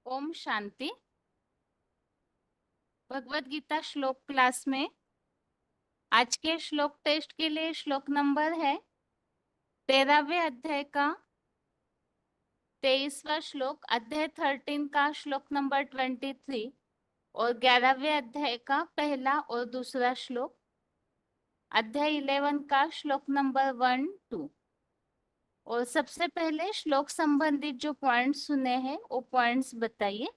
ओम शांति। भगवत गीता श्लोक क्लास में आज के श्लोक टेस्ट के लिए श्लोक नंबर है 13वें अध्याय का 23वां श्लोक, अध्याय 13 का श्लोक नंबर 23 और 11वें अध्याय का पहला और दूसरा श्लोक, अध्याय 11 का श्लोक नंबर 1, 2। और सबसे पहले श्लोक संबंधित जो पॉइंट्स सुने हैं वो पॉइंट्स बताइए।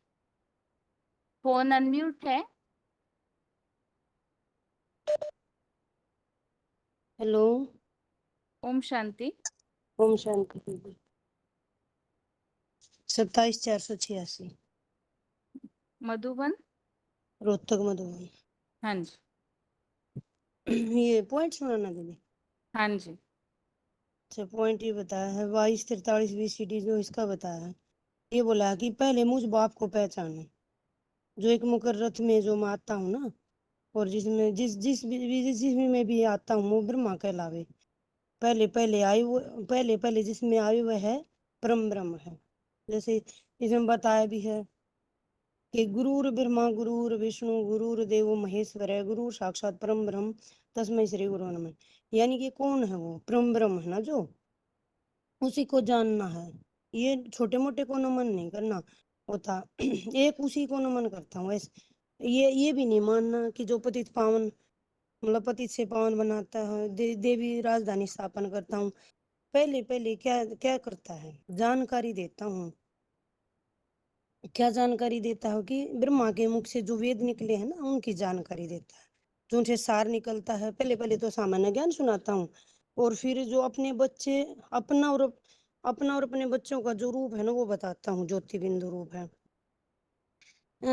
फोन अनम्यूट है। हेलो। ओम शांति। ओम शांति दीदी। 27,486 मधुबन। रोहतक मधुबन। हाँ जी। ये पॉइंट सुनाना दीदी। हाँ जी। अच्छा, पॉइंट ये बताया है 2243 BCD जो इसका बताया है। ये बोला है कि पहले मुझ बाप को पहचानो जो एक मुकर रथ में जो मैं आता हूँ ना, और जिसमें जिसमें मैं भी आता हूँ वो ब्रह्मा कहलावे। पहले पहले आई वो, पहले पहले जिसमें आई वह है परम ब्रह्म है। जैसे इसमें बताया भी है कि गुरुर ब्रह्मा गुरुर विष्णु गुरुर देवो महेश्वर है, गुरु साक्षात परम ब्रह्म तस्मै श्री गुरु नमः। यानी कि कौन है वो परम ब्रह्म है ना, जो उसी को जानना है। ये छोटे मोटे को नमन नहीं करना होता। एक उसी को नमन करता हूँ ऐसे। ये भी नहीं मानना कि जो पतित पावन, मतलब पतित से पावन बनाता है, देवी राजधानी स्थापन करता हूँ। पहले पहले क्या क्या करता है, जानकारी देता हूँ। क्या जानकारी देता है कि ब्रह्मा के मुख से जो वेद निकले हैं ना, उनकी जानकारी देता है। जो उनसे सार निकलता है, पहले पहले तो सामान्य ज्ञान सुनाता हूँ, और फिर जो अपने बच्चे, अपना और अपने बच्चों का जो रूप है ना वो बताता हूँ, ज्योति बिंदु रूप है।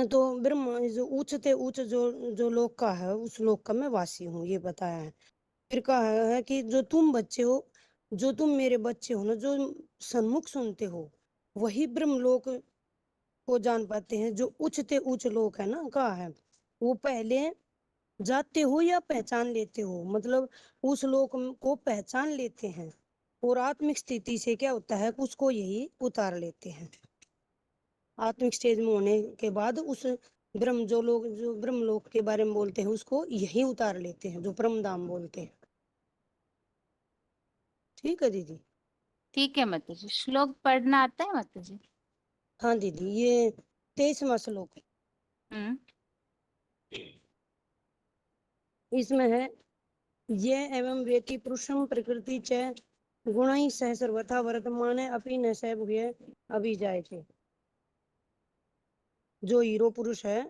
तो ब्रह्मा जो ऊंचते ऊंच जो लोक का है, उस लोक का मैं वासी हूँ, ये बताया है। फिर कहा है कि जो तुम बच्चे हो, जो तुम मेरे बच्चे हो ना, जो सन्मुख सुनते हो, वही ब्रह्मलोक को जान पाते हैं। जो उच्चते उच्च लोक है ना, कहा है वो पहले जाते हो या पहचान लेते हो, मतलब उस लोक को पहचान लेते हैं, और आत्मिक स्थिति से क्या होता है, उसको यही उतार लेते हैं। आत्मिक स्टेज में होने के बाद उस ब्रह्म जो लोग जो ब्रह्म लोक के बारे में बोलते हैं, उसको यही उतार लेते हैं, जो परम धाम बोलते हैं। ठीक है दीदी। ठीक है माता जी। श्लोक पढ़ना आता है माता जी? हाँ दीदी, ये 23वां श्लोक है। हम्म। इसमें है ये एवं वेति पुरुषम प्रकृति च गुणै सह सर्वथा वर्तमान अपि न स भूय अभिजायते। जो हीरो पुरुष है,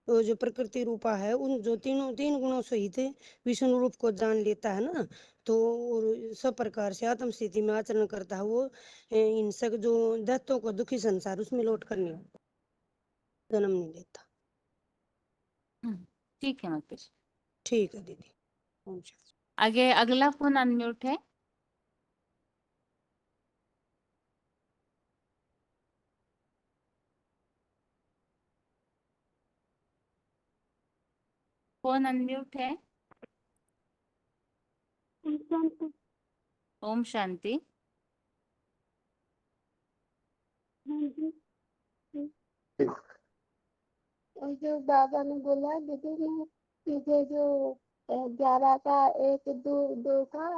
तो जो प्रकृति रूपा है, उन जो तीन गुणों सहित विष्णु रूप को जान लेता है ना, तो सब प्रकार से आत्म स्थिति में आचरण करता है वो। हिंसक जो दैत्यों को दुखी संसार उसमें लौट कर नहीं आता, जन्म नहीं लेता। ठीक है माता जी। ठीक है दीदी। अच्छा। आगे अगला फोन अनम्यूट है। फोन अनम्यूट है। ओम शांति। जो बाबा ने बोला दीदी ने, मुझे जो 11 का 1 2 2 का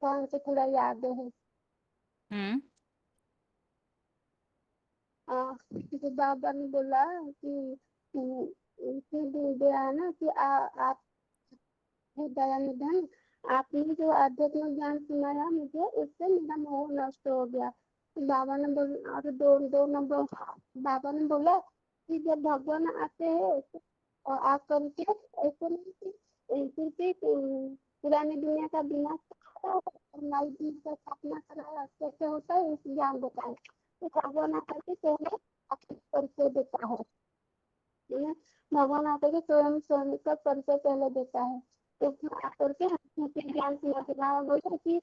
कौन से थोड़ा याद है। हम्म। जो बाबा ने बोला कि उसमें भी दिया है ना कि आप दया निधन, आपने जो आध्यात्मिक ज्ञान सुनाया मुझे, उससे मेरा मोह नष्ट हो गया। तो बाबा ने बोला, और दो नंबर बाबा ने बोला कि जब भगवान आते हैं और आकर के ऐसे नहीं कि सिर्फ एक पुरानी दुनिया का विनाश कराया और नई दुनिया का स्थापना कराया, कैसे होता है इस ज्ञान बताए। तो भगवान आकर के पहले अपने परिचय देता है। भगवान आकर के स्वयं स्वयं का परिचय पहले देता है। तो आकर के हमें ज्ञान सुनाते बोला कि ये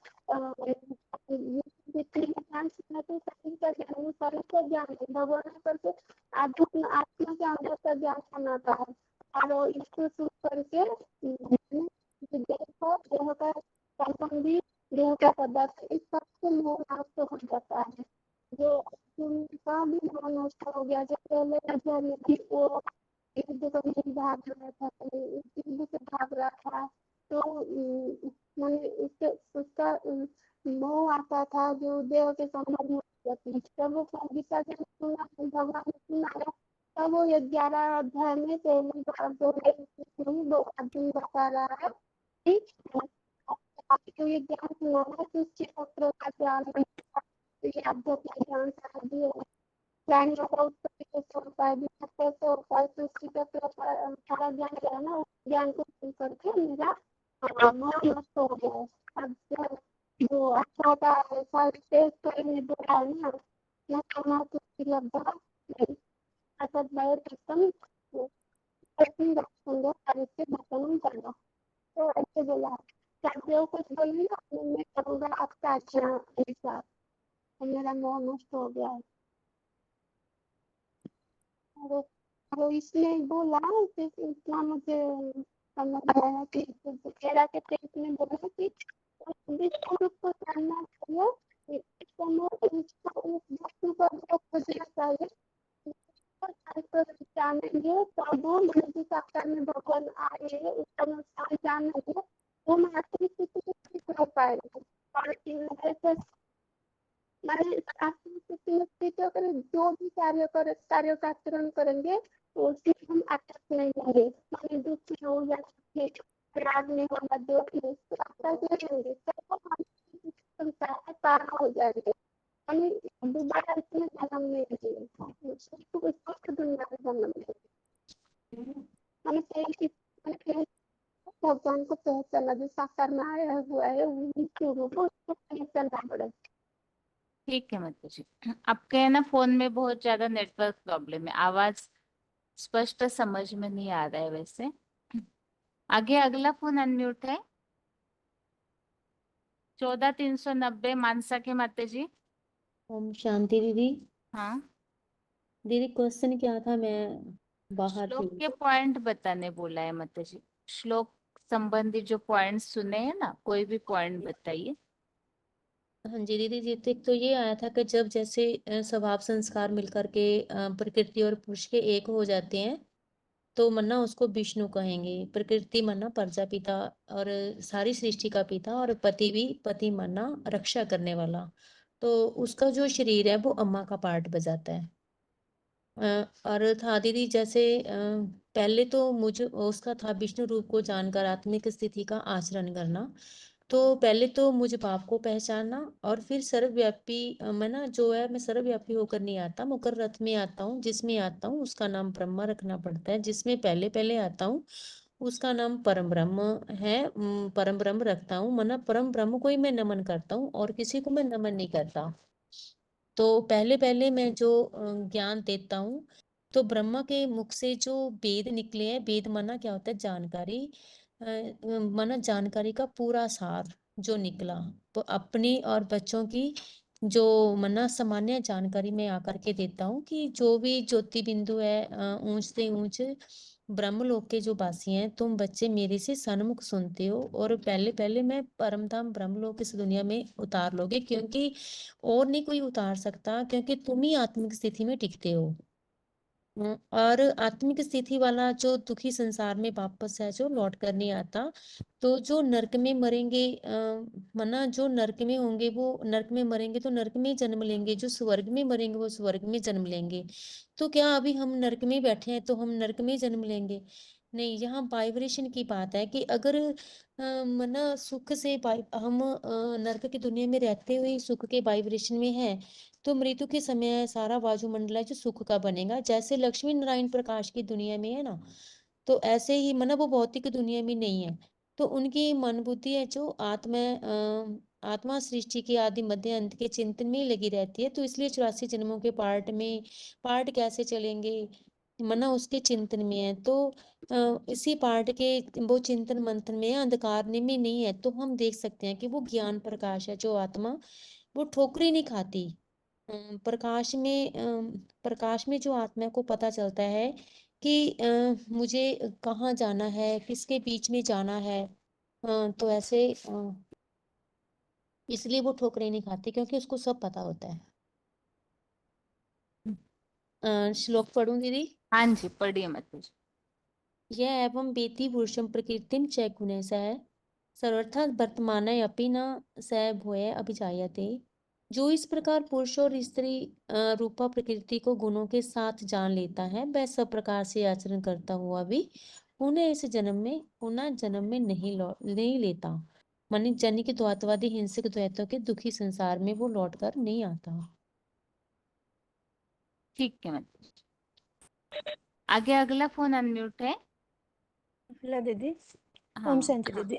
जितने भी ज्ञान सुनाते सभी का ज्ञान, वो सारे का ज्ञान है। भगवान आकर के आध्यात्म आत्मा के अंदर का ज्ञान सुनाता है, और इसको सुन करके देह का संबंधी, देह का पदार्थ, इस सब से मोह नष्ट हो जाता है। जो उनका भी मन नष्ट हो गया। जो पहले अध्याय में थी वो युद्ध को नहीं भाग रहा था, युद्ध से भाग रहा था, तो मैंने उसके उसका मोह आता था जो देव के संबंध में होती है। जब वो गीता के सुना, भगवान ने सुनाया, तब वो 11 अध्याय में पहली बार वो अर्जुन बता रहा है कि आपको ये ज्ञान सुनाना कि चक्र का ज्ञान, ये आध्यात्मिक ज्ञान साध्य है। प्राणियों का उत्पत्ति कैसे होता है, विनाश कैसे होता है, सृष्टि कैसे होता है, सारा ज्ञान जो है ना, उस ज्ञान को सुन करके मेरा मन नष्ट हो गया है। अब जो अच्छा का ऐसा स्टेज पर में बोला है ना, मैं कहना कुछ लगभग असत बहुत एकदम सुंदर कार्य से भजन करना, तो ऐसे बोला है। चाहे कुछ बोलिए ना, मैं करूँगा आपका अच्छा हिसाब, मेरा मन नष्ट हो गया है। और इसमें बोला कि इतना मुझे समझ आया कि केरा के टेस्ट में बोला कि विश्व रूप को जानना चाहिए, इस समय इसको उस वस्तु को जो खोजना चाहिए, उसको जानेंगे तब वो मनुष्य साकार में भगवान आए, उसका नुकसान जानेंगे, वो मानसिक स्थिति को ठीक हो पाएगा। और ऐसे मैंने अगर जो भी कार्य का आचरण करेंगे तो उससे हम आसक्त नहीं होंगे, माने दुख हो या राग नहीं होगा, दोष नहीं, तो आसक्त नहीं होंगे, तो हम पार हो जाएंगे। माने दोबारा इसमें जन्म नहीं लेंगे, स्वस्थ दुनिया में जन्म लेंगे। माने पहले भगवान को पहचाना, जो साकार में आया हुआ है वो रूप, उसको पहचानना पड़ेगा। ठीक है माता जी। आपके है ना फोन में बहुत ज्यादा नेटवर्क प्रॉब्लम है, आवाज स्पष्ट समझ में नहीं आ रहा है वैसे। आगे अगला फोन अनम्यूट है। 14390 मानसा के माता जी। ओम शांति दीदी। हाँ, दीदी क्वेश्चन क्या था, मैं बाहर थी। श्लोक के पॉइंट बताने बोला है माता जी। श्लोक संबंधी जो पॉइंट सुने हैं ना, कोई भी पॉइंट बताइए। हाँ जी दीदी जी, तो एक तो ये आया था कि जब जैसे स्वभाव संस्कार मिलकर के प्रकृति और पुरुष के एक हो जाते हैं, तो मन्ना उसको विष्णु कहेंगे। प्रकृति मन्ना प्रजापिता और सारी सृष्टि का पिता, और पति भी पति मन्ना रक्षा करने वाला। तो उसका जो शरीर है वो अम्मा का पार्ट बजाता है। और था दीदी जैसे पहले तो मुझे उसका था विष्णु रूप को जानकर आत्मिक स्थिति का आचरण करना। तो पहले तो मुझे पाप को पहचानना, और फिर सर्वव्यापी मैं ना जो है, मैं सर्वव्यापी होकर नहीं आता, मुकर रथ में आता हूँ, जिसमें आता हूँ उसका नाम ब्रह्मा रखना पड़ता है। जिसमें पहले पहले आता हूँ उसका नाम परम ब्रह्म है। परम ब्रह्म रखता हूँ, मना परम ब्रह्म को ही मैं नमन करता हूँ, और किसी को मैं नमन नहीं करता। तो पहले पहले मैं जो ज्ञान देता हूँ, तो ब्रह्मा के मुख से जो वेद निकले हैं, वेद माना क्या होता है, जानकारी। माना जानकारी का पूरा सार जो निकला, तो अपनी और बच्चों की जो मना सामान्य जानकारी में आकर के देता हूँ कि जो भी ज्योति बिंदु है ऊंच से ऊंच ब्रह्मलोक के जो वासी हैं, तुम बच्चे मेरे से सन्मुख सुनते हो, और पहले पहले मैं परम धाम ब्रह्मलोक इस दुनिया में उतार लोगे, क्योंकि और नहीं कोई उतार सकता, क्योंकि तुम ही आत्मिक स्थिति में टिकते हो। और आत्मिक स्थिति वाला जो दुखी संसार में वापस है, जो लौट कर नहीं आता, तो जो नरक में मरेंगे मना जो नरक में होंगे वो नरक में मरेंगे तो नरक में ही जन्म लेंगे, जो स्वर्ग में मरेंगे वो स्वर्ग में जन्म लेंगे। तो क्या अभी हम नरक में बैठे हैं तो हम नरक में ही जन्म लेंगे? नहीं, यहाँ वाइब्रेशन की बात है कि अगर मना सुख से हम नरक की दुनिया में रहते हुए सुख के वाइब्रेशन में है, तो मृत्यु के समय सारा वायुमंडल है जो सुख का बनेगा। जैसे लक्ष्मी नारायण प्रकाश की दुनिया में है ना, तो ऐसे ही मना वो भौतिक दुनिया में नहीं है। तो उनकी मन बुद्धि है जो आत्मा सृष्टि के आदि मध्य अंत के चिंतन में ही लगी रहती है। तो इसलिए 84 जन्मों के पार्ट कैसे चलेंगे, मना उसके चिंतन में है। तो इसी पार्ट के वो चिंतन मंथन में है, अंधकार में नहीं है। तो हम देख सकते हैं कि वो ज्ञान प्रकाश है जो आत्मा, वो ठोकरी नहीं खाती। प्रकाश में जो आत्मा को पता चलता है कि मुझे कहाँ जाना है, किसके बीच में जाना है। तो ऐसे इसलिए वो ठोकरें नहीं खाती, क्योंकि उसको सब पता होता है। श्लोक पढ़ूं दीदी? हाँ जी, पढ़िए माताजी। यह एवं वेति पुरुषं प्रकृतिं च गुणैः सह सर्वथा वर्तमाने अपि न स भूय अभिजायते। जो इस प्रकार पुरुष और स्त्री रूपा प्रकृति को गुणों के साथ जान लेता है, वह सब प्रकार से आचरण करता हुआ भी पुनः जन्म में नहीं लेता। माने जनिक द्वैतवादी हिंसक द्वैतों के दुखी संसार में वो लौटकर नहीं आता। ठीक है माताजी। आगे अगला फोन अनम्यूट है। ला दीदी। हाँ ओम शांति दीदी।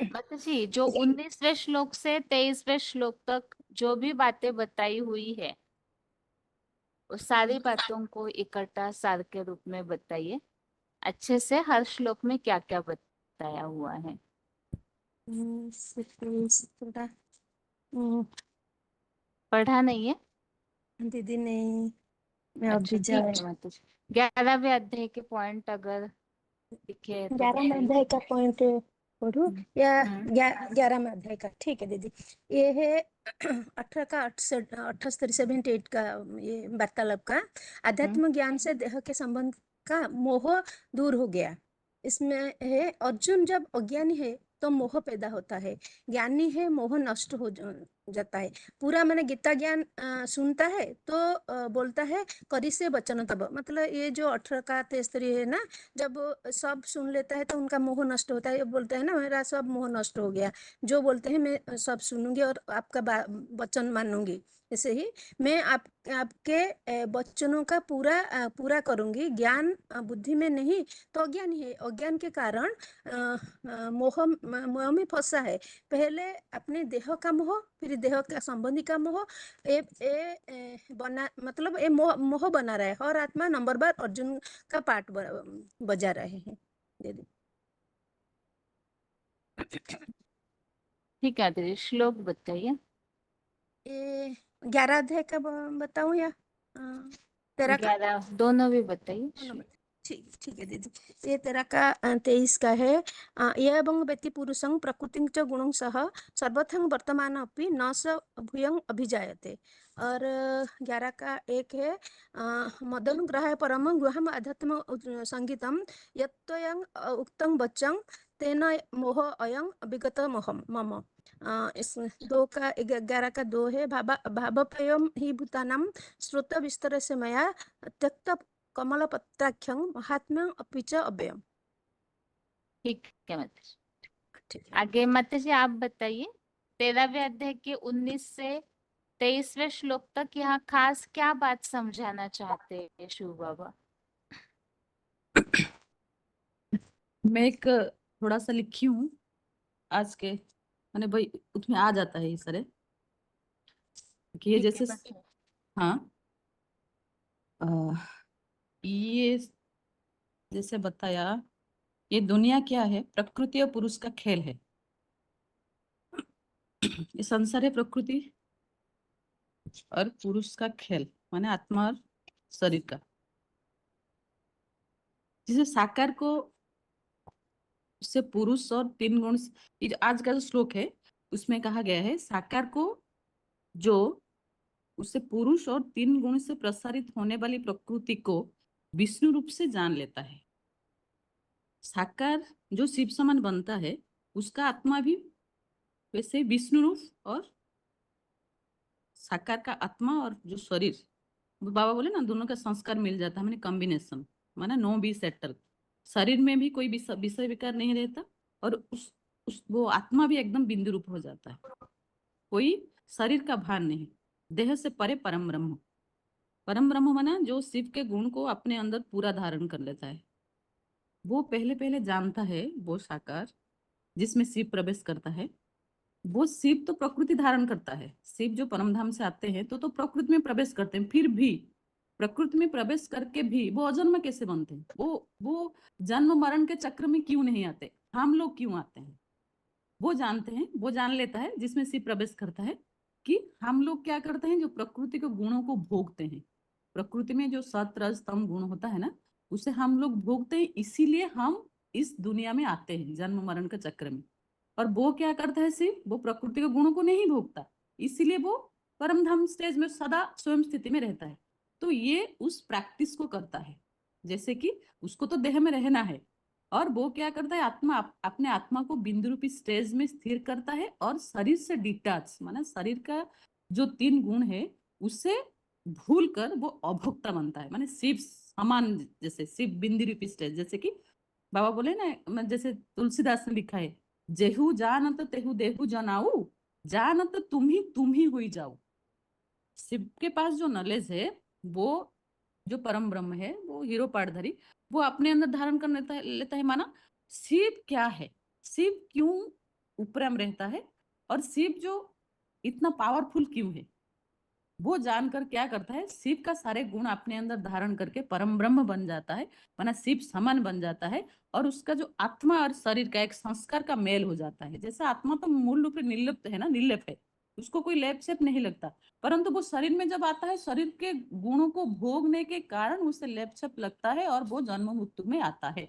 माताजी, जो 19वें श्लोक से 23वें श्लोक तक जो भी बातें बताई हुई है, वो सारी बातों को इकट्ठा सार के रूप में बताइए अच्छे से। हर श्लोक में क्या क्या बताया हुआ है। पढ़ा नहीं है दीदी नहीं, मैं अच्छा, अभी ठीक जा है माताजी। 11वें अध्याय के पॉइंट अगर दिखे तो 11वें बताइए। अध्याय का पॉइंट पढ़ू या हम्म, 11वें अध्याय का? ठीक है दीदी। ये है 18 का 78 78 का ये वार्तालाप का। अध्यात्म ज्ञान से देह के संबंध का मोह दूर हो गया। इसमें है अर्जुन जब अज्ञानी है तो मोह पैदा होता है, ज्ञानी है मोह नष्ट हो जाता है। पूरा मैंने गीता ज्ञान सुनता है तो बोलता है करी से वचन तब, मतलब ये जो 18 का 73 है ना, जब वो सब सुन लेता है तो उनका मोह नष्ट होता है। ये बोलते हैं ना मेरा सब मोह नष्ट हो गया, जो बोलते हैं मैं सब सुनूंगी और आपका वचन मानूंगी। ऐसे ही मैं आपके वचनों का पूरा करूंगी। ज्ञान बुद्धि में नहीं तो अज्ञान है, अज्ञान के कारण मोह में फंसा है। पहले अपने देह का मोह, फिर देह का संबंधी का मोह, बना मतलब ये मोह बना रहा है। और आत्मा नंबर बार अर्जुन का पार्ट बजा रहे हैं दीदी। ठीक है दीदी, श्लोक बताइए। ये 11 अध्याय का बताऊं या 13 का? 11 दोनों भी बताइए। दोनों बताएं। ठीक ठीक है दीदी। ये 13 का 23 का है। ये एवं व्यक्ति पुरुषं प्रकृतिं च गुणं सह सर्वथं वर्तमान अपि न स भूयं अभिजायते। और 11 का 1 है मदनुग्रहाय परमं गुहम अध्यात्म संगीतम यत्त्वयं उक्तं वचं तेन मोह अयं विगत मोहम मम। इस 2 का 11 का 2 है भावपयम ही भूतानां श्रुत विस्तर से मया त्यक्त कमल पत्राख्यं महात्म्यं अपि च अव्ययम्। ठीक है माताजी। ठीक है। आगे माताजी आप बताइए। 13वें अध्याय के 19 से 23वें श्लोक तक यहाँ खास क्या बात समझाना चाहते हैं शिव बाबा? मैं एक थोड़ा सा लिखी हूँ आज के, मैंने भाई उसमें आ जाता है ये सारे कि ये ठीक है जैसे बताइए। हाँ ये जैसे बताया, ये दुनिया क्या है, प्रकृति और पुरुष का खेल है। ये संसार है प्रकृति और पुरुष का खेल, माने आत्मा और शरीर का। जिसे साकार को उससे पुरुष और 3 गुण, ये जो आज का जो श्लोक है उसमें कहा गया है साकार को जो उससे पुरुष और 3 गुण से प्रसारित होने वाली प्रकृति को विष्णु रूप से जान लेता है। साकार जो शिव समान बनता है उसका आत्मा भी वैसे विष्णु रूप, और साकार का आत्मा और जो शरीर, बाबा बोले ना दोनों का संस्कार मिल जाता है, मैंने कॉम्बिनेशन माना 9 बी सेटल। शरीर में भी कोई विषय विकार नहीं रहता और उस वो आत्मा भी एकदम बिंदु रूप हो जाता है। कोई शरीर का भार नहीं, देह से परे परम ब्रह्म। परम ब्रह्म माना जो शिव के गुण को अपने अंदर पूरा धारण कर लेता है। वो पहले पहले जानता है, वो साकार जिसमें शिव प्रवेश करता है। वो शिव तो प्रकृति धारण करता है, शिव जो परमधाम से आते हैं तो प्रकृति में प्रवेश करते हैं। फिर भी प्रकृति में प्रवेश करके भी वो अजन्म कैसे बनते हैं? वो जन्म मरण के चक्र में क्यों नहीं आते? हम लोग क्यों आते हैं? वो जानते हैं, वो जान लेता है जिसमें शिव प्रवेश करता है कि हम लोग क्या करते हैं, जो प्रकृति के गुणों को भोगते हैं। प्रकृति में जो सत रज तम गुण होता है ना, उसे हम लोग भोगते हैं, इसीलिए हम इस दुनिया में आते हैं जन्म मरण के चक्र में। और वो क्या करता है शिव? वो प्रकृति के गुणों को नहीं भोगता, इसीलिए वो परमधाम स्टेज में सदा स्वयं स्थिति में रहता है। तो ये उस प्रैक्टिस को करता है। जैसे कि उसको तो देह में रहना है, और वो क्या करता है, अपने आत्मा को बिंदु रूपी स्टेज में स्थिर करता है और शरीर से डिटैच, माना शरीर का जो 3 गुण है उससे भूल कर वो अभोक्ता बनता है, माने शिव समान, जैसे शिव बिंदु रूपी स्टेज। जैसे कि बाबा बोले ना, जैसे तुलसीदास ने लिखा है, जेहू जानत तेहू देहू जनाऊ, जानत तुम ही हुई जाओ। शिव के पास जो नॉलेज है, वो जो परम ब्रह्म है, वो हीरो पाठधारी, वो अपने अंदर धारण कर लेता है। माना शिव क्या है, शिव क्यों उपरम रहता है, और शिव जो इतना पावरफुल क्यों है, वो जानकर क्या करता है, शिव का सारे गुण अपने अंदर धारण करके परम ब्रह्म बन जाता है, माना शिव समान बन जाता है। और उसका जो आत्मा और शरीर का एक संस्कार का मेल हो जाता है। जैसे आत्मा तो मूल रूप से निर्लिप्त है ना, निर्लेप है, उसको कोई लेप सेप नहीं लगता, परंतु वो शरीर में जब आता है, शरीर के गुणों को भोगने के कारण उसे लेप सेप लगता है और वो जन्म मृत्यु में आता है।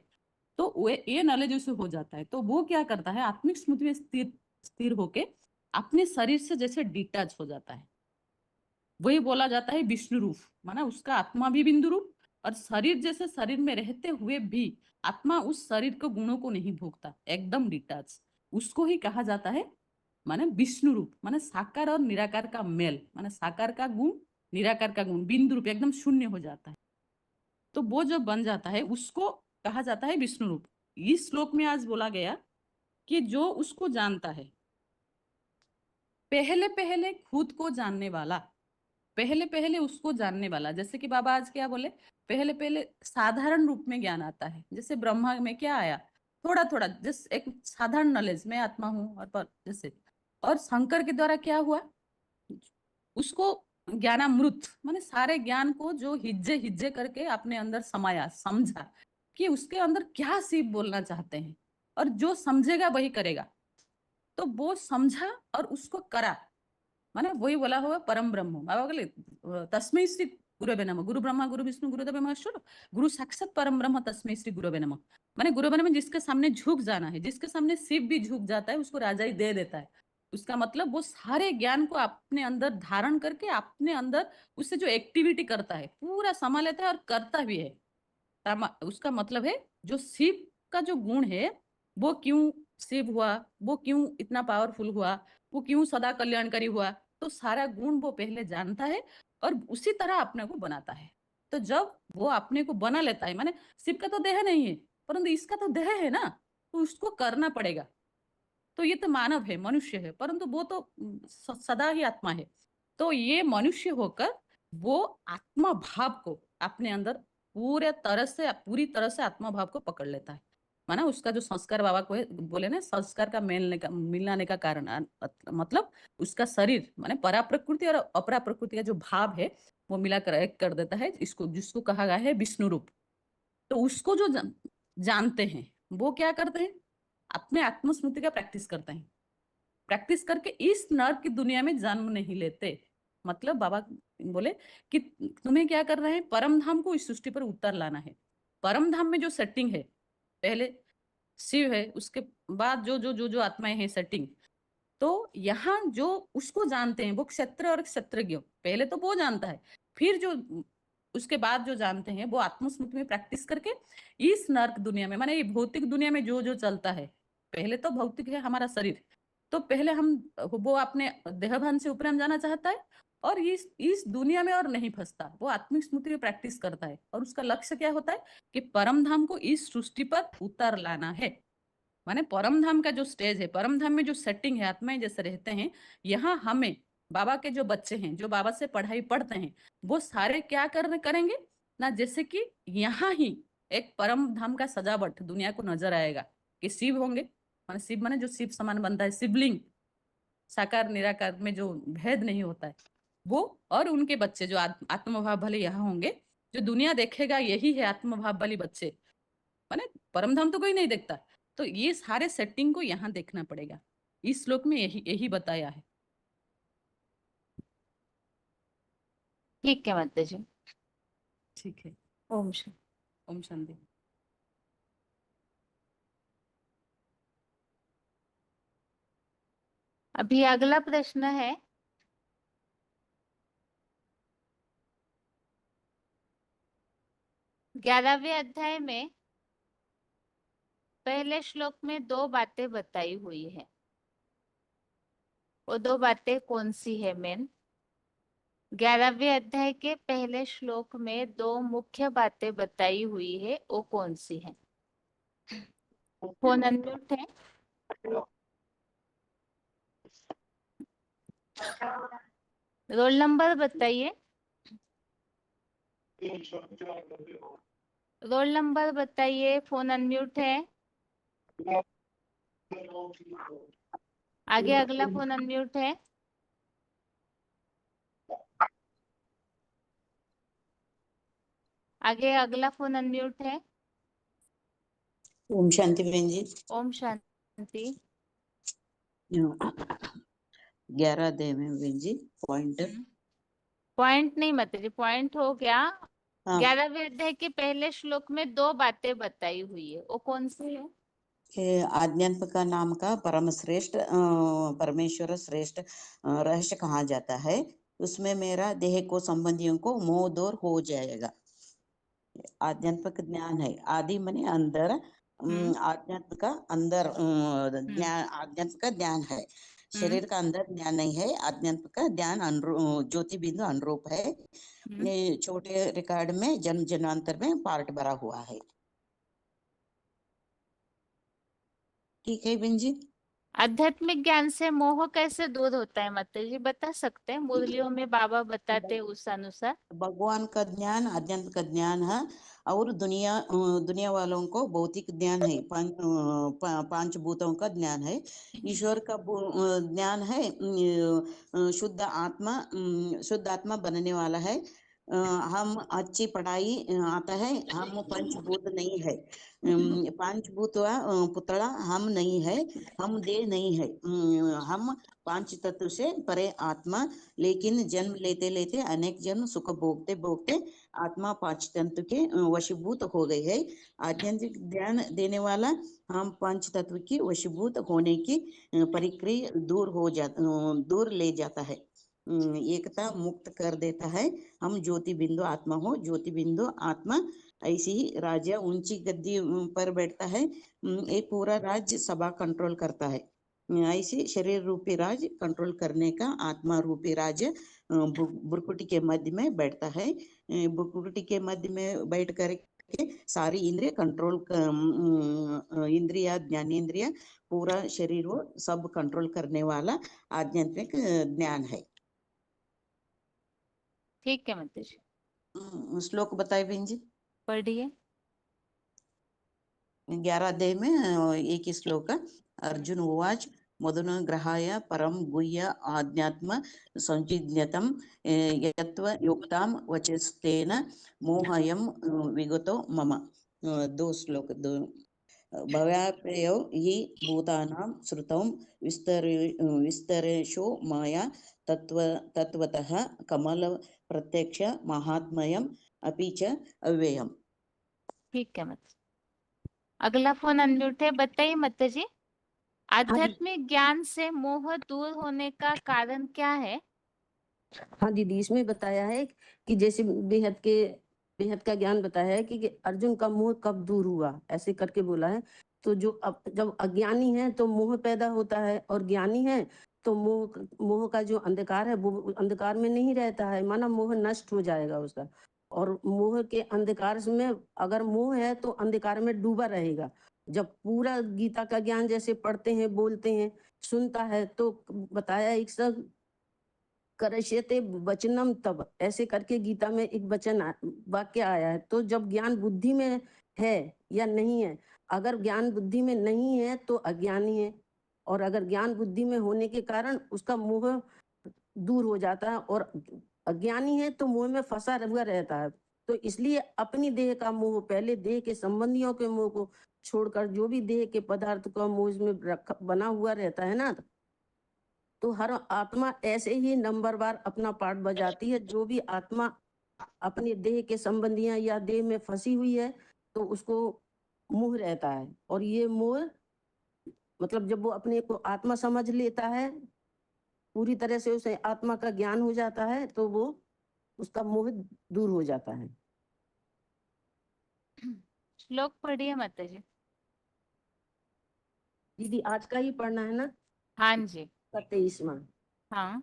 तो ये नॉलेज उसे हो जाता है, तो वो क्या करता है, आत्मिक स्मृति में स्थिर स्थिर होके अपने शरीर से जैसे डिटैच हो जाता है। वही बोला जाता है विष्णु रूप, माना उसका आत्मा भी बिंदु रूप, और शरीर जैसे शरीर में रहते हुए भी आत्मा उस शरीर के गुणों को नहीं भोगता, एकदम डिटैच। उसको ही कहा जाता है माने विष्णु रूप, माने साकार और निराकार का मेल, माने साकार का गुण, निराकार का गुण, बिंदु रूप एकदम शून्य हो जाता है। तो वो जो बन जाता है उसको कहा जाता है विष्णु रूप। इस श्लोक में आज बोला गया कि जो उसको जानता है, पहले पहले खुद को जानने वाला, पहले पहले उसको जानने वाला। जैसे कि बाबा आज क्या बोले, पहले पहले साधारण रूप में ज्ञान आता है। जैसे ब्रह्मा में क्या आया, थोड़ा थोड़ा, जैसे एक साधारण नॉलेज, मैं आत्मा हूँ और जैसे, और शंकर के द्वारा क्या हुआ, उसको ज्ञानामृत, माने सारे ज्ञान को जो हिज्जे हिज्जे करके अपने अंदर समाया, समझा कि उसके अंदर क्या शिव बोलना चाहते हैं, और जो समझेगा वही करेगा। तो वो समझा और उसको करा, माने वही बोला हुआ परम ब्रह्म। बाबा बोले तस्मै श्री गुरुवे नमः, गुरु ब्रह्मा गुरु विष्णु गुरुदेव महेश्वर, गुरु साक्षात परम ब्रह्म तस्मै श्री गुरुवे नमः। माने गुरु में जिसके सामने झुक जाना है, जिसके सामने शिव भी झुक जाता है, उसको राजा ही दे देता है। उसका मतलब वो सारे ज्ञान को अपने अंदर धारण करके अपने अंदर उससे जो एक्टिविटी करता है पूरा समा लेता है और करता भी है। उसका मतलब है जो शिव का जो गुण है, वो क्यों शिव हुआ, वो क्यों इतना पावरफुल हुआ, वो क्यों सदा कल्याणकारी हुआ, तो सारा गुण वो पहले जानता है और उसी तरह अपने को बनाता है। तो जब वो अपने को बना लेता है, माने शिव का तो देह नहीं है, परंतु इसका तो देह है ना, तो उसको करना पड़ेगा। तो ये तो मानव है, मनुष्य है, परंतु वो तो सदा ही आत्मा है। तो ये मनुष्य होकर वो आत्मा भाव को अपने अंदर पूरी तरह से आत्मा भाव को पकड़ लेता है। माना उसका जो संस्कार बाबा को है, बोले ना, संस्कार का मिलाने का कारण मतलब उसका शरीर माने परा प्रकृति और अपरा प्रकृति का जो भाव है वो मिलाकर एक कर देता है, इसको जिसको कहा गया है विष्णु रूप। तो उसको जो जानते हैं वो क्या करते हैं, अपने आत्मस्मृति का प्रैक्टिस करते हैं, प्रैक्टिस करके इस नर्क की दुनिया में जन्म नहीं लेते। मतलब बाबा बोले कि तुम्हें क्या करना है, परम धाम को इस सृष्टि पर उतर लाना है। परम धाम में जो सेटिंग है, पहले शिव है, उसके बाद जो आत्माएं हैं सेटिंग, तो यहाँ जो उसको जानते हैं वो क्षत्र और क्षत्रज्ञ, पहले तो वो जानता है, फिर जो उसके बाद जो जानते हैं वो आत्मस्मृति में प्रैक्टिस करके इस नर्क दुनिया में, माने ये भौतिक दुनिया में जो जो चलता है, पहले तो भौतिक है हमारा शरीर, तो पहले हम वो अपने देहभान से ऊपर हम जाना चाहता है और इस दुनिया में और नहीं फंसता, वो आत्मिक स्मृति में प्रैक्टिस करता है। और उसका लक्ष्य क्या होता है कि परम धाम को इस सृष्टि पर उतार लाना है। माने परम धाम का जो स्टेज है, परम धाम में जो सेटिंग है, आत्माएं जैसे रहते हैं, यहाँ हमें बाबा के जो बच्चे हैं, जो बाबा से पढ़ाई पढ़ते हैं, वो सारे क्या करेंगे ना, जैसे कि यहाँ ही एक परम धाम का सजावट दुनिया को नजर आएगा कि शिव होंगे, माने शिव माने जो शिव समान बनता है, शिवलिंग, साकार निराकार में जो भेद नहीं होता है वो, और उनके बच्चे जो आत्मभाव भले यहाँ होंगे, जो दुनिया देखेगा यही है आत्मभाव वाली बच्चे, माने परम धाम तो कोई नहीं देखता। तो ये सारे सेटिंग को यहाँ देखना पड़ेगा। इस श्लोक में यही यही बताया है। ठीक है माता जी। ठीक है। ओम शांति। ओम शांति। अभी अगला प्रश्न है, 11वें अध्याय में पहले श्लोक में 2 बातें बताई हुई है। वो 2 बातें कौन सी है मेन? 11वें अध्याय के पहले श्लोक में 2 मुख्य बातें बताई हुई है, वो कौन सी है? फोन अनम्यूट है। रोल नंबर बताइए। रोल नंबर बताइए। फोन अनम्यूट है। आगे अगला फोन अनम्यूट है। आगे अगला फोन अनम्यूट है। ओम शांति बहन जी। ओम शांति। 11 अध्याय में बहन जी पॉइंट पॉइंट नहीं मतलब पॉइंट हो गया। हाँ 11वें अध्याय के पहले श्लोक में 2 बातें बताई हुई है, वो कौन सी है? आध्यात्म का नाम का परम श्रेष्ठ परमेश्वर श्रेष्ठ रहस्य कहा जाता है। उसमें मेरा देह को संबंधियों को मोह दूर हो जाएगा। आध्यात्मिक ज्ञान है। आदि मने अंदर आध्यात्म का अंदर ज्ञान आध्यात्म का ज्ञान है। शरीर का अंदर ज्ञान नहीं है। आध्यात्म का ज्ञान ज्योति बिंदु अनुरूप है। ये छोटे रिकॉर्ड में जन्म जन्मांतर में पार्ट भरा हुआ है। ठीक है बहन जी। आध्यात्मिक ज्ञान से मोह कैसे दूर होता है माता जी, बता सकते हैं? मुरलियों में बाबा बताते हैं उस अनुसार। भगवान का ज्ञान आध्यात्म का ज्ञान है और दुनिया वालों को भौतिक ज्ञान है। पांच भूतों का ज्ञान है। ईश्वर का ज्ञान है। शुद्ध आत्मा बनने वाला है। हम अच्छी पढ़ाई आता है। हम पंचभूत नहीं है। पंचभूत पुतला हम नहीं है। हम देह नहीं है। हम पांच तत्व से परे आत्मा। लेकिन जन्म लेते लेते अनेक जन्म सुख भोगते भोगते आत्मा पांच तत्व के वशीभूत हो गई है। आध्यात्मिक ज्ञान देने वाला हम पांच तत्व की वशीभूत होने की प्रक्रिया दूर ले जाता है। एकता मुक्त कर देता है। हम ज्योति बिंदु आत्मा हो। ज्योति बिंदु आत्मा ऐसी ही राज्य ऊंची गद्दी पर बैठता है। ये पूरा राज्य सभा कंट्रोल करता है। ऐसे शरीर रूपी राज कंट्रोल करने का आत्मा रूपी राज भ्रुकुटी के मध्य में बैठता है। भ्रुकुटी के मध्य में बैठ करके सारी इंद्रिय कंट्रोल इंद्रिया ज्ञानेन्द्रिय पूरा शरीर वो सब कंट्रोल करने वाला आध्यात्मिक ज्ञान है। ठीक है माता जी। श्लोक बताए बहन जी। पढ़िए। 11 अध्याय में एक ही श्लोक। अर्जुन उवाच मदनुग्रहाय परम गुह्य आध्यात्म संचिज्ञतम यत्व युक्तां वचस्तेन मोहयं विगतो मम। 2 श्लोक। भव्याप्ययो हि भूतानां श्रुतौ विस्तरेषु माया तत्वतः कमल प्रत्यक्ष महात्म्यम् अपि च अव्ययम्। ठीक है माता जी। अगला फोन अनम्यूट है। बताइए माता जी, आध्यात्मिक ज्ञान से मोह दूर होने का कारण क्या है? हाँ दीदी, इसमें बताया है कि जैसे बेहद का ज्ञान बताया है कि अर्जुन का मोह कब दूर हुआ, ऐसे करके बोला है। तो जब अज्ञानी है तो मोह पैदा होता है, और ज्ञानी है तो मोह का जो अंधकार है वो अंधकार में नहीं रहता है, माना मोह नष्ट हो जाएगा उसका। और मोह के अंधकार में अगर मोह है तो अंधकार में डूबा रहेगा। जब पूरा गीता का ज्ञान जैसे पढ़ते हैं, बोलते हैं, सुनता है, तो बताया एक सब करश्यते वचनम तब, ऐसे करके गीता में एक वाक्य आया है। तो जब ज्ञान बुद्धि में है या नहीं है, अगर ज्ञान बुद्धि में नहीं है तो अज्ञानी है, और अगर ज्ञान बुद्धि में होने के कारण उसका मोह दूर हो जाता है, और अज्ञानी है तो मोह में फंसा हुआ रहता है। तो इसलिए अपनी देह का मोह, पहले देह के संबंधियों के मोह को छोड़कर जो भी देह के पदार्थ का मोह में बना हुआ रहता है ना, तो हर आत्मा ऐसे ही नंबरवार अपना पार्ट बजाती है। जो भी आत्मा अपने देह के संबंधियां या देह में फंसी हुई है तो उसको मोह रहता है, और ये मोह मतलब जब वो अपने को आत्मा समझ लेता है, पूरी तरह से उसे आत्मा का ज्ञान हो जाता है, तो वो उसका मोह दूर हो जाता है। श्लोक पढ़िए माता जी। दीदी आज का ही पढ़ना है ना? हाँ जी। 23वां। हाँ।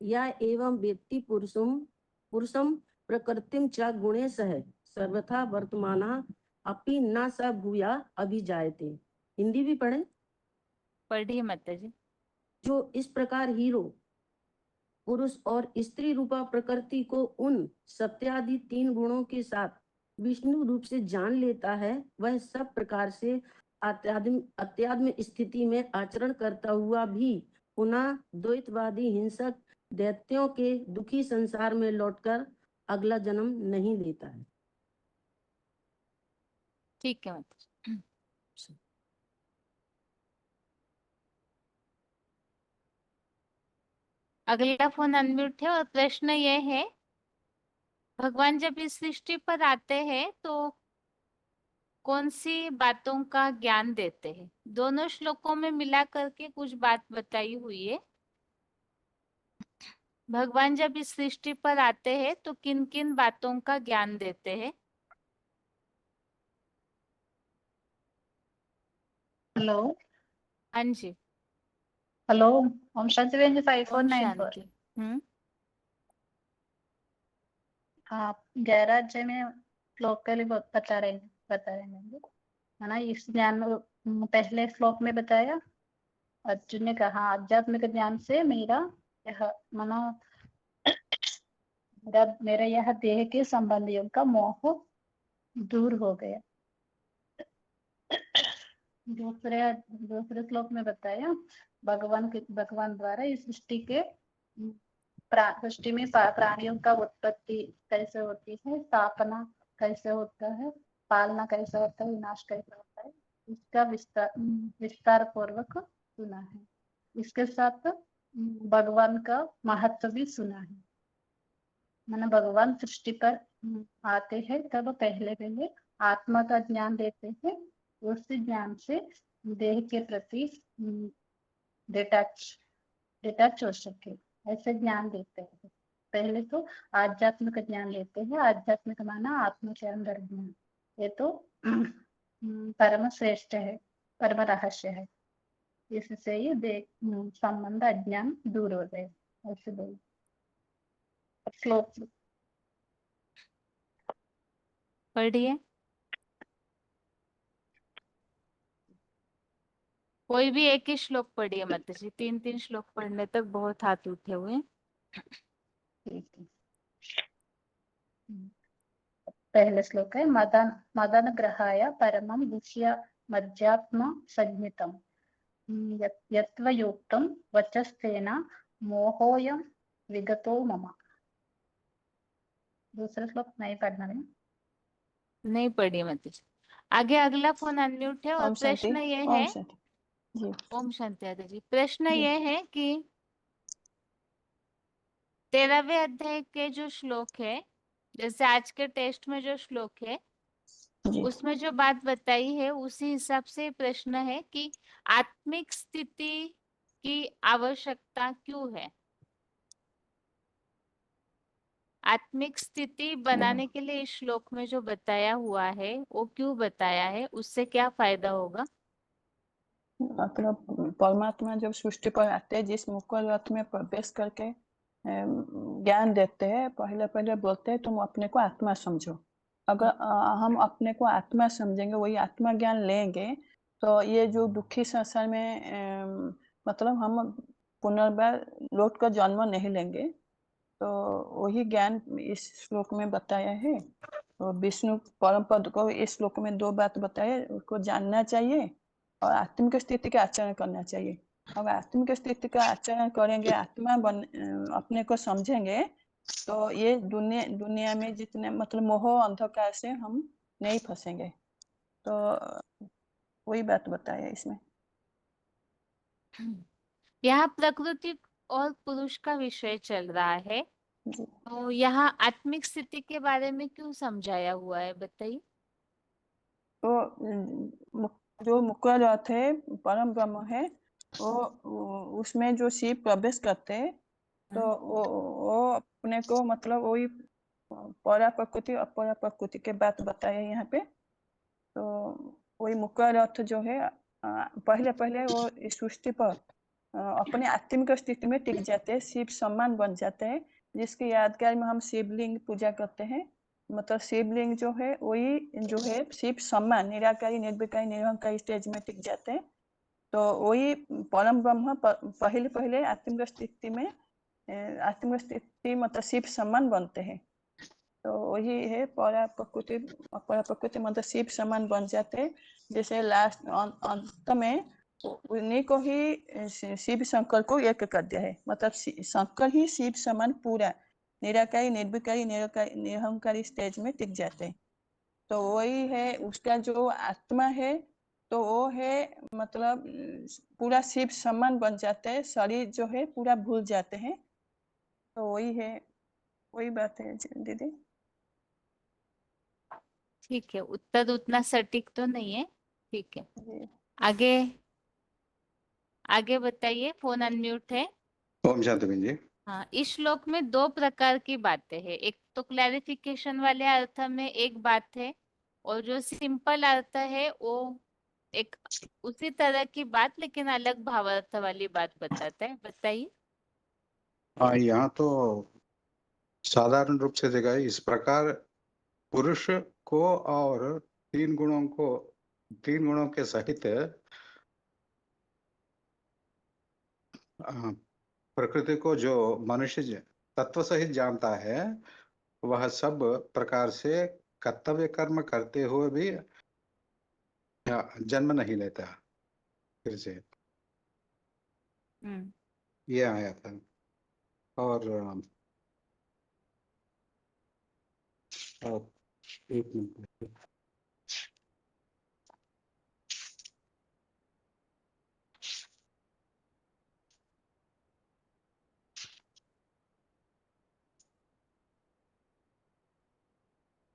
या एवं व्यक्ति पुरुषम प्रकृतिम च गुणे सह सर्वथा वर्तमाना अपि न स भूया अभिजायते। हिंदी भी पढ़े। पढ़िए माता जी। जो इस प्रकार हीरो पुरुष और स्त्री रूपा प्रकृति को उन सत्यादि 3 गुणों के साथ विष्णु रूप से जान लेता है, वह सब प्रकार से अत्यात्म स्थिति में आचरण करता हुआ भी पुनः द्वैतवादी हिंसक दैत्यों के दुखी संसार में लौटकर अगला जन्म नहीं लेता है। ठीक है माता जी। अगला फोन अनम्यूट है और प्रश्न ये है, भगवान जब इस सृष्टि पर आते हैं तो कौन सी बातों का ज्ञान देते हैं? दोनों श्लोकों में मिला करके कुछ बात बताई हुई है। भगवान जब इस सृष्टि पर आते हैं तो किन किन बातों का ज्ञान देते हैं? हेलो। हाँ जी। हेलो। ओम शांति बहन जी, ओम 5494। शांति। हम्म। आप 11 अध्याय में श्लोक के लिए बता रहे हैं है ना। इस ज्ञान में पहले श्लोक में बताया, अर्जुन ने कहा आध्यात्मिक ज्ञान से मेरा यह मनो मेरा यह देह के संबंधियों का मोह दूर हो गया। दूसरे श्लोक में बताया भगवान द्वारा इस सृष्टि के सृष्टि में प्राणियों का उत्पत्ति कैसे होती है, स्थापना कैसे होता है, पालना कैसे होता है, विनाश कैसे होता है, इसका विस्तार पूर्वक सुना है। इसके साथ भगवान का महत्व भी सुना है। मैंने भगवान सृष्टि पर आते हैं तब पहले आत्मा का ज्ञान देते हैं, उस ज्ञान से देह के प्रति डिटैच हो सके, ऐसे ज्ञान देते हैं। पहले तो आध्यात्मिक ज्ञान लेते हैं। आध्यात्मिक माना आत्मा के अंदर ज्ञान, ये तो परम श्रेष्ठ है, परम रहस्य है। इससे ही संबंध अज्ञान दूर हो जाए, ऐसे बोल श्लोक पढ़िए। कोई भी एक ही श्लोक पढ़िए माता जी, 3-3 श्लोक पढ़ने तक बहुत हाथ उठे हुए हैं। ठीक है। पहले श्लोक है, मदन ग्रहाय परमं विषय मध्यात्म संहितम यत्वयोक्तं वचस्तेन मोहोयं विगतो मम। दूसरा श्लोक नहीं पढ़ना है। नहीं पढ़िए माता जी। आगे अगला फोन अनम्यूट है और ओम शांति। प्रश्न ये ओम है। शांति जी। ओम शांति माता जी। प्रश्न जी। ये है कि 13वें अध्याय के जो श्लोक है, जैसे आज के टेस्ट में जो श्लोक है जी। उसमें जो बात बताई है उसी हिसाब से प्रश्न है कि आत्मिक स्थिति की आवश्यकता क्यों है? आत्मिक स्थिति बनाने के लिए इस श्लोक में जो बताया हुआ है वो क्यों बताया है, उससे क्या फायदा होगा? मतलब परमात्मा जब सृष्टि पर आते हैं, जिस मुकुल रथ में प्रवेश करके ज्ञान देते हैं, पहले बोलते हैं तुम अपने को आत्मा समझो। अगर हम अपने को आत्मा समझेंगे, वही आत्मा ज्ञान लेंगे, तो ये जो दुखी संसार में मतलब हम पुनर्बार लौट कर जन्म नहीं लेंगे। तो वही ज्ञान इस श्लोक में बताया है। तो विष्णु परम पद को इस श्लोक में 2 बात बताए, उसको जानना चाहिए और आत्मिक स्थिति का आचरण करना चाहिए। अब आत्मिक स्थिति का आचरण करेंगे, आत्मा अपने को समझेंगे, तो ये दुनिया में जितने मतलब मोह अंधकार से हम नहीं फंसेंगे। तो वही बात बताया इसमें। यहाँ प्रकृति और पुरुष का विषय चल रहा है, जी। तो यहाँ आत्मिक स्थिति के बारे में क्यों समझाया हुआ है, बताइए। तो जो मुकुल रथ है, परम ब्रह्म है, वो उसमें जो शिव प्रवेश करते हैं, तो वो अपने को मतलब वही परा प्रकृति अपरा प्रकृति के बात बताए यहाँ पे। तो वही मुख्य अर्थ जो है पहले पहले वो इस सृष्टि पर अपने आत्मिक स्थिति में टिक जाते हैं, शिव सम्मान बन जाते हैं, जिसकी यादगार में हम शिवलिंग पूजा करते हैं। मतलब शिवलिंग जो है वही जो है शिव सम्मान निराकारी निर्विकारी निरंकारी स्टेज में टिक जाते हैं। तो वही परम ब्रह्म पहले पहले आत्मिक स्थिति में आत्मिक स्थिति मतलब शिव सम्मान बनते हैं। तो वही है परा प्रकृति मतलब शिव समान बन जाते हैं। जैसे लास्ट अंत में उन्हीं को ही शिव शंकर को एक कर दिया है, मतलब शंकर ही शिव समान पूरा निराकारी निर्विकारी निरहंकारी स्टेज में टिक जाते हैं। तो वही है उसका जो आत्मा है, तो वो है मतलब पूरा शिव समान बन जाते हैं, शरीर जो है पूरा भूल जाते हैं। तो वही है, वही बात है दीदी। ठीक है, उत्तर उतना सटीक तो नहीं है, ठीक है। जी। आगे आगे बताइए, फोन अनम्यूट है। ओम शांति बहन जी। हाँ, इस श्लोक में दो प्रकार की बातें हैं, एक तो क्लैरिफिकेशन वाले अर्थ में एक बात है, और जो सिंपल अर्थ है वो एक उसी तरह की बात लेकिन अलग भावार्थ वाली बात बताता है। बताइए। हाँ, यहाँ तो साधारण रूप से देखा है इस प्रकार पुरुष को और तीन गुणों के सहित प्रकृति को जो मनुष्य तत्व सहित जानता है, वह सब प्रकार से कर्तव्य कर्म करते हुए भी जन्म नहीं लेता। फिर से ये आया था। और एक मिनट,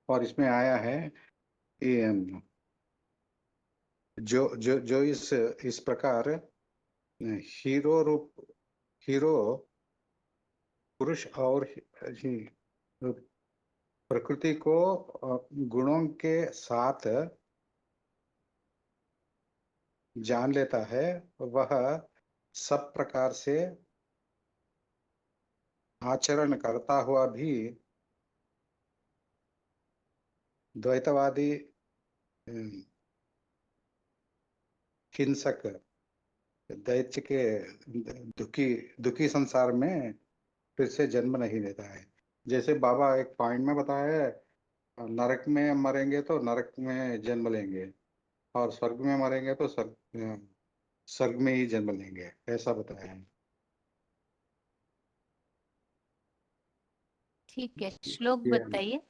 और इसमें आया है कि जो इस प्रकार हीरो पुरुष और प्रकृति को गुणों के साथ जान लेता है, वह सब प्रकार से आचरण करता हुआ भी द्वैतवादी हिंसक दैत्य के दुखी संसार में फिर से जन्म नहीं लेता है। जैसे बाबा एक पॉइंट में बताया है, नरक में मरेंगे तो नरक में जन्म लेंगे, और स्वर्ग में मरेंगे तो स्वर्ग में ही जन्म लेंगे, ऐसा बताया है। ठीक है, श्लोक ये बताइए।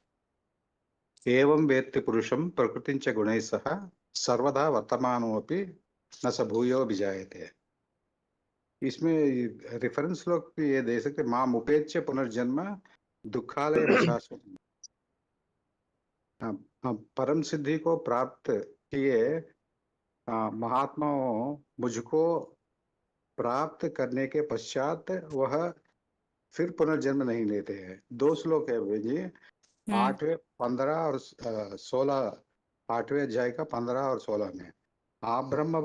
एवं वेत्ति पुरुषं प्रकृतिं च गुणैः सह सर्वदा वर्तमानोऽपि न स भूयो विजायते। इसमें रेफरेंस लोग ये दे सकते, माम उपेत्य पुनर्जन्म दुखालय शाश्वतम्। परम सिद्धि को प्राप्त किए महात्माओं मुझको प्राप्त करने के पश्चात वह फिर पुनर्जन्म नहीं लेते हैं। दो श्लोक है वे जी, 8वें 15 और 16, 8वें अध्याय का 15 और 16 में। आप ब्रह्म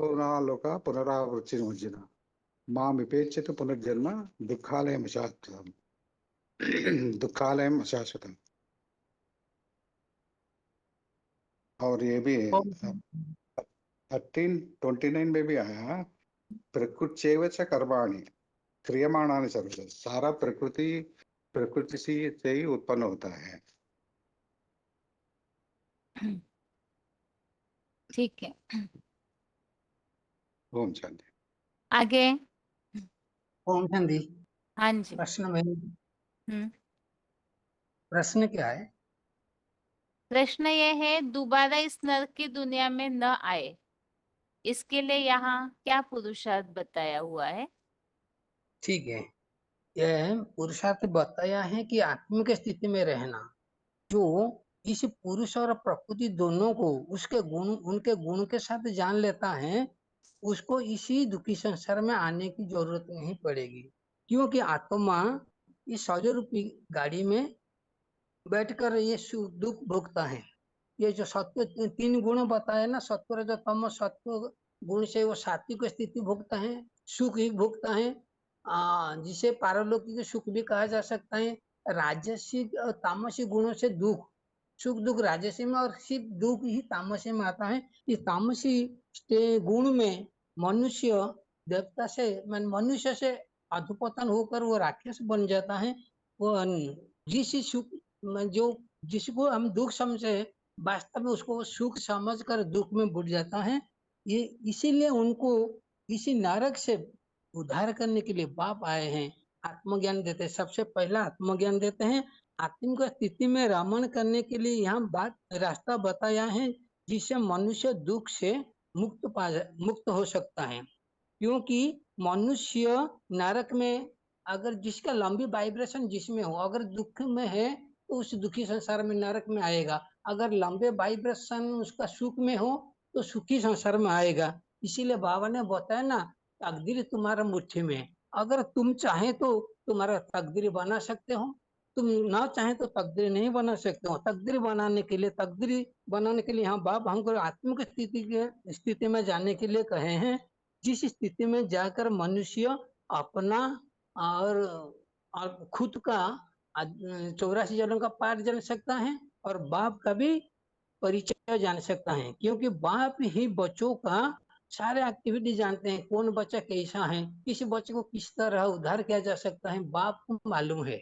लोका पुनरावृत्ति अर्जुन मां विपेक्षित पुनर्जन्म दुखालयम शाश्वतम् दुखालयम शाश्वतम्। और ये भी 1329 में भी आया, प्रकृत्यैव च कर्माणि क्रियमाणानि सर्वशः। सारा प्रकृति से ही उत्पन्न होता है। ठीक है, ओम शांति। आगे। ओम शांति। हाँ जी। प्रश्न में हम्म प्रश्न क्या है? प्रश्न ये है, दोबारा इस नरक की दुनिया में न आए, इसके लिए यहाँ क्या पुरुषार्थ बताया हुआ है? ठीक है, यह पुरुषार्थ बताया है कि आत्मिक स्थिति में रहना, जो इस पुरुष और प्रकृति दोनों को उनके गुण के साथ जान लेता है, उसको इसी दुखी संसार में आने की जरूरत नहीं पड़ेगी, क्योंकि आत्मा इस शरीर रूपी गाड़ी में बैठकर ये सुख दुख भोगता है। ये जो सत्व तीन गुण बताए ना, सत्व रजो तम सत्व गुण से वो सात्विक स्थिति भोगता है, सुख ही भोगता है, जिसे पारलौकिक सुख भी कहा जा सकता है। राजसिक और तामसिक गुणों से दुख, सुख दुख राजसी में और सिर्फ दुख ही तामसी में आता है। इस तामसी गुण में मनुष्य देवता से मनुष्य से अधोपतन होकर वो राक्षस बन जाता है। वो जिस सुख जो जिसको हम दुख समझे, वास्तव में उसको सुख समझकर दुख में बुड़ जाता है। ये इसीलिए उनको इसी नरक से उद्धार करने के लिए बाप आए हैं, आत्मज्ञान देते हैं। सबसे पहला आत्मज्ञान देते हैं। आत्मिक स्थिति में रमण करने के लिए यहाँ बात रास्ता बताया है, जिससे मनुष्य दुख से मुक्त हो सकता है। क्योंकि मनुष्य नरक में, अगर जिसका लंबी वाइब्रेशन जिसमें हो, अगर दुख में है तो उस दुखी संसार में नरक में आएगा। अगर लंबे वाइब्रेशन उसका सुख में हो तो सुखी संसार में आएगा। इसीलिए बाबा ने बताया ना, तकदीर तुम्हारा मुट्ठी में। अगर तुम चाहे तो तुम्हारा तकदीर बना सकते हो, तुम ना चाहे तो तकदीर नहीं बना सकते हो। तकदीर बनाने के लिए यहाँ बाप हमको आत्मिक स्थिति में जाने के लिए कहे हैं, जिस स्थिति में जाकर मनुष्य अपना और खुद का 84 जन्म का पाठ जान सकता है और बाप का भी परिचय जान सकता है। क्योंकि बाप ही बच्चों का सारे एक्टिविटी जानते हैं, कौन बच्चा कैसा है, किस बच्चे को किस तरह उद्धार किया जा सकता है, बाप को मालूम है।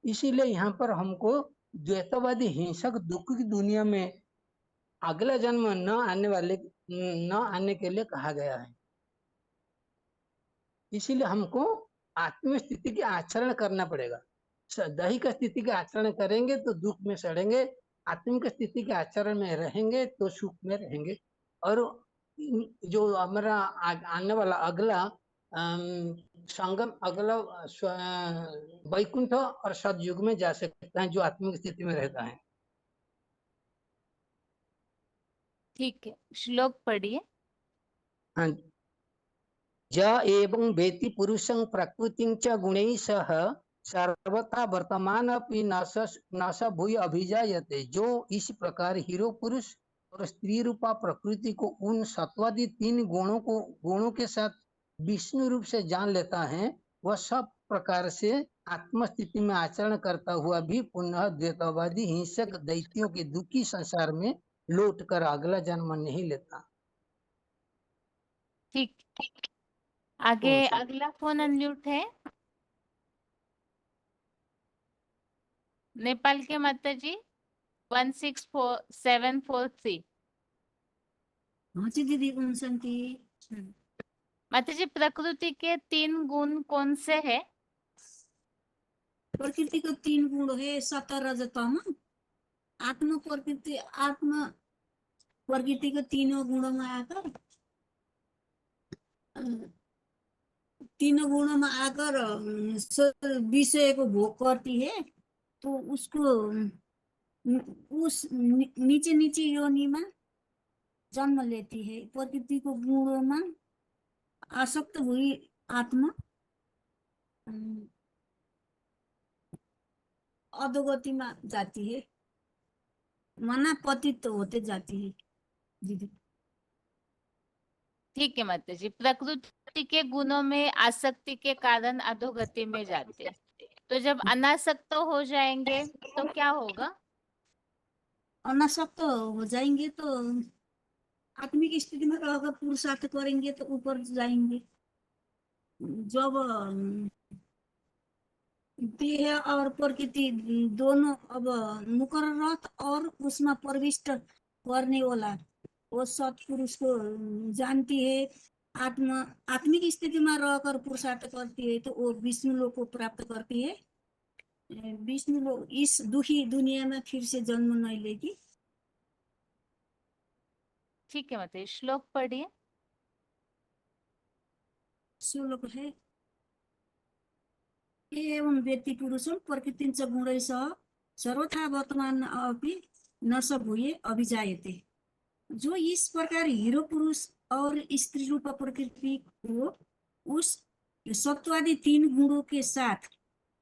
इसीलिए यहाँ पर हमको द्वैतवादी हिंसक दुख की दुनिया में अगला जन्म न आने के लिए कहा गया है। इसीलिए हमको आत्मिक स्थिति के आचरण करना पड़ेगा। दैहिक स्थिति के आचरण करेंगे तो दुख में सड़ेंगे, आत्मिक स्थिति के आचरण में रहेंगे तो सुख में रहेंगे। और जो हमारा आने वाला अगला संगम, अगला वैकुंठ और सतयुग में जा सकता है, जो आत्मिक स्थिति में रहता है। ठीक है, श्लोक पढ़िए। हाँ, ज एवं वेति पुरुषं प्रकृतिं च गुणैः सह सर्वथा वर्तमान अपि न स भूय अभिजायते। जो इस प्रकार हीरो पुरुष और स्त्री रूपा प्रकृति को उन सत्वादि तीन गुणों के साथ विष्णु रूप से जान लेता है, वह सब प्रकार से आत्मस्थिति में आचरण करता हुआ भी पुनः द्वैतवादी हिंसक दैत्यों के दुखी संसार में लौट कर अगला जन्म नहीं लेता। ठीक, आगे अगला फोन अनम्यूट है। नेपाल के माता जी 164743। हाँ जी दीदी, ओम शांति। माता जी, प्रकृति के तीन गुण कौन से है? प्रकृति का तीन गुण है, सत्व रज तम। आत्म प्रकृति के तीनों गुणों में आकर विषय को भोग करती है, तो उसको उस नीचे नीचे योनि में जन्म लेती है। प्रकृति को गुणों में आसक्त हुई आत्मा अधोगति में जाती है, मना पतित तो होते जाती है दीदी। ठीक है माता जी, प्रकृति के गुणों में आसक्ति के कारण अधोगति में जाते हैं। तो जब अनासक्त हो जाएंगे तो क्या होगा? अनासक्त हो जाएंगे तो आत्मिक स्थिति में रहकर पुरुषार्थ करेंगे तो ऊपर जाएंगे। जब देह और प्रकृति दोनों अब मुकर्रत और उसमें प्रविष्ट करने वाला वो सत्पुरुष को जानती है, आत्मिक स्थिति में रहकर पुरुषार्थ करती है, तो वो विष्णु लोक को प्राप्त करती है। विष्णु लोक इस दुखी दुनिया में फिर से जन्म नहीं लेगी। ठीक है माता जी, श्लोक पढ़िए। श्लोक है, एवं व्यक्ति पुरुषं प्रकृतिं च गुणैः सह सर्वथा वर्तमान अपि न स भूय अभिजायते। जो इस प्रकार हीरो पुरुष और स्त्री रूप प्रकृति को उस सत्वादि तीन गुणों के साथ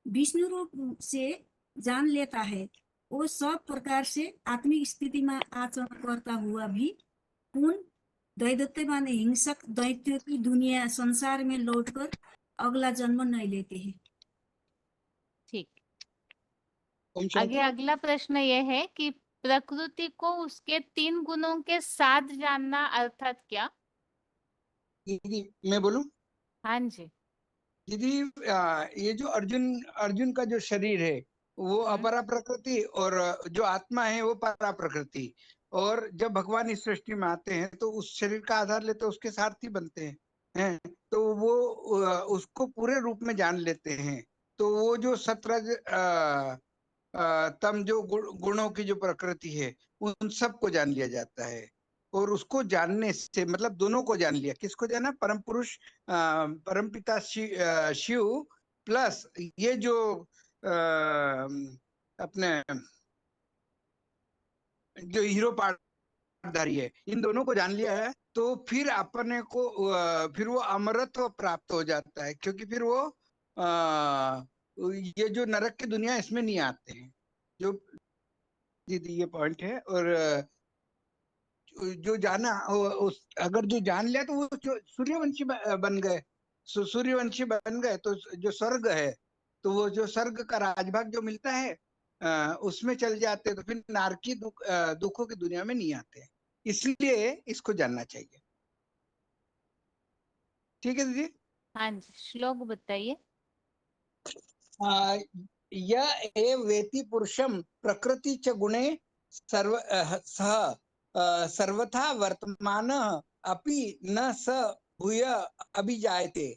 विष्णु रूप से जान लेता है, वो सब प्रकार से आत्मिक स्थिति में आचरण करता हुआ भी पूर्ण दैत्य माने हिंसक दैत्य की दुनिया संसार में लौटकर अगला जन्म नहीं लेते हैं। ठीक। ओम आगे शांति। अगला प्रश्न ये है कि प्रकृति को उसके 3 गुणों के साथ जानना अर्थात क्या? दीदी मैं बोलूं? हाँ जी। दीदी ये जो अर्जुन का जो शरीर है वो अपरा प्रकृति और जो आत्मा है वो परा प्रकृति, और जब भगवान इस सृष्टि में आते हैं तो उस शरीर का आधार लेते उसके सारथी बनते हैं, तो वो उसको पूरे रूप में जान लेते हैं। तो वो जो सत्रज तम जो गुणों की जो प्रकृति है उन सबको जान लिया जाता है, और उसको जानने से मतलब दोनों को जान लिया। किसको जाना? परम पुरुष परम पिता शिव प्लस ये जो अपने जो हीरो पार्टधारी है, इन दोनों को जान लिया है तो फिर अपने को फिर वो अमरत्व प्राप्त हो जाता है, क्योंकि फिर वो ये जो नरक की दुनिया इसमें नहीं आते हैं। जो दीदी ये पॉइंट है, और जो जाना उस अगर जो जान लिया तो वो सूर्यवंशी बन गए, सूर्यवंशी बन गए तो जो स्वर्ग है तो वो जो स्वर्ग का राजभाग जो मिलता है उसमें चल जाते, तो फिर नारकी दुखों की दुनिया में नहीं आते, इसलिए इसको जानना चाहिए। ठीक है दीदी? हाँ जी, श्लोक बताइए। यह एव वेति पुरुषम प्रकृति च गुणे सह सर्वथा वर्तमान अपि न स भूय अभिजायते।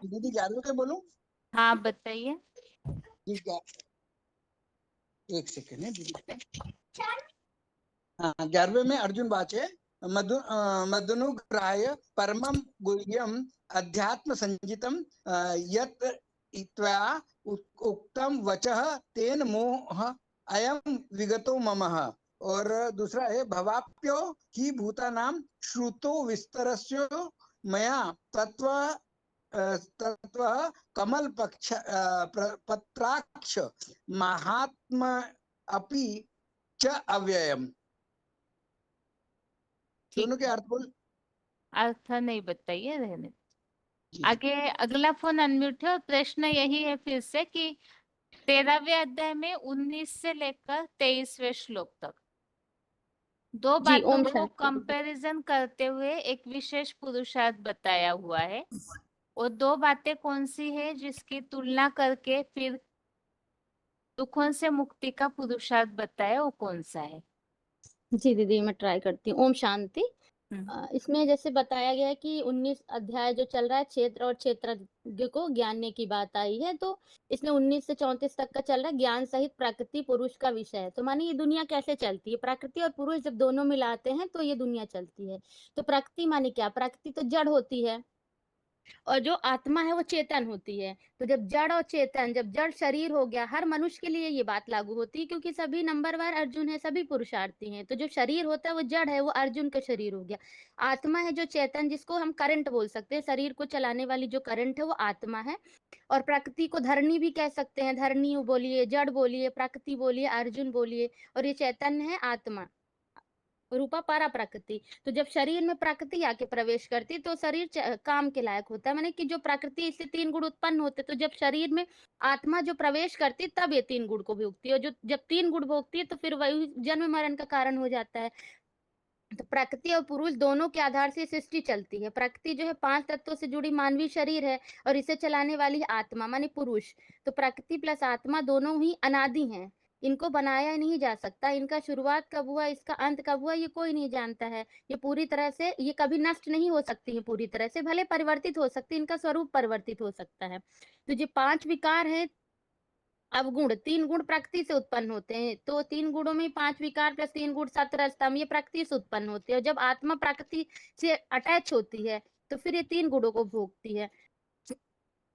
दीदी 11वें के बोलूं? हाँ बताइए। ठीक है, एक सेकेंड है दीदी। हाँ 11वें में अर्जुन वाचे मदनुग्रहाय परमं गुह्यम अध्यात्म संजितम यत् त्वया उक्तम वचः तेन मोह अयम विगतो ममः। और दूसरा है भवाप्यो ही भूतानां श्रुतो विस्तरस्यो मया तत्व कमल पक्ष पत्राक्ष महात्मा अपि च अव्ययम। दोनों के अर्थ बोल। अर्थ नहीं बताइए, रहने। आगे अगला फोन अनम्यूट है और प्रश्न यही है फिर से कि 13वें अध्याय में 19 से लेकर 23वें श्लोक तक दो जी, बातों ओम को शांति। कंपैरिजन करते हुए एक विशेष पुरुषार्थ बताया हुआ है, और 2 बातें कौन सी है जिसकी तुलना करके फिर दुखों से मुक्ति का पुरुषार्थ बताया, वो कौन सा है? जी दीदी मैं ट्राई करती हूँ। ओम शांति। इसमें जैसे बताया गया है कि 19 अध्याय जो चल रहा है क्षेत्र और क्षेत्रज्ञ को ज्ञानने की बात आई है, तो इसमें 19 से 34 तक का चल रहा है ज्ञान सहित प्रकृति पुरुष का विषय है। तो मानिए ये दुनिया कैसे चलती है, प्रकृति और पुरुष जब दोनों मिलाते हैं तो ये दुनिया चलती है। तो प्रकृति माने क्या? प्रकृति तो जड़ होती है और जो आत्मा है वो चेतन होती है। तो जब जड़ और चेतन, जब जड़ शरीर हो गया, हर मनुष्य के लिए ये बात लागू होती है क्योंकि सभी नंबरवार अर्जुन है, सभी पुरुषार्थी हैं। तो जो शरीर होता है वो जड़ है, वो अर्जुन का शरीर हो गया। आत्मा है जो चेतन, जिसको हम करंट बोल सकते हैं, शरीर को चलाने वाली जो करंट है वो आत्मा है। और प्रकृति को धरणी भी कह सकते हैं, धरणी बोलिए, जड़ बोलिए, प्रकृति बोलिए, अर्जुन बोलिए, और ये चैतन्य है आत्मा, रूपा पारा प्रकृति। तो जब शरीर में प्रकृति आके प्रवेश करती तो शरीर काम के लायक होता है, माने कि जो प्रकृति इससे 3 गुण उत्पन्न होते, तो जब शरीर में आत्मा जो प्रवेश करती तब ये 3 गुण को भोगती है, और जो जब 3 गुण भोगती है तो फिर वही जन्म मरण का कारण हो जाता है। तो प्रकृति और पुरुष दोनों के आधार से सृष्टि चलती है। प्रकृति जो है 5 तत्वों से जुड़ी मानवीय शरीर है और इसे चलाने वाली है आत्मा माने पुरुष। तो प्रकृति प्लस आत्मा दोनों ही अनादि हैं, इनको बनाया नहीं जा सकता। इनका शुरुआत कब हुआ, इसका अंत कब हुआ, ये कोई नहीं जानता है। ये पूरी तरह से, ये कभी नष्ट नहीं हो सकती है पूरी तरह से, भले परिवर्तित हो सकती है, इनका स्वरूप परिवर्तित हो सकता है। तो ये 5 विकार है अवगुण, 3 गुण प्रकृति से उत्पन्न होते हैं। तो 3 गुणों में 5 विकार प्लस 3 गुण सत्वरजतम, ये प्रकृति से उत्पन्न होते हैं। और जब आत्मा प्रकृति से अटैच होती है तो फिर ये 3 गुणों को भोगती है।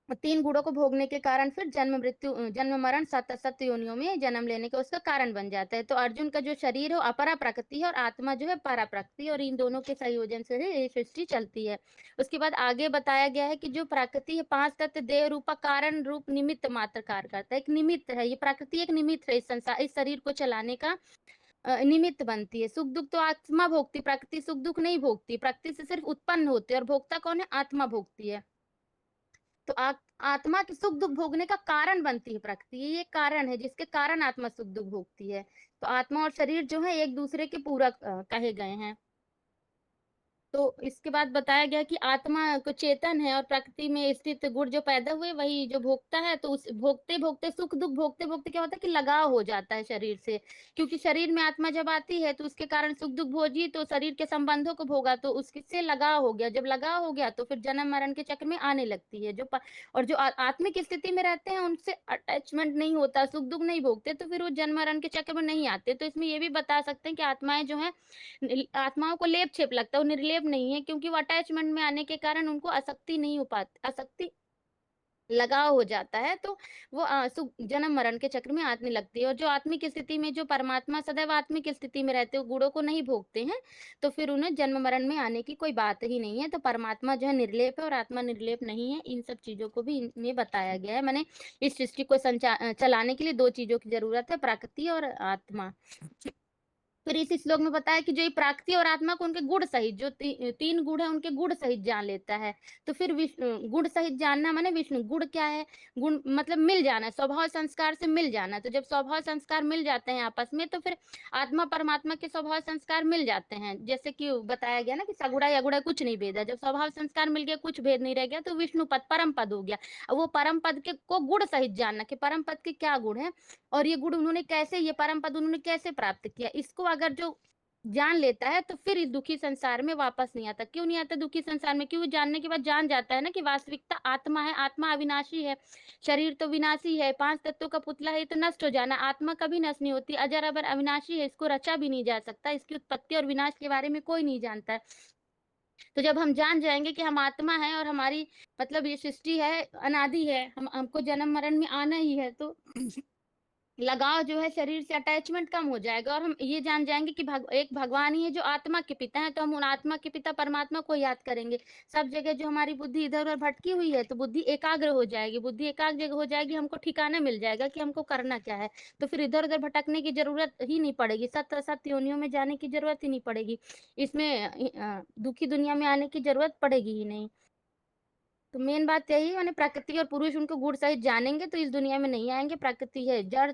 तीन गुणों को भोगने के कारण फिर जन्म मरण सत योनियों में जन्म लेने का उसका कारण बन जाता है। तो अर्जुन का जो शरीर है वो अपरा प्रकृति है और आत्मा जो है परा प्रकृति, और इन दोनों के संयोजन से ही ये सृष्टि चलती है। उसके बाद आगे बताया गया है कि जो प्रकृति है 5 तत्व देह रूपा कारण रूप निमित्त मात्र कार्य करता है। एक निमित्त है, ये प्रकृति एक निमित्त है इस संसार इस शरीर को चलाने का निमित्त बनती है। सुख दुख तो आत्मा भोगती, प्रकृति सुख दुख नहीं भोगती। प्रकृति से सिर्फ उत्पन्न होते हैं और भोक्ता कौन है? आत्मा भोगती है। तो आत्मा के सुख दुख भोगने का कारण बनती है प्रकृति, ये कारण है जिसके कारण आत्मा सुख दुख भोगती है। तो आत्मा और शरीर जो है एक दूसरे के पूरक कहे गए हैं। तो इसके बाद बताया गया कि आत्मा को चेतन है और प्रकृति में स्थित गुण जो पैदा हुए वही जो भोगता है। तो उस भोगते भोगते सुख दुख भोगते भोगते क्या होता है कि लगाव हो जाता है शरीर से, क्योंकि शरीर में आत्मा जब आती है तो उसके कारण सुख दुख भोगी, तो शरीर के संबंधों को भोगा तो उससे लगाव हो गया। जब लगाव हो गया तो फिर जन्म मरण के चक्र में आने लगती है। और जो आत्मिक स्थिति में रहते हैं उनसे अटैचमेंट नहीं होता, सुख दुख नहीं भोगते, तो फिर वो जन्म मरण के चक्र में नहीं आते। तो इसमें ये भी बता सकते हैं कि आत्माएं जो है आत्माओं को लेप छेप लगता है, वो निर्लेप नहीं है, क्योंकि वो अटैचमेंट में आने के कारण उनको आसक्ति नहीं हो पाती, आसक्ति लगाव हो जाता है, तो वो जन्म मरण के चक्र में आने लगती है। और जो आत्मिक स्थिति में जो परमात्मा सदैव आत्मिक स्थिति में रहते हो गुणों को नहीं भोगते हैं, तो फिर उन्हें जन्म मरण में आने की कोई बात ही नहीं है। तो परमात्मा जो है निर्लेप है और आत्मा निर्लेप नहीं है। इन सब चीजों को भी इनमें बताया गया है। मैंने इस सृष्टि को चलाने के लिए 2 चीजों की जरूरत है, प्रकृति और आत्मा। फिर इस श्लोक में बताया कि जो ये प्रकृति और आत्मा को उनके गुण सहित जो 3 गुण है उनके गुण सहित जान लेता है। तो फिर गुण सहित जानना माने विष्णु गुण क्या है? गुण मतलब मिल जाना, स्वभाव संस्कार से मिल जाना। तो जब स्वभाव संस्कार मिल जाते हैं आपस में तो फिर आत्मा परमात्मा के स्वभाव संस्कार मिल जाते हैं। जैसे कि बताया गया ना कि सगुड़ा अगुड़ा कुछ नहीं भेदा, जब स्वभाव संस्कार मिल गया कुछ भेद नहीं रह गया तो विष्णु पद परम पद हो गया। अब वो परम पद के को गुण सहित जानना कि परम पद के क्या गुण है और ये गुण उन्होंने कैसे, ये परम पद उन्होंने कैसे प्राप्त किया, इसको अगर जो जान लेता है तो फिर इस दुखी संसार में वापस नहीं आता। क्यों नहीं आता दुखी संसार में? क्यों जानने के बाद जान जाता है ना कि वास्तविकता आत्मा है, आत्मा अविनाशी है, शरीर तो विनाशी है, 5 तत्वों का पुतला है, तो नष्ट हो जाना। आत्मा कभी नष्ट नहीं होती, अजर अबर अविनाशी है, इसको रचा भी नहीं जा सकता, इसकी उत्पत्ति और विनाश के बारे में कोई नहीं जानता है। तो जब हम जान जाएंगे कि हम आत्मा है और हमारी मतलब ये सृष्टि है अनादि है, हमको जन्म मरण में आना ही है, तो लगाव जो है शरीर से अटैचमेंट कम हो जाएगा। और हम ये जान जाएंगे कि एक भगवान ही है जो आत्मा के पिता है, तो हम उन आत्मा के पिता परमात्मा को याद करेंगे। सब जगह जो हमारी बुद्धि इधर उधर भटकी हुई है तो बुद्धि एकाग्र हो जाएगी, बुद्धि एकाग्र हो जाएगी, हमको ठिकाना मिल जाएगा कि हमको करना क्या है। तो फिर इधर उधर भटकने की जरूरत ही नहीं पड़ेगी, सत्य असत्य योनियों में जाने की जरूरत ही नहीं पड़ेगी, इसमें दुखी दुनिया में आने की जरूरत पड़ेगी ही नहीं। तो मेन बात यही है, मैंने प्रकृति और पुरुष उनको गुण सहित जानेंगे तो इस दुनिया में नहीं आएंगे। प्रकृति है जड़,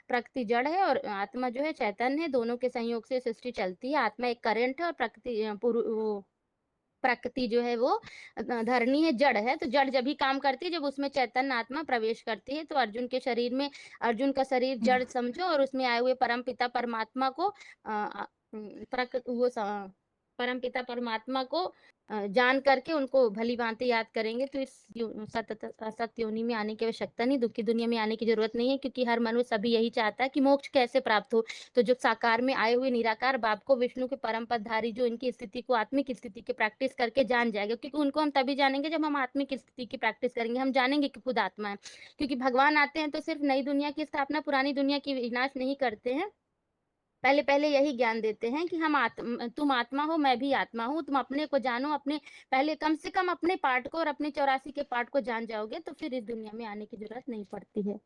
प्रकृति जड़ है और आत्मा जो है चैतन्य है, दोनों के संयोग से सृष्टि चलती है। आत्मा एक करंट है और प्रकृति जो है वो धरनी है, जड़ है। तो जड़ जब भी काम करती है जब उसमें चैतन्य आत्मा प्रवेश करती है। तो अर्जुन के शरीर में, अर्जुन का शरीर जड़ समझो और उसमें आए हुए परम पिता परमात्मा को परम पिता परमात्मा को जान करके उनको भली भांति याद करेंगे तो इस सत्य योनि में आने की आवश्यकता नहीं, दुखी दुनिया में आने की जरूरत नहीं है, क्योंकि हर मनुष्य अभी यही चाहता है कि मोक्ष कैसे प्राप्त हो। तो जो साकार में आए हुए निराकार बाप को विष्णु के परम पदधारी जो इनकी स्थिति को आत्मिक स्थिति की प्रैक्टिस करके जान जाएगा, क्योंकि उनको हम तभी जानेंगे जब हम आत्मिक स्थिति की प्रैक्टिस करेंगे, हम जानेंगे कि खुद आत्मा है। क्योंकि भगवान आते हैं तो सिर्फ नई दुनिया की स्थापना, पुरानी दुनिया की विनाश नहीं करते हैं, पहले पहले यही ज्ञान देते हैं कि तुम आत्मा हो, मैं भी आत्मा हूँ, तुम अपने को जानो, अपने पहले कम से कम अपने पार्ट को और अपने 84 के पार्ट को जान जाओगे तो फिर इस दुनिया में आने की जरूरत नहीं पड़ती है।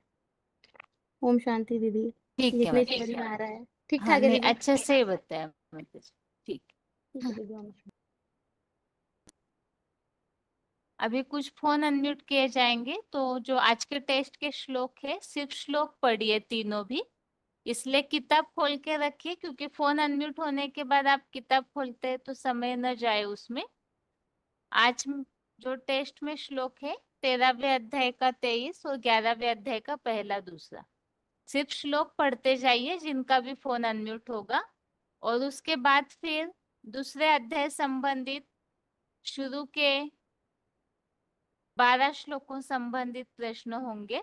ओम शांति दीदी। ठीक है जितने माता समझ जी। में आ रहा है ठीक हाँ ठाक है नहीं, दीदी? अच्छे से बताया माता जी। ठीक। ठीक है दीदी, ओम शांति। अभी कुछ फोन अनम्यूट किए जाएंगे, तो जो आज के टेस्ट के श्लोक है सिर्फ श्लोक पढ़िए तीनों भी, इसलिए किताब खोल के रखिए, क्योंकि फोन अनम्यूट होने के बाद आप किताब खोलते हैं तो समय न जाए उसमें। आज जो टेस्ट में श्लोक है 13वें अध्याय का 23 और 11वें अध्याय का पहला दूसरा, सिर्फ श्लोक पढ़ते जाइए जिनका भी फोन अनम्यूट होगा, और उसके बाद फिर दूसरे अध्याय संबंधित शुरू के 12 श्लोकों संबंधित प्रश्न होंगे।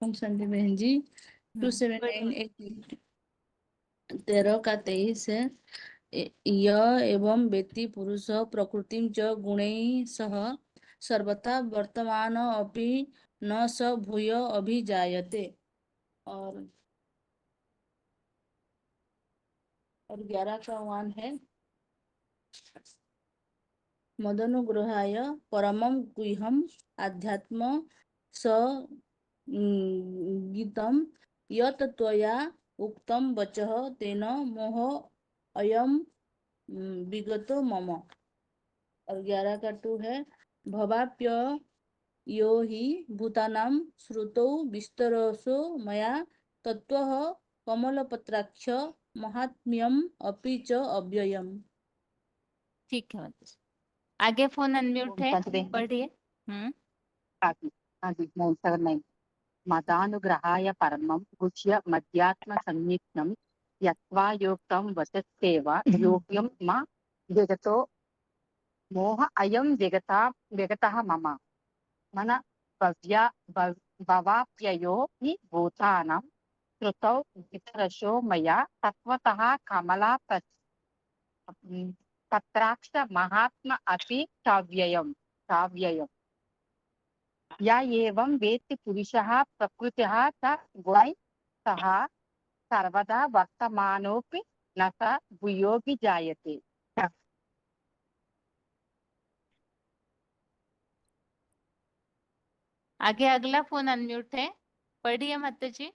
ओम शांति बहन जी। 2798 13 का 23 है। यह एवं वेत्ति पुरुष प्रकृतिं च गुणैः सह सर्वथा वर्तमान अपि न स भूय अभिजायते। और 11 का वन है मदनुग्रहाय परमं गुह्यम् आध्यात्म स गीतम यत् त्वया उक्तं वचः तेन मोह अयम विगतो मम। और 11 का 2 है भवाप्य यो हि भूतानां श्रुतौ विस्तरसो मया तत्त्वः कमलपत्राक्ष महात्म्यम अपि च अव्ययम्। ठीक है माता जी। आगे फोन अनम्यूट ओम है, शांति दें। पढ़िए। हाँ जी 979 मदानुग्रहाय परमं गुह्य मध्यात्म संयुक्तं यत्वा योक्तं वचस्तेव योग्यं मा जगतो मोह अयं जगतः मम मन भवाप्ययो हि भूतानां श्रुतौ वितरशो मया तत्त्वतः कमला तत्राक्ष महात्म अपि काव्ययम् या एवं वेत्ति पुरुषः प्रकृतिः च गुणैः सह सर्वदा वर्तमानोऽपि न स भूयोऽपि जायते। आगे अगला फोन अनम्यूट है, पढ़िए माता जी।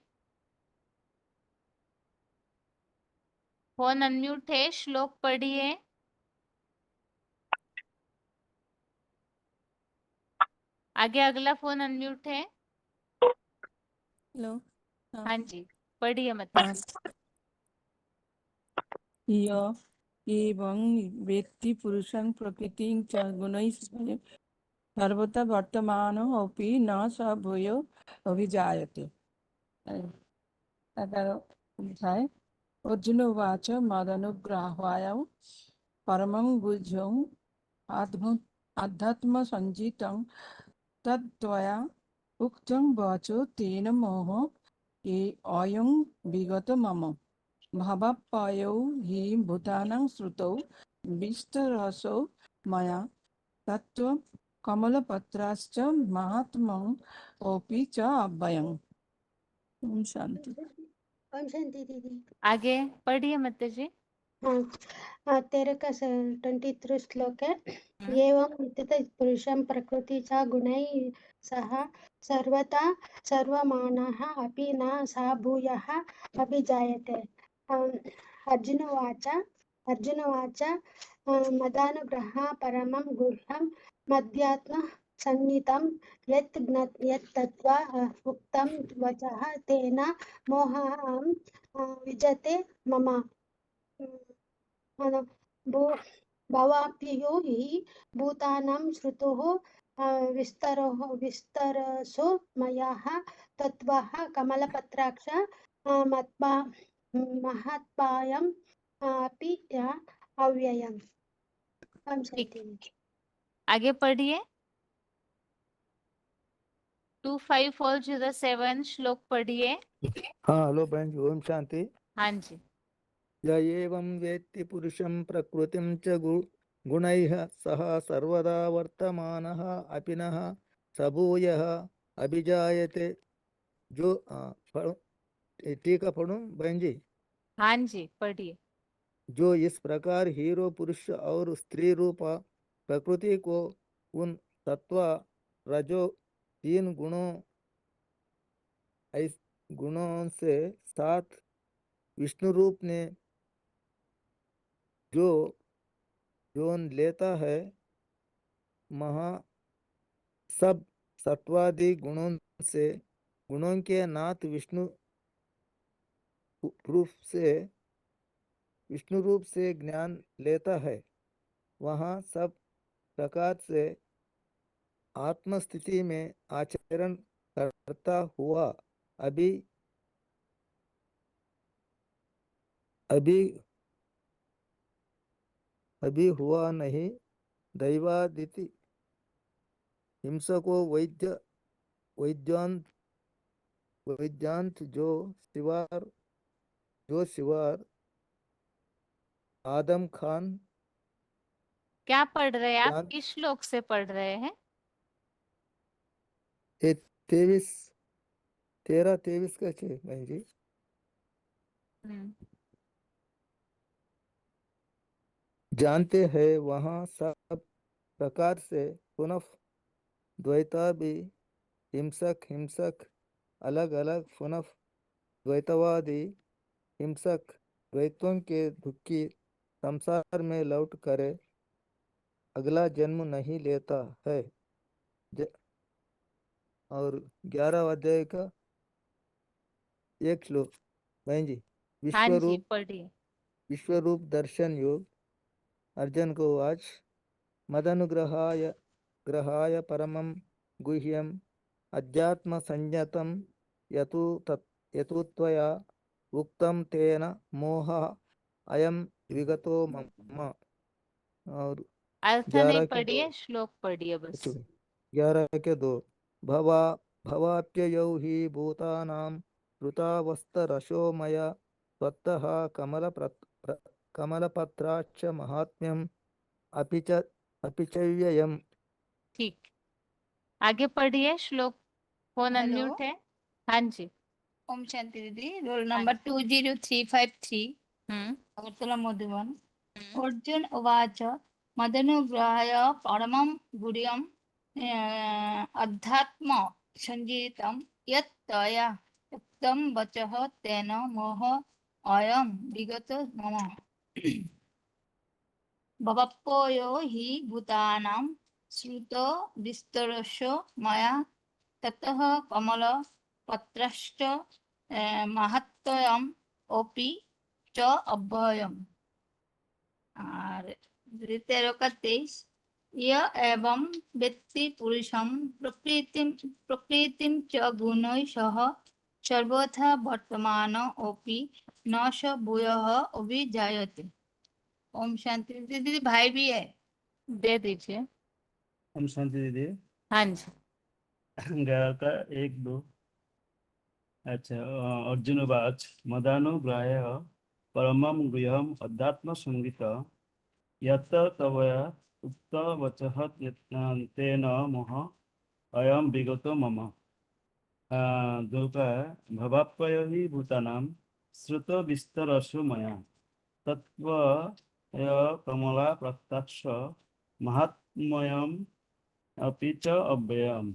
फोन अनम्यूट है, श्लोक पढ़िए। आगे अगला फोन अनम्यूट है। हेलो। हाँ हाँ जी, पढ़िए माता हाँ। जी। यः एवं वेत्ति पुरुषं प्रकृतिं च गुणैः सह सर्वथा वर्तमानो अपि न स भूयो अभिजायते। 11 है अर्जुन उवाच मदनुग्रहाय परमं गुह्यम् आध्यात्मसञ्जितं तत्त्वया उक्तं वचो तेन मोह अयं विगत मम भवाप्ययो हि भूतानां श्रुतौ विस्तरसो मया तत्त्वं कमलपत्राश्च महात्म्यम् अपि च अव्ययम्। ओम शांति। ओम शांति दीदी। आगे पढ़िए माता जी। हाँ 13 का 23 श्लोक है। एवं विदित पुरुषं प्रकृति च गुणैः सह सर्वथा सर्वमानः अपि न स भूयः अभिजायते। अर्जुन उवाच मदानुग्रहाय परमं गुह्यं मध्यात्म संहितं यत् तत्त्वा उक्तं वचः तेन मोहं विजते मम भवाप्ययो हि भूतानां श्रुतोः विस्तरसो मया तत्त्वः कमलपत्राक्ष महत्पायम् अपि अव्ययम्। ओम शांति। आगे पढ़िए। 25407 श्लोक पढ़िए। हाँ हेलो बहन जी, ओम शांति। हाँ जी। य एवं वेत्ति पुरुषं प्रकृतिं च गुणैः सह सर्वदा वर्तमानः अपि नः स भूयः अभिजायते। जो टीका पढ़ूं बहन जी? हाँ जी पढ़िए। जो इस प्रकार हीरो पुरुष और स्त्री रूप प्रकृति को उन सत्व रजो 3 गुणों से साथ विष्णु रूप ने जो जोन लेता है महा सब सत्वादि गुणों के नाथ विष्णु रूप से ज्ञान लेता है, वहाँ सब प्रकार से आत्मस्थिति में आचरण करता हुआ अभी हुआ नहीं। दैवादिति हिंसको वैद्यांत जो शिवार आदम खान क्या पढ़ रहे हैं आप? जान किस श्लोक से पढ़ रहे हैं? ये 13 23 का छे बहन जी। जानते हैं वहाँ सब प्रकार से पुनः द्वैता भी हिंसक अलग अलग पुनः द्वैतवादी हिंसक द्वैतों के दुखी संसार में लौट करे अगला जन्म नहीं लेता है। और 11 अध्याय का एक श्लोक बहन जी। हाँ जी, विश्वरूप पढ़िए। विश्वरूप दर्शन योग अर्जुन को आज मदनुग्रहाय परमं गुह्यम अध्यात्म संयतम यतु त्वया उक्तम तेन मोह अयम विगतो मम। और अर्थ नहीं 11 के 2 पढ़िए, श्लोक पढ़िए बस। 11 के 2 भवाप्ययौ हि भूतानां कृतावस्तरशो मया त्वत्तः कमलपत्राक्ष महात्म्यम् अपि च व्ययम्। ठीक, आगे पढ़िए श्लोक। फोन हेलो, अनम्यूट है। हाँ जी। ओम शांति दीदी। रोल नंबर 20353 हम्म अगरतला मधुबन। अर्जुन उवाच मदनुग्रहाय परमं गुह्यम् अध्यात्म संजीतं यत् त्वया उक्तं वचः तेन मोह अयं विगतो मम। भवप्पयो हि भूतानां श्रुतो विस्तरशो मया ततः कमलपत्रश्च महत्त्वम् अपि च अव्ययम्। और 13 य एवं वेत्ति पुरुषं प्रकृतिं च गुणैः सह सर्वथा वर्तमान अपि न स भूयः अभिजायते। ओम शांति। दीदी भाई भी है, दे दीजिए। ओम शांति दीदी। हाँ जी। 11 का 1 2। अच्छा, अर्जुन उवाच मदानुग्रहाय परमं गुह्यम् अध्यात्म संगीत यत् त्वया उक्त वचः तेन मोह अयं विगतो मम। दुर्गा भवाप्यय हि भूतानां श्रुतो विस्तरशो मया तत्व कमला प्रत्यक्ष महात्म्यम् अपि च अव्ययम्।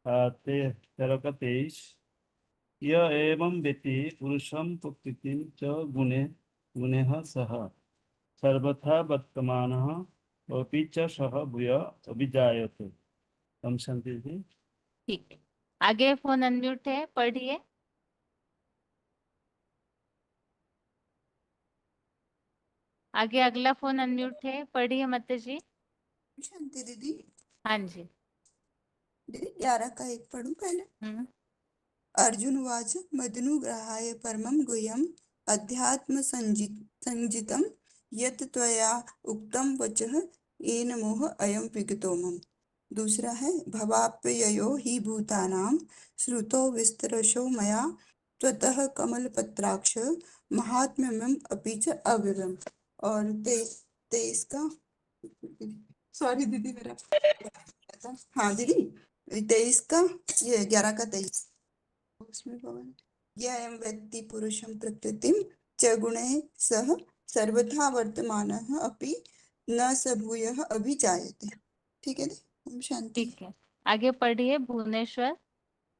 13 का 23 य एवं वेत्ति पुरुषं प्रकृतिं च गुणैः सह सर्वथा वर्तमानः अपि च सः भूय अभिजायते। ओम शांति जी। ठीक, आगे फोन अनम्यूट है, पढ़िए। आगे अगला फोन अनम्यूट है, पढ़िए मत जी। शांति दीदी। हाँ जी। दीदी 11 का 1 पढ़ूं पहले। अर्जुन वाच मदनुग्रहाय परमं गुह्यम् अध्यात्म संजितम् यत् त्वया उक्तं वचः येन मोह अयं विगतो मम। दूसरा है भवाप्ययो हि भूतानां श्रुतो विस्तरशो मया त्वतः कमलपत्राक्ष महात्म्यम् अपि च अव्ययम्। और 23 का सॉरी दीदी मेरा हाँ दीदी 23 का ये 11 का 23 उसमें भगवान यह एवं व्यक्ति पुरुषं प्रकृतिं च गुणैः सह सर्वथा वर्तमानः अपि न स भूयः अभिजायते। ठीक है दी। ओम शांति। ठीक है, आगे पढ़िए भुवनेश्वर।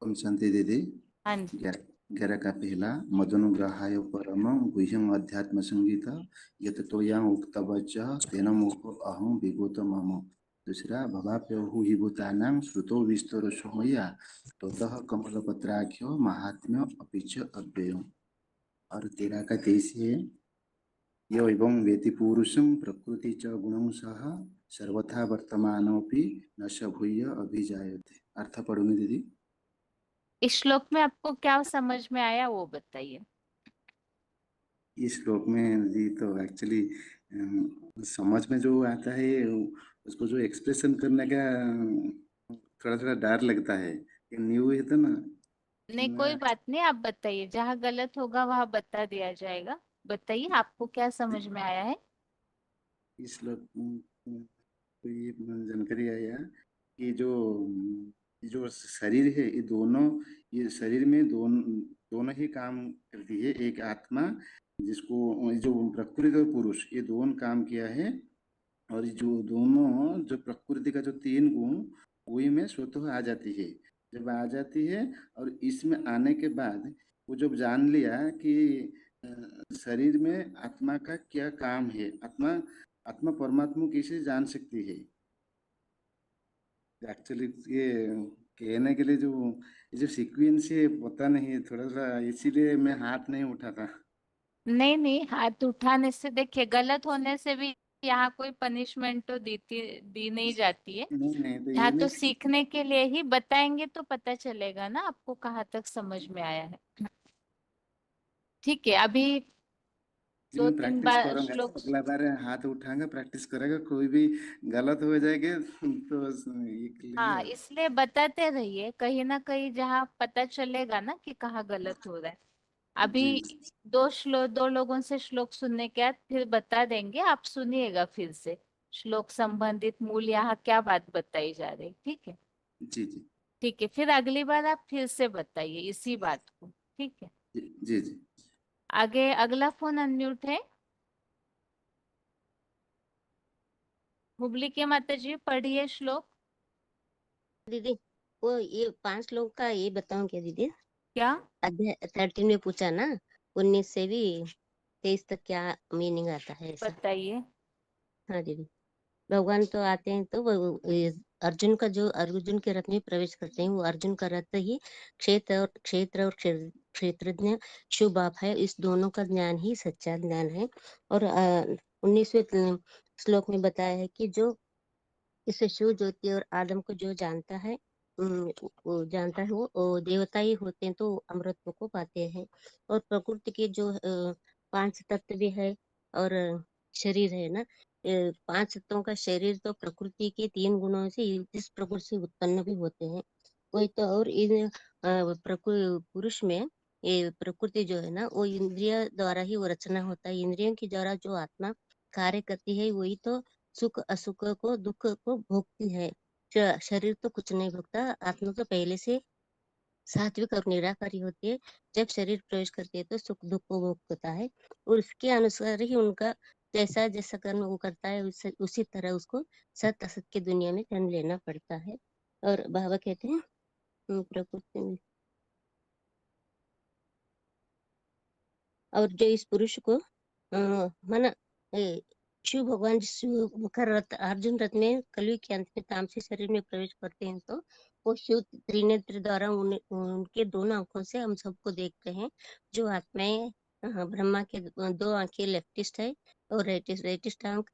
ओम शांति दीदी। हाँ जी। 11 का पहला मदनुग्रहाय परमं गुह्यम् अध्यात्म संगीत यत् त्वया उक्त वचः तेन मोह अहं विगतो मम। दूसरा भवाप्ययो हि भूतानां श्रुतो विस्तरशो मया ततः कमलपत्राख्यो महात्म्य अपि च अव्ययम्। और 13 का 23 है यो एवं वेति पुरुषं प्रकृति च गुणं सह सर्वथा वर्तमानोऽपि न स भूय अभिजायते। अर्थ पढ़ूंगी दीदी। इस श्लोक में आपको क्या समझ में आया वो बताइए। इस श्लोक में जी तो एक्चुअली समझ में जो आता है उसको जो एक्सप्रेशन करने का थोड़ा थोड़ा डर लगता है। ये न्यू है तो ना। नहीं कोई बात नहीं, आप बताइए, जहाँ गलत होगा वहाँ बता दिया जाएगा। बताइए आपको क्या समझ में आया है। इस श्लोक को ये जानकारी आया कि जो शरीर है ये शरीर में दोनों ही काम करती है। एक आत्मा जिसको जो प्रकृति और पुरुष ये दोनों काम किया है, और जो प्रकृति का जो 3 गुण वही में स्वतः आ जाती है। जब आ जाती है और इसमें आने के बाद वो जब जान लिया कि शरीर में आत्मा का क्या काम है, आत्मा परमात्मा कैसे जान सकती है। एक्चुअली ये कहने के लिए जो सीक्वेंस है पता नहीं, थोड़ा सा इसीलिए मैं हाथ नहीं उठा था। नहीं नहीं, हाथ उठाने से देखिए गलत होने से भी यहाँ कोई पनिशमेंट तो दी नहीं जाती है। नहीं तो यहाँ ये तो नहीं सीखने के लिए ही बताएंगे तो पता चलेगा ना आपको कहाँ तक समझ में आया है। ठीक है, अभी जी, 2-3 मैं प्रैक्टिस बार करूंगा। श्लोक अगला बार हाथ उठाऊंगा, प्रैक्टिस करेगा। कोई भी गलत हो जाएगा तो ये हाँ, क्लियर। इसलिए बताते रहिए, कहीं ना कहीं जहाँ पता चलेगा ना कि कहाँ गलत हो रहा है। अभी जी 2 लोगों से श्लोक सुनने के बाद फिर बता देंगे, आप सुनिएगा फिर से श्लोक संबंधित मूल यहाँ क्या बात बताई जा रही। ठीक है, जी जी ठीक है, फिर अगली बार आप फिर से बताइए इसी बात को। ठीक है, जी जी। आगे अगला फोन अनम्यूट है। हुबली के माता जी पढ़िए श्लोक। दीदी वो ये 5 लोग का ये बताऊं क्या दीदी? क्या? अध्याय 13 में पूछा ना, 19 से भी 23 तक क्या मीनिंग आता है ऐसा? बताइए। हाँ दीदी, भगवान तो आते हैं तो अर्जुन के रथ में प्रवेश करते हैं। वो अर्जुन का रथ ही क्षेत्र और क्षेत्रज्ञ शुभ आप है, इस दोनों का ज्ञान ही सच्चा ज्ञान है। और 19वें श्लोक में बताया है कि जो इस शिव ज्योति और आदम को जो जानता है वो जानता है वो देवता ही होते हैं, तो अमृत को पाते हैं। और प्रकृति के जो 5 तत्व भी है और शरीर है ना, 5 तत्वों का शरीर तो प्रकृति के 3 गुणों से इस प्रकृति से उत्पन्न भी होते हैं। वही तो, और इन पुरुष में ये प्रकृति जो है ना, वो इंद्रिय द्वारा ही वो रचना होता है। इंद्रियों के द्वारा जो आत्मा कार्य करती है वही तो सुख असुख को दुख को भोगती है। शरीर तो कुछ नहीं भोगता। आत्मा तो पहले से सात्विक और निराकारी होती है। जब शरीर प्रवेश करती है तो सुख दुख को भोगता है, और उसके अनुसार ही उनका जैसा जैसा कर्म वो करता है उसी तरह उसको सत असत की दुनिया में जन्म लेना पड़ता है। और बाबा कहते हैं प्रकृति में, और जो इस पुरुष को माना शिव भगवान शिव का रथ अर्जुन रथ में कलयुग के अंत में तामसी शरीर में प्रवेश करते हैं तो वो शिव त्रिनेत्र द्वारा उनके दोनों आंखों से हम सबको देखते हैं। जो आत्माएं ब्रह्मा के 2 आंखें लेफ्टिस्ट है और राइटिस्ट आंख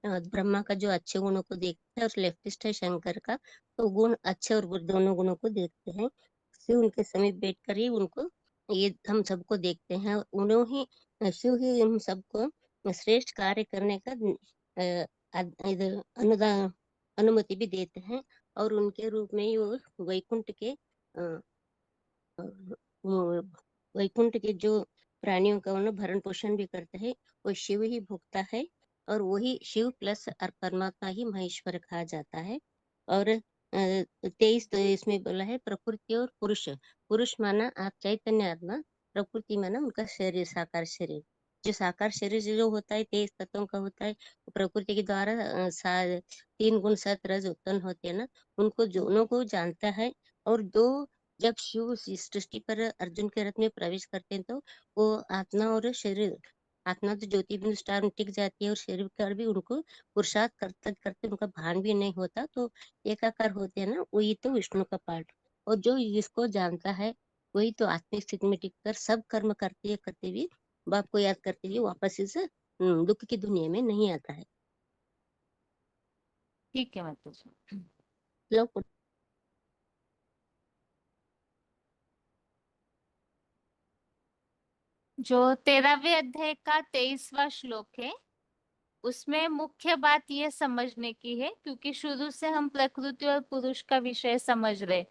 ब्रह्मा का जो अच्छे गुणों को देखता है, और लेफ्टिस्ट है शंकर का, तो गुण अच्छे और दोनों गुणों को देखते हैं। शिव उनके समीप बैठकर ही उनको ये हम सबको देखते हैं। शिव ही हम सबको श्रेष्ठ कार्य करने का इधर अनुमति भी देते हैं। और उनके रूप में ही वो वैकुंठ के जो प्राणियों का उन्हें भरण पोषण भी करता है, वो शिव ही भोगता है। और वही शिव प्लस और परमात्मा ही महेश्वर कहा जाता है। और 23 तो इसमें बोला है प्रकृति और पुरुष। पुरुष माना आप चैतन्य आत्मा, प्रकृति माना उनका शरीर साकार शरीर। जो साकार शरीर जो होता है 23 तत्वों का होता है, वो प्रकृति के द्वारा 3 गुण सत रज उत्पन्न होते हैं ना, उनको दोनों को जानता है। और जब शिव इस सृष्टि पर अर्जुन के रथ में प्रवेश करते हैं तो वो आत्मा और शरीर, आत्मा तो ज्योति बिंदु स्टार में टिक जाती है और शरीर का भी उनको पुरुषार्थ करते करते उनका भान भी नहीं होता, तो एकाकार होते हैं ना, वही तो विष्णु का पाठ। और जो इसको जानता है वही तो आत्मिक स्थिति में टिक कर सब कर्म करते हुए बाप को याद करते हुए वापस इस दुख की दुनिया में नहीं आता है। ठीक है माता जी। लोग जो 13वें अध्याय का 23वां श्लोक है, उसमें मुख्य बात ये समझने की है, क्योंकि शुरू से हम प्रकृति और पुरुष का विषय समझ रहे।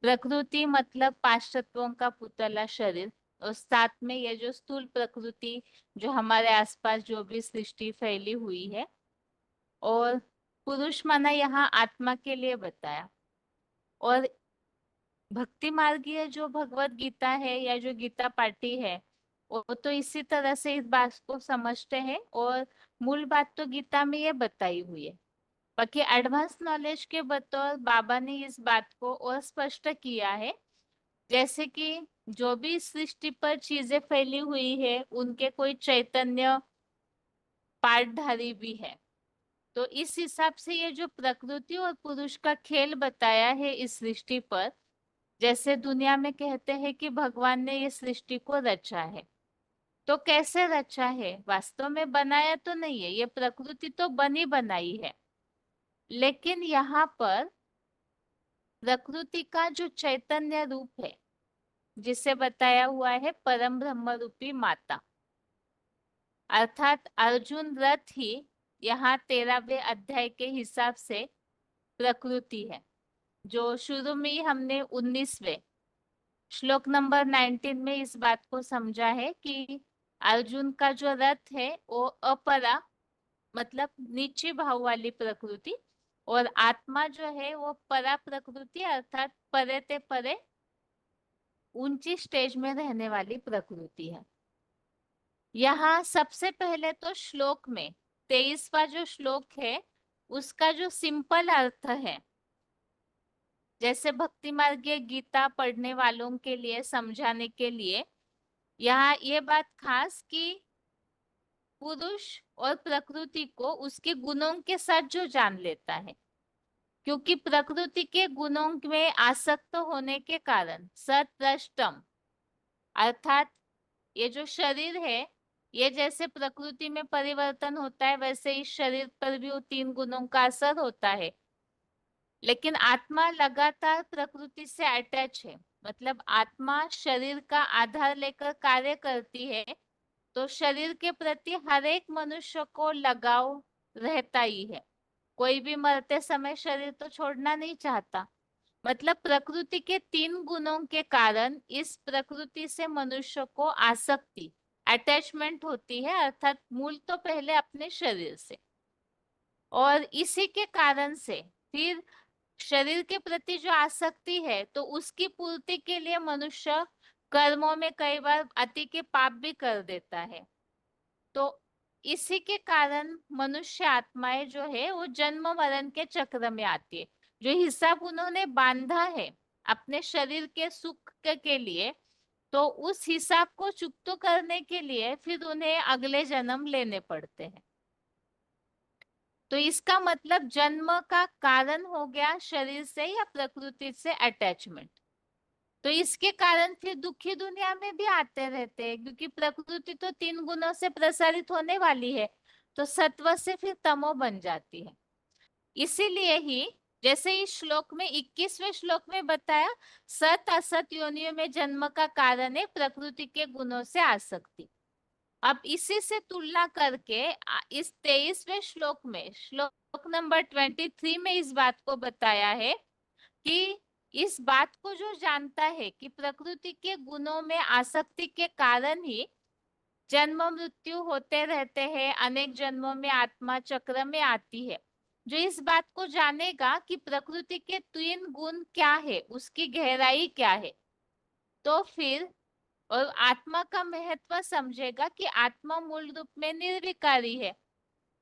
प्रकृति मतलब 5 तत्वों का पुतला शरीर, और साथ में ये जो स्थूल प्रकृति जो हमारे आसपास जो भी सृष्टि फैली हुई है, और पुरुष माना यहाँ आत्मा के लिए बताया। और भक्ति मार्गीय जो भगवत गीता है या जो गीता पाठी है वो तो इसी तरह से इस बात को समझते हैं और मूल बात तो गीता में ये बताई हुई है। बाकी एडवांस नॉलेज के बतौर बाबा ने इस बात को और स्पष्ट किया है, जैसे कि जो भी सृष्टि पर चीजें फैली हुई है उनके कोई चैतन्य पाठधारी भी है। तो इस हिसाब से ये जो प्रकृति और पुरुष का खेल बताया है इस सृष्टि पर, जैसे दुनिया में कहते हैं कि भगवान ने ये सृष्टि को रचा है, तो कैसे रचा है? वास्तव में बनाया तो नहीं है, ये प्रकृति तो बनी बनाई है, लेकिन यहाँ पर प्रकृति का जो चैतन्य रूप है जिसे बताया हुआ है परम ब्रह्म रूपी माता, अर्थात अर्जुन रथ ही यहाँ 13वें अध्याय के हिसाब से प्रकृति है। जो शुरू में ही हमने 19वें श्लोक नंबर 19 में इस बात को समझा है कि अर्जुन का जो रथ है वो अपरा मतलब नीचे भाव वाली प्रकृति और आत्मा जो है वो परा प्रकृति अर्थात परे ते परे ऊंची स्टेज में रहने वाली प्रकृति है। यहाँ सबसे पहले तो श्लोक में 23वां जो श्लोक है उसका जो सिंपल अर्थ है, जैसे भक्ति मार्गीय गीता पढ़ने वालों के लिए समझाने के लिए यहाँ ये बात खास कि पुरुष और प्रकृति को उसके गुणों के साथ जो जान लेता है, क्योंकि प्रकृति के गुणों में आसक्त होने के कारण सतृष्टम अर्थात ये जो शरीर है ये जैसे प्रकृति में परिवर्तन होता है वैसे इस शरीर पर भी वो 3 गुणों का असर होता है, लेकिन आत्मा लगातार प्रकृति से अटैच है, मतलब आत्मा शरीर का आधार लेकर कार्य करती है, तो शरीर के प्रति हर एक मनुष्य को लगाव रहता ही है। कोई भी मरते समय शरीर तो छोड़ना नहीं चाहता, मतलब प्रकृति के 3 गुणों के कारण इस प्रकृति से मनुष्य को आसक्ति अटैचमेंट होती है, अर्थात मूल तो पहले अपने शरीर से, और इसी के कारण से फिर शरीर के प्रति जो आसक्ति है तो उसकी पूर्ति के लिए मनुष्य कर्मों में कई बार अति के पाप भी कर देता है। तो इसी के कारण मनुष्य आत्माएं जो है वो जन्म मरण के चक्र में आती है। जो हिसाब उन्होंने बांधा है अपने शरीर के सुख के लिए, तो उस हिसाब को चुकता करने के लिए फिर उन्हें अगले जन्म लेने पड़ते हैं। तो इसका मतलब जन्म का कारण हो गया शरीर से या प्रकृति से अटैचमेंट। तो इसके कारण फिर दुखी दुनिया में भी आते रहते हैं, क्योंकि प्रकृति तो 3 गुणों से प्रसारित होने वाली है, तो सत्व से फिर तमो बन जाती है। इसीलिए ही जैसे इस श्लोक में 21वें श्लोक में बताया सत असत योनियों में जन्म का कारण है प्रकृति के गुणों से आसक्ति। अब इसी से तुलना करके इस 23वें श्लोक में श्लोक नंबर 23 में इस बात को बताया है कि इस बात को जो जानता है कि प्रकृति के गुणों में आसक्ति के कारण ही जन्म मृत्यु होते रहते हैं, अनेक जन्मों में आत्मा चक्र में आती है, जो इस बात को जानेगा कि प्रकृति के 3 गुण क्या है, उसकी गहराई क्या है, तो फिर और आत्मा का महत्व समझेगा कि आत्मा मूल रूप में निर्विकारी है।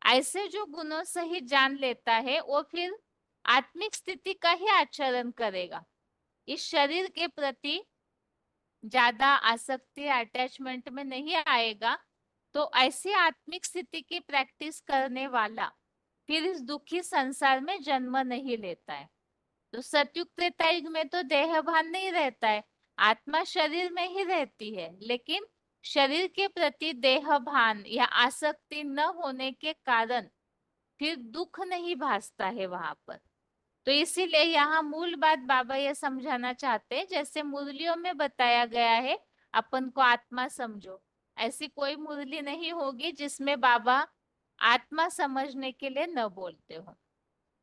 ऐसे जो गुणों सहित जान लेता है वो फिर आत्मिक स्थिति का ही आचरण करेगा, इस शरीर के प्रति ज्यादा आसक्ति अटैचमेंट में नहीं आएगा। तो ऐसी आत्मिक स्थिति की प्रैक्टिस करने वाला फिर इस दुखी संसार में जन्म नहीं लेता है। तो सतयुग त्रेता युग में तो देहभान नहीं रहता है, आत्मा शरीर में ही रहती है, लेकिन शरीर के प्रति देहभान या आसक्ति न होने के कारण फिर दुख नहीं भासता है वहां पर। तो इसीलिए यहाँ मूल बात बाबा ये समझाना चाहते हैं, जैसे मुरलियों में बताया गया है अपन को आत्मा समझो, ऐसी कोई मुरली नहीं होगी जिसमें बाबा आत्मा समझने के लिए न बोलते हो।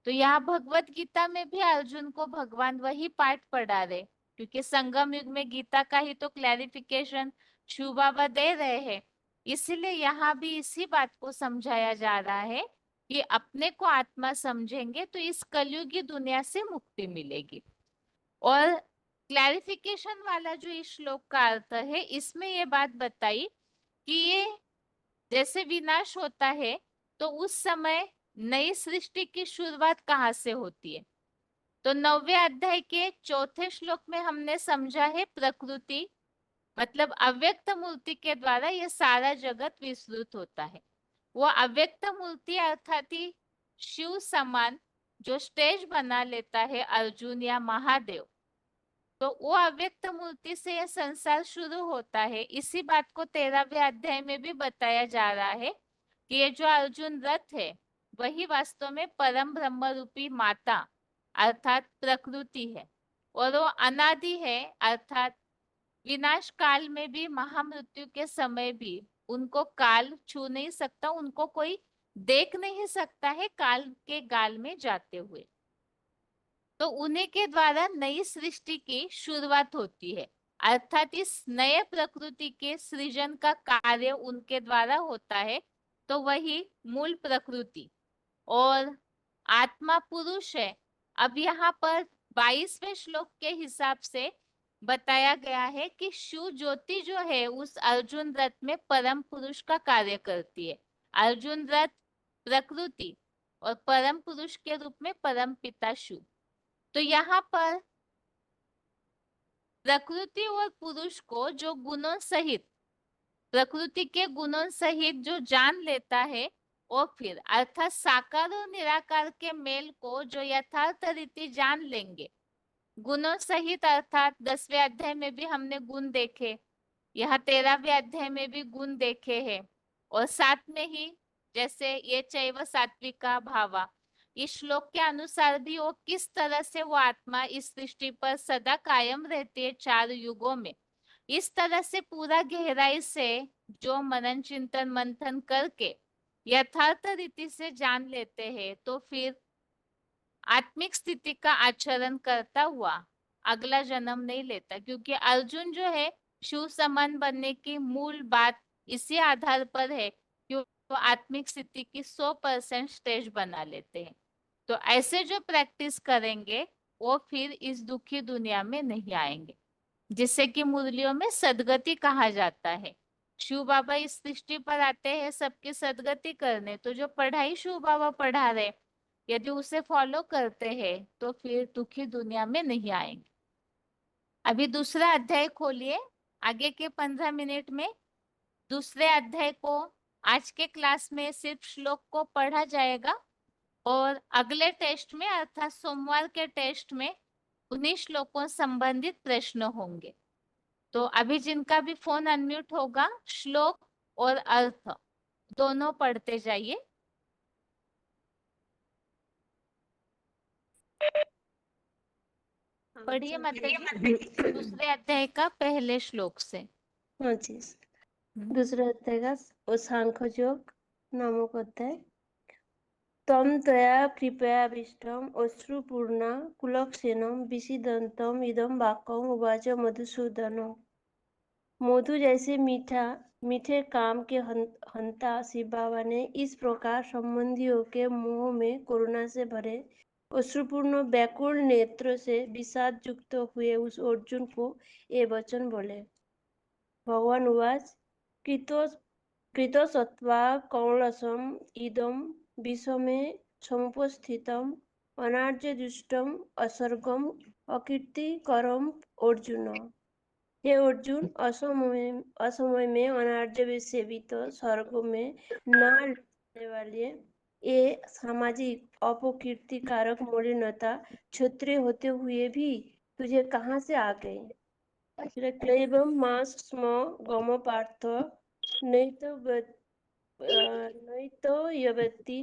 तो यहाँ भगवत गीता में भी अर्जुन को भगवान वही पाठ पढ़ा रहे, क्योंकि संगम युग में गीता का ही तो क्लैरिफिकेशन शिव बाबा दे रहे हैं। इसीलिए यहाँ भी इसी बात को समझाया जा रहा है कि अपने को आत्मा समझेंगे तो इस कलयुगी दुनिया से मुक्ति मिलेगी। और क्लैरिफिकेशन वाला जो इस श्लोक का अर्थ है, इसमें ये बात बताई कि ये जैसे विनाश होता है तो उस समय नई सृष्टि की शुरुआत कहाँ से होती है। तो 9वें अध्याय के 4थे श्लोक में हमने समझा है प्रकृति मतलब अव्यक्त मूर्ति के द्वारा ये सारा जगत विस्तृत होता है। वो अव्यक्त मूर्ति अर्थात ही शिव समान जो स्टेज बना लेता है अर्जुन या महादेव, तो वो अव्यक्त मूर्ति से यह संसार शुरू होता है। इसी बात को 13वें अध्याय में भी बताया जा रहा है कि ये जो अर्जुन रथ है वही वास्तव में परम ब्रह्म रूपी माता अर्थात प्रकृति है, और वो अनादि है अर्थात विनाश काल में भी महामृत्यु के समय भी उनको काल छू नहीं सकता, उनको कोई देख नहीं सकता है काल के गाल में जाते हुए। तो उन्हीं के द्वारा नई सृष्टि की शुरुआत होती है, अर्थात इस नए प्रकृति के सृजन का कार्य उनके द्वारा होता है। तो वही मूल प्रकृति और आत्मा पुरुष है। अब यहाँ पर 22वें श्लोक के हिसाब से बताया गया है कि शिव ज्योति जो है उस अर्जुन रथ में परम पुरुष का कार्य करती है। अर्जुन रथ प्रकृति और परम पुरुष के रूप में परम पिता शिव। तो यहाँ पर प्रकृति और पुरुष को जो गुणों सहित प्रकृति के गुणों सहित जो जान लेता है और फिर अर्थात साकार और निराकार के मेल को जो यथार्थ रीति जान लेंगे गुणों सहित, अर्थात 10वें अध्याय में भी हमने गुण देखे, यहाँ 13वें अध्याय में भी गुण देखे हैं, और साथ में ही जैसे ये चैव सात्विका भावा इस श्लोक के अनुसार भी वो किस तरह से वो आत्मा इस सृष्टि पर सदा कायम रहती है 4 युगों में, इस तरह से पूरा गहराई से जो मनन चिंतन मंथन करके यथार्थ रीति से जान लेते हैं तो फिर आत्मिक स्थिति का आचरण करता हुआ अगला जन्म नहीं लेता। क्योंकि अर्जुन जो है शिव समान बनने की मूल बात इसी आधार पर है कि वो आत्मिक स्थिति की 100% स्टेज बना लेते हैं। तो ऐसे जो प्रैक्टिस करेंगे वो फिर इस दुखी दुनिया में नहीं आएंगे, जिससे कि मुरलियों में सदगति कहा जाता है। शिव बाबा इस सृष्टि पर आते हैं सबकी सदगति करने, तो जो पढ़ाई शिव बाबा पढ़ा रहे यदि उसे फॉलो करते हैं तो फिर दुखी दुनिया में नहीं आएंगे। अभी दूसरा अध्याय खोलिए, आगे के 15 मिनट में दूसरे अध्याय को आज के क्लास में सिर्फ श्लोक को पढ़ा जाएगा और अगले टेस्ट में अर्थात सोमवार के टेस्ट में उन्हीं श्लोकों संबंधित प्रश्न होंगे। तो अभी जिनका भी फोन अनम्यूट होगा श्लोक और अर्थ दोनों पढ़ते जाइए। पढ़िए माता जी दूसरे अध्याय का पहले श्लोक से। हाँ जी, दूसरे अध्याय का वो सांख्य योग नामक अध्याय। तम त्वया कृपयाभिष्टम् अश्रुपूर्णा कुलक्षेणं विषीदन्तम् इदं वाक्यम् उवाच मधुसूदन। मधु जैसे मीठे काम के हंता शिव बाबा ने इस प्रकार संबंधियों के मुंह में करुणा से भरे अश्रुपूर्ण व्याकुल नेत्र से विषाद युक्त हुए उस अर्जुन को ये वचन बोले। भगवान उवाच कृतसत्वा कौलसम इदम विषमे समुपस्थितम अनार्य दुष्टम असर्गम अकीर्तिकरम अर्जुन। हे अर्जुन, असमय में अनार्य सेवित स्वर्ग में न रहने वाले ये सामाजिक अपकीर्तिकारक मलिनता क्षत्रिय होते हुए भी तुझे कहाँ से आ गई। क्लैवं मां स्म गम पार्थ नैतो यवति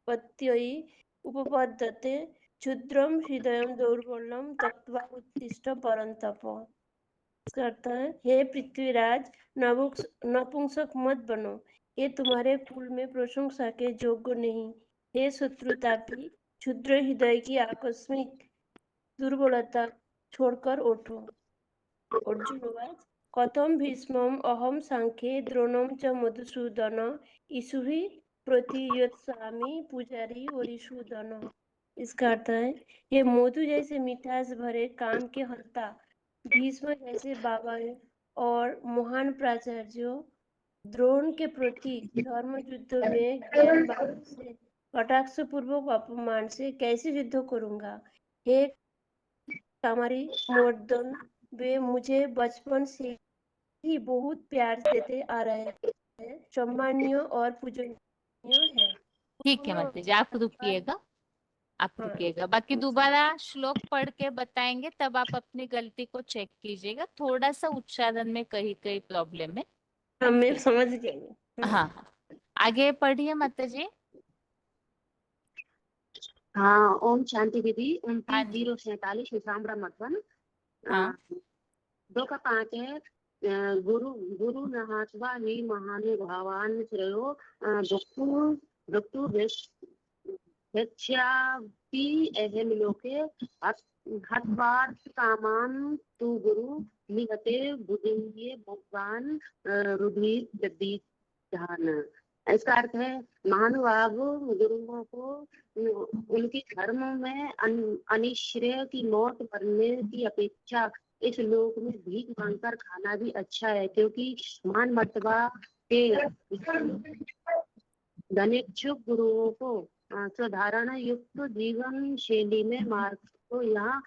पत्ययि उपपद्यते क्षुद्रम हृदय दौर्बल्यम त्यक्त्वा उत्तिष्ठ परन्तप। करता है, हे पृथ्वीराज नपुंसक मत बनो, ये तुम्हारे कुल में प्रशंसा के योग्य नहीं। हे शत्रुतापी क्षुद्र हृदय की आकस्मिक दुर्बलता छोड़कर उठो। अर्जुन उवाच कथम भीष्मम् अहम सांख्ये द्रोणं च मधुसूदन ईशुभिः प्रतियोत्सामी पुजारी और ईशु दोनों। इसका अर्थ है ये मधु जैसे मिठास भरे काम के हर्ता भीष्म जैसे बाबा और महान प्राचार्यों द्रोण के प्रति धर्म युद्ध में ज्ञान बाण से कटाक्ष पूर्वक अपमान से कैसे युद्ध करूंगा। हे कामारी मर्दन, वे मुझे बचपन से ही बहुत प्यार देते आ रहे हैं, सम्मानीय और पूजनीय है। ठीक है माता जी, आप रुकिएगा, आप रुकिएगा। बाकी दोबारा श्लोक पढ़ के बताएंगे, तब आप अपनी गलती को चेक कीजिएगा। थोड़ा सा उच्चारण में कहीं कहीं प्रॉब्लम है। मैं समझ गई। हाँ, आगे पढ़िए माता जी। हाँ, ओम शांति दीदी। 29-047 विश्राम ब्रह्मत्वन। हाँ। 2 का 5 है। गुरु नहात्वा हि महानुभावान् श्रेयो भक्तु वेक्ष्यापि अहम लोके हत्वार्थ कामान् तु गुरु निहते बुद्धि भगवान रुधिर जद्दीधान। इसका अर्थ है महानुभाव गुरुओं को उनके धर्म में अनिश्रेय की मौत मरने की अपेक्षा इस लोक में भीख मांगकर खाना भी अच्छा है, क्योंकि मान मर्तबा के धनेच्छुक गुरुओं को साधारण युक्त जीवन शैली में मार्ग को यहाँ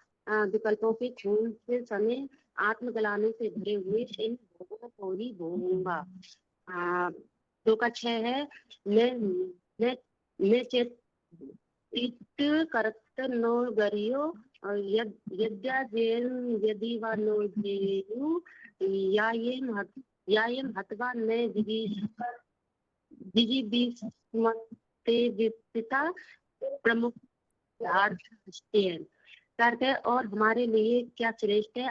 विकल्पों के खून से सने आत्मगलाने से भरे हुए इन भोगों को ही भोगूंगा। 2 का 6 है। मैं चेत करत नो गरियो यद्याजेन यदि वा नो जेयु यायम हत्वा ने जिजीबिस्मते विपिता प्रमुख करके, और हमारे लिए क्या श्रेष्ठ है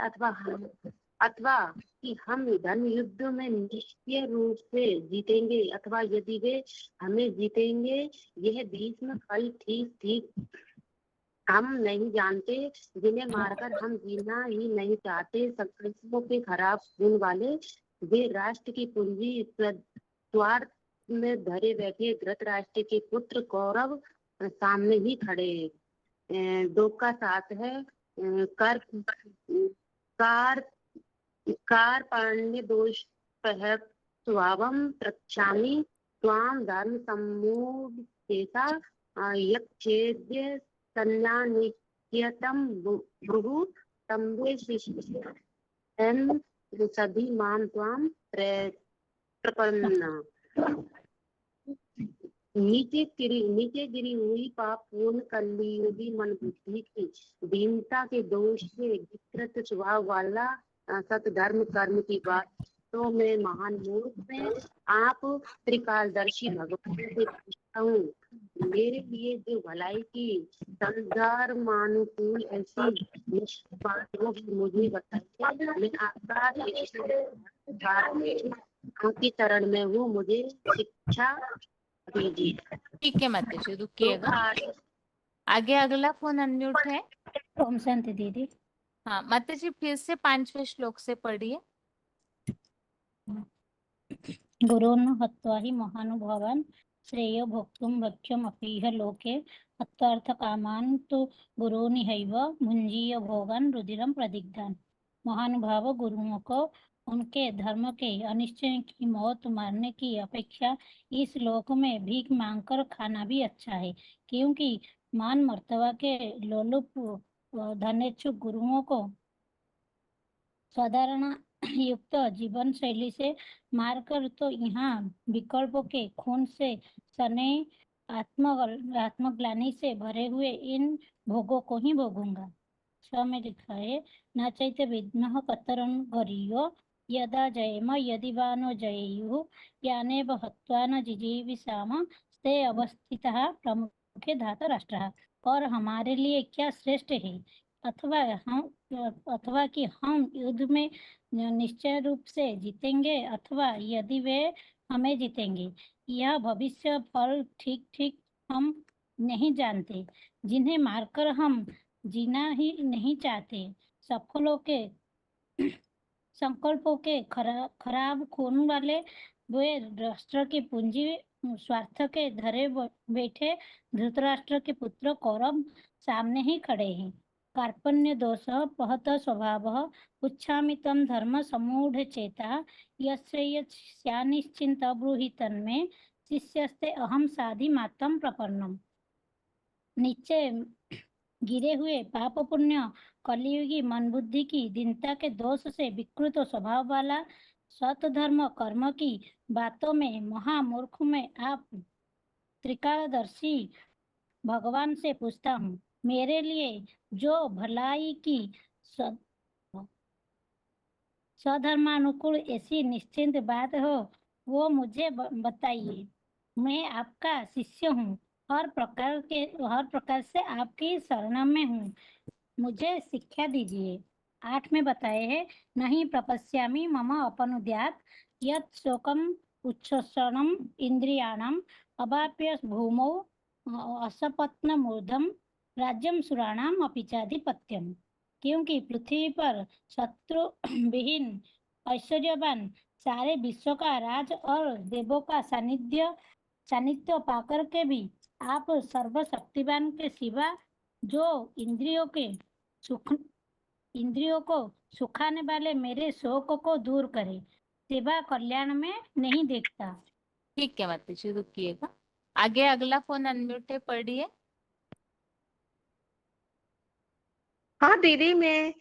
अथवा कि हम धन युद्ध में निश्चय रूप से जीतेंगे, अथवा यदि वे हमें जीतेंगे, यह भीष्म फल ठीक हम नहीं जानते, जिन्हें मारकर हम जीना ही नहीं चाहते। संकल्पों के खराब गुण वाले वे राष्ट्र की पूंजी स्वार्थ में धरे बैठे धृतराष्ट्र के पुत्र कौरव सामने ही खड़े। 2 का 7 है। कार पाण्य दोष स्वभावं प्रक्षामि त्वां धर्म सम्मूढ़ेता यच्छेद्य संज्ञानित्यतं भृगु तम्बे शिष्यं सधि मां त्वां प्रपन्ना। नीचे गिरी हुई पाप पूर्ण कलियुगी मन बुद्धि की दीनता के दोष से विकृत स्वभाव वाला सतधर्म कर्म की बात तो मैं महान मूर्ख में आप त्रिकालदर्शी भगवान से पूछता हूँ, मेरे लिए जो भलाई की संदर्भानुकूल ऐसी बातों मुझे बताइए। मैं आपकी चरण में हूँ, मुझे शिक्षा दीजिए। ठीक है माता जी, रुकिएगा। आगे अगला फोन अनम्यूट है। ओम शांति दीदी। हाँ माता जी, फिर से 5वें श्लोक से पढ़िए। गुरुन् हत्वा हि महानुभावान् श्रेयो भोक्तुं भक्ष्यम् अपीह लोके हत्वार्थ कामान् तु गुरुनिहैव भुञ्जीय भोगान् रुधिरं प्रदिग्धान्। महानुभाव गुरुओं को उनके धर्म के अनिश्चय की मौत मारने की अपेक्षा इस लोक में भीख मांगकर खाना भी अच्छा है, क्योंकि मान मर्तबा के लोलुप धनेच्छुक गुरुओं को साधारण युक्त जीवन शैली से मारकर तो यहाँ विकल्पों के खून से सने आत्मग्लानि से भरे हुए इन भोगों को ही भोगूंगा। 6 में लिखा है, न चैते विद्मः कतरं गरियो यदा जयेम यदि वा नो जयेयुः यानेव हत्वा न जिजीविषाम ते अवस्थितः प्रमुखे धातराष्ट्रः। और हमारे लिए क्या श्रेष्ठ है, अथवा कि हम युद्ध में निश्चय रूप से जीतेंगे, अथवा यदि वे हमें जीतेंगे, यह भविष्य फल ठीक हम नहीं जानते, जिन्हें मारकर हम जीना ही नहीं चाहते। संकल्पों के खराब खून वाले वे राष्ट्र की पूंजी स्वार्थ के धरे बैठे धृतराष्ट्र के पुत्र कौरव सामने ही खड़े हैं। कार्पण्य दोष पहत स्वभाव उच्छामि तम धर्म समूढ़ चेता यस्य निश्चिंत ब्रूहि तन्मे शिष्यस्ते अहम साधि मातम प्रपन्नम। नीचे गिरे हुए पाप पुण्य कलियुगी मन बुद्धि की दीनता के दोष से विकृत स्वभाव वाला सत धर्म कर्म की बातों में महामूर्ख में आप त्रिकालदर्शी भगवान से पूछता हूँ, मेरे लिए जो भलाई की स्वधर्मानुकूल ऐसी निश्चिंत बात हो वो मुझे बताइए। मैं आपका शिष्य हूँ, हर प्रकार से आपकी शरण में हूँ, मुझे शिक्षा दीजिए। 8 में बताए है, नहीं प्रपश्यामि मम अपनुद्यात् यत् शोकम उच्छ्वसनम इंद्रियाणाम अवाप्य भूमौ असपत्न मूर्धम राज्यम सुराणाम अपिचाधिपत्यम। क्योंकि पृथ्वी पर शत्रु विहीन ऐश्वर्यवान सारे विश्व का राज और देवों का सानिध्य पाकर के भी आप सर्वशक्तिवान के सिवा जो इंद्रियों को सुखाने वाले मेरे शोक को दूर करे सेवा कल्याण में नहीं देखता। ठीक है माता जी, रुकिएगा। आगे अगला फोन अनम्यूट है, पढ़िए। हाँ दीदी, मैं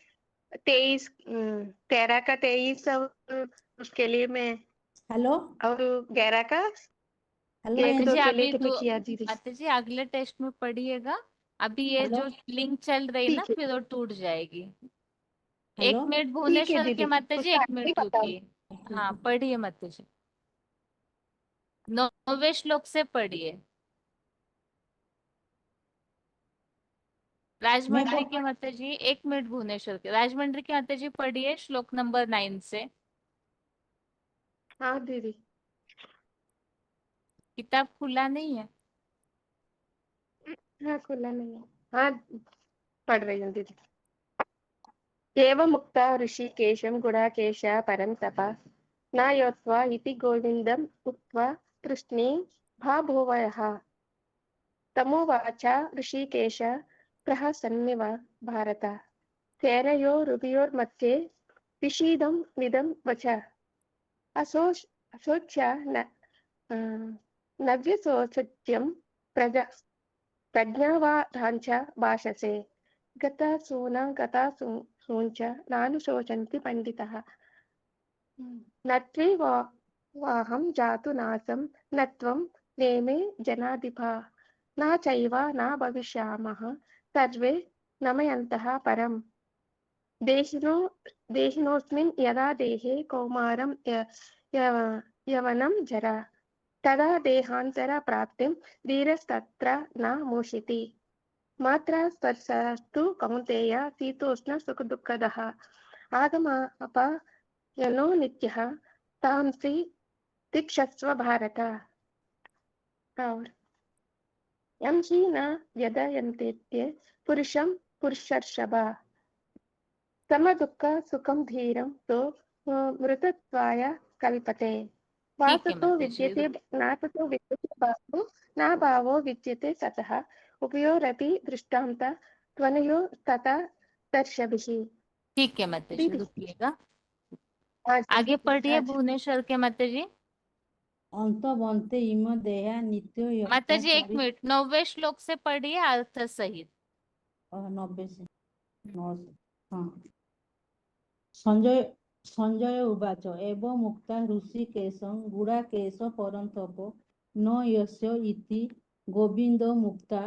13 का 23 और उसके लिए मैं हेलो और 11 का हेलो 1 माता 2 जी के लिए अभी मैं किया दीदी। माता जी अगले टेस्ट में पढ़िएगा। अभी ये हेलो जो लिंक चल रही ना ठीक है फिर वो टूट जाएगी। हेलो 1 मिनट ठीक है भुवनेश्वर के दीदी, माता जी, उसका 1 आगे मिनट बताओ। रुकिए। हाँ पढ़िए माता जी, 9वें श्लोक से पढ़िए। राजमंड्री मैं के माता जी, 1 मिनट भुवनेश्वर के राजमंड्री के माता जी पढ़िए श्लोक नंबर 9 से। हाँ दीदी, किताब खुला नहीं है? हाँ खुला नहीं है। हाँ पढ़ रही हूँ दीदी। एवं मुक्ता ऋषिकेशं गुडाकेश परं तपः न योत्वा इति गोविन्दम् उक्त्वा तृष्णे भाभुवयः। तमुवाच ऋषिकेश प्रहसन्निव भारत सेनयोरुभयोर्मध्ये विषीदं निदं वच अशोच्य नव्यशोचत्यं प्रज्ञावादाञ्च भाषसे गतासूञ्च नानुशोचन्ति पंडितः। न त्वेवाहं जातु नासं न त्वं नेमे जनाधिपा न चैव न भविष्यामः सर्वे नमयन्तः परम्। देहिनोऽस्मिन् यदा देहे कौमारं यवनं जरा तदा देहान्तर प्राप्तिं धीरस्तत्र न मूषिति। मात्रा स्पर्शस्तु कौन्तेय शीतोष्ण सुखदुःखदः आगमापायनो नित्यः तांसि तिक्षस्व भारत। और यं हि न व्यदयन्तेत्य पुरुषं पुरुषर्षभ समदुःख सुखं धीरं तो मृतत्वाय कल्पते। ठीक है वासतो माता जी, विद्यते नासतो विद्यते भावो न भावो विद्यते सतः उभयोरपि दृष्टान्त त्वनयो तथा दर्शभिः। ठीक है माता जी, दीदी रुकिएगा। आज आगे पढ़िए आज भुवनेश्वर के माता जी। अंत बनते इम देहा नित्य माता यथा जी 1 मिनट, 9वें श्लोक से पढ़िए अर्थ सहित। 90 से 9 से हाँ। संजय उवाच एवं मुक्ता ऋषिकेशं गुडाकेश परन्तप न यस्य इति गोविन्द मुक्ता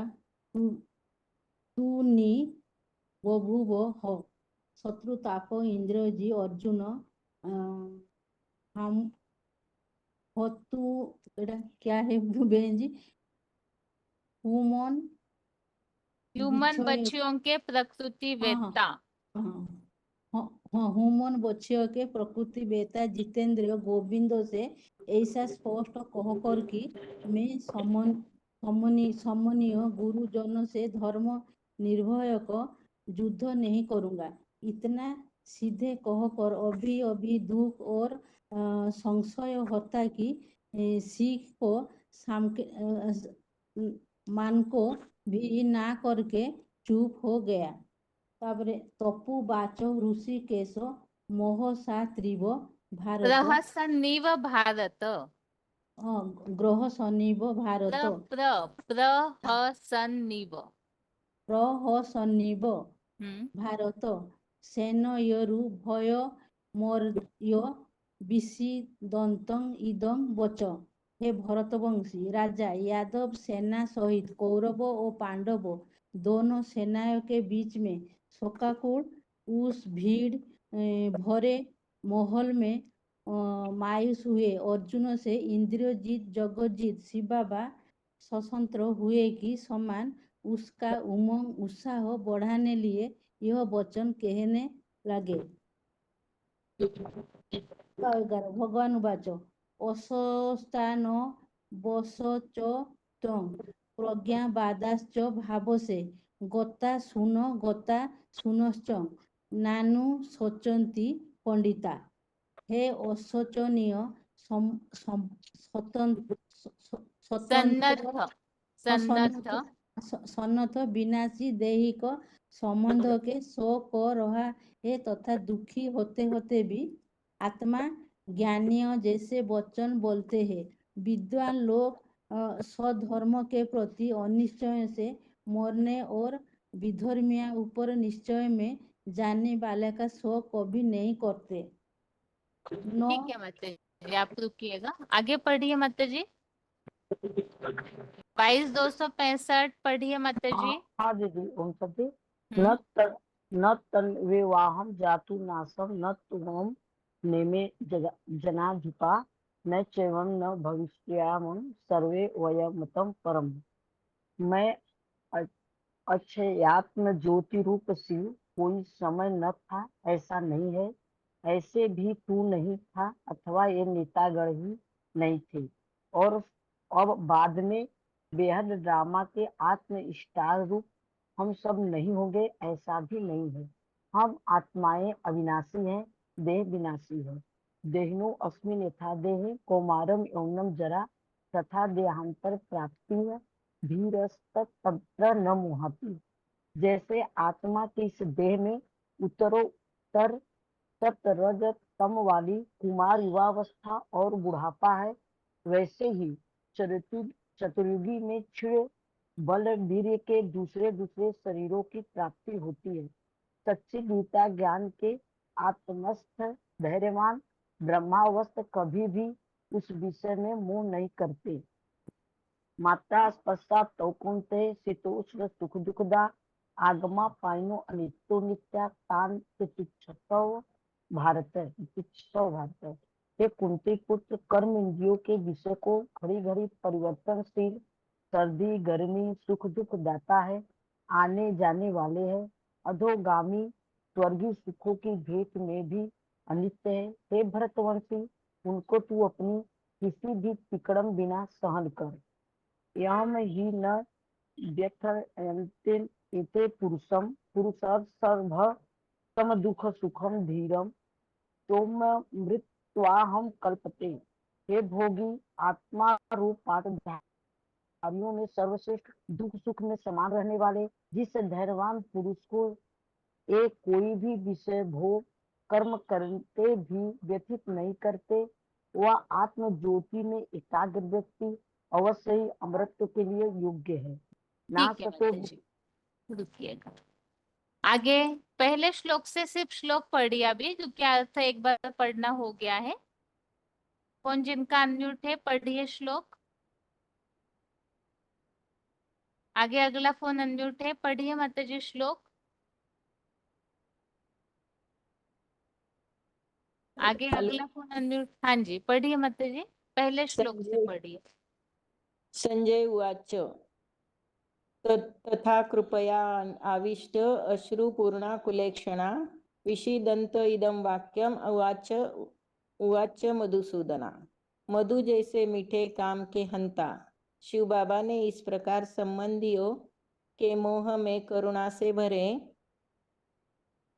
तूनि बभूव ह शत्रुताप इंद्रजी अर्जुन हम होतु एटा क्या है बहन जी हुमन ह्यूमन विच्छय बच्चियों के प्रकृति हाँ वेत्ता। हाँ हुमन बच्चियों के प्रकृति बेता जितेंद्र गोविंद से ऐसा स्पष्ट कह कर कि मैं सम्मानीय गुरुजन से धर्म निर्भयक युद्ध नहीं करूंगा। इतना सीधे कहकर अभी अभी दुख और संशय होता कि सीख को मान को भी ना करके चुप हो गया। तापरे तपु बाचो ऋषिकेश मोह सा त्रिव भारत प्रहसन्निव भारत ग्रह शनिव भारत प्रहसन्निव प्रहसन्निव भारत सेनयरु भय मर्य विषिदन्तं इदं वच। हे भरतवंशी राजा, यादव सेना सहित कौरव और पांडव दोनों सेनाओं के बीच में शोकाकुल उस भीड़ भरे महल में मायूस हुए अर्जुन से इंद्रजीत जगजीत शिवाबा स्वतंत्र हुए कि समान उसका उमंग उत्साह बढ़ाने लिए यह वचन कहने लगे। 11 भगवान उवाच अस्वस्थान बसच त्वं प्रज्ञावादाश्च भावसे गता सुनश्च नानु शोचन्ति पंडिता। हे अशोचनीय सन्नत विनाशी दैहिक संबंध के शोक हो रहा है तथा दुखी होते होते भी आत्मा ज्ञानी जैसे वचन बोलते हैं। विद्वान लोग स्वधर्म के प्रति अनिश्चय से मरने और विधर्मिया ऊपर निश्चय में जाने वाले का शोक कभी नहीं करते। ठीक है माता जी, आप रुकिएगा, आगे पढ़िए माता जी। 22,265 पढ़िए माता जी। हाँ दीदी, ओम सती न तन्विवाहम जातु नासम न तुमम नेमे जनाधिपा न चैवं न भविष्यामं सर्वे वयमतम परम। मैं अक्षयात्म ज्योति रूप शिव कोई समय न था ऐसा नहीं है, ऐसे भी तू नहीं था अथवा ये नेतागण ही नहीं थे, और अब बाद में बेहद ड्रामा के आत्म स्टार रूप हम सब नहीं होंगे ऐसा भी नहीं है। हम आत्माएं अविनाशी हैं, देह विनाशी है। देहिनो अस्मिन् यथा देहे कौमारम यौवनम जरा तथा देहांतर प्राप्ति धीरस्तत्र न मोहति। जैसे आत्मा के इस देह में उत्तरोत्तर सतरज तम वाली कुमार युवावस्था और बुढ़ापा है, वैसे ही चतुर्युगी में क्षीण बल वीर्य के दूसरे दूसरे शरीरों की प्राप्ति होती है। सच्ची गीता ज्ञान के आत्मस्थ धैर्यवान ब्रह्मावस्थ कभी भी उस विषय में मोह नहीं करते। मात्रा स्पर्शा तौकुंते शीतोष्ण सुख दुखदा आगमा पाइनो अनित्यो नित्या तान तितिक्षतौ भारत। हे कुंती पुत्र, कर्म इंद्रियों के विषय को घड़ी घड़ी परिवर्तनशील, सर्दी गर्मी सुख दुख दाता है, आने जाने वाले है, अधोगामी स्वर्गीय सुखों की भेंट में भी अनित्य है। हे भरतवंशी, उनको तू अपनी किसी भी तिकड़म बिना सहन कर। यम ही न व्यथयन्ते पुरुषम पुरुषार्थ सर्व सम दुख सुखम धीरम तोम मृत्वा हम कल्पते। हे भोगी, आत्मा रूप पाठधारियों में सर्वश्रेष्ठ दुख सुख में समान रहने वाले जिस धैर्यवान पुरुष को एक कोई भी विषय भोग कर्म करते भी व्यथित नहीं करते, वह आत्म ज्योति में एकाग्र व्यक्ति अवश्य ही अमृत के लिए योग्य है। ना ठीक है सतो माता जी, रुकिएगा। आगे पहले श्लोक से सिर्फ श्लोक पढ़िए अभी, जो क्या अर्थ है एक बार पढ़ना हो गया है। कौन जिनका अनम्यूट है पढ़िए श्लोक। आगे अगला फोन अनम्यूट है, पढ़िए माता जी श्लोक। आगे अगला फोन अनम्यूट, हाँ जी पढ़िए माता जी, पहले श्लोक से पढ़िए। संजय उवाच तथा कृपया आविष्ट अश्रुपूर्णा कुलेक्षणा विषीदन्त इदं वाक्यम उवाच मधुसूदना। मधु जैसे मीठे काम के हंता शिव बाबा ने इस प्रकार संबंधियों के मोह में करुणा से भरे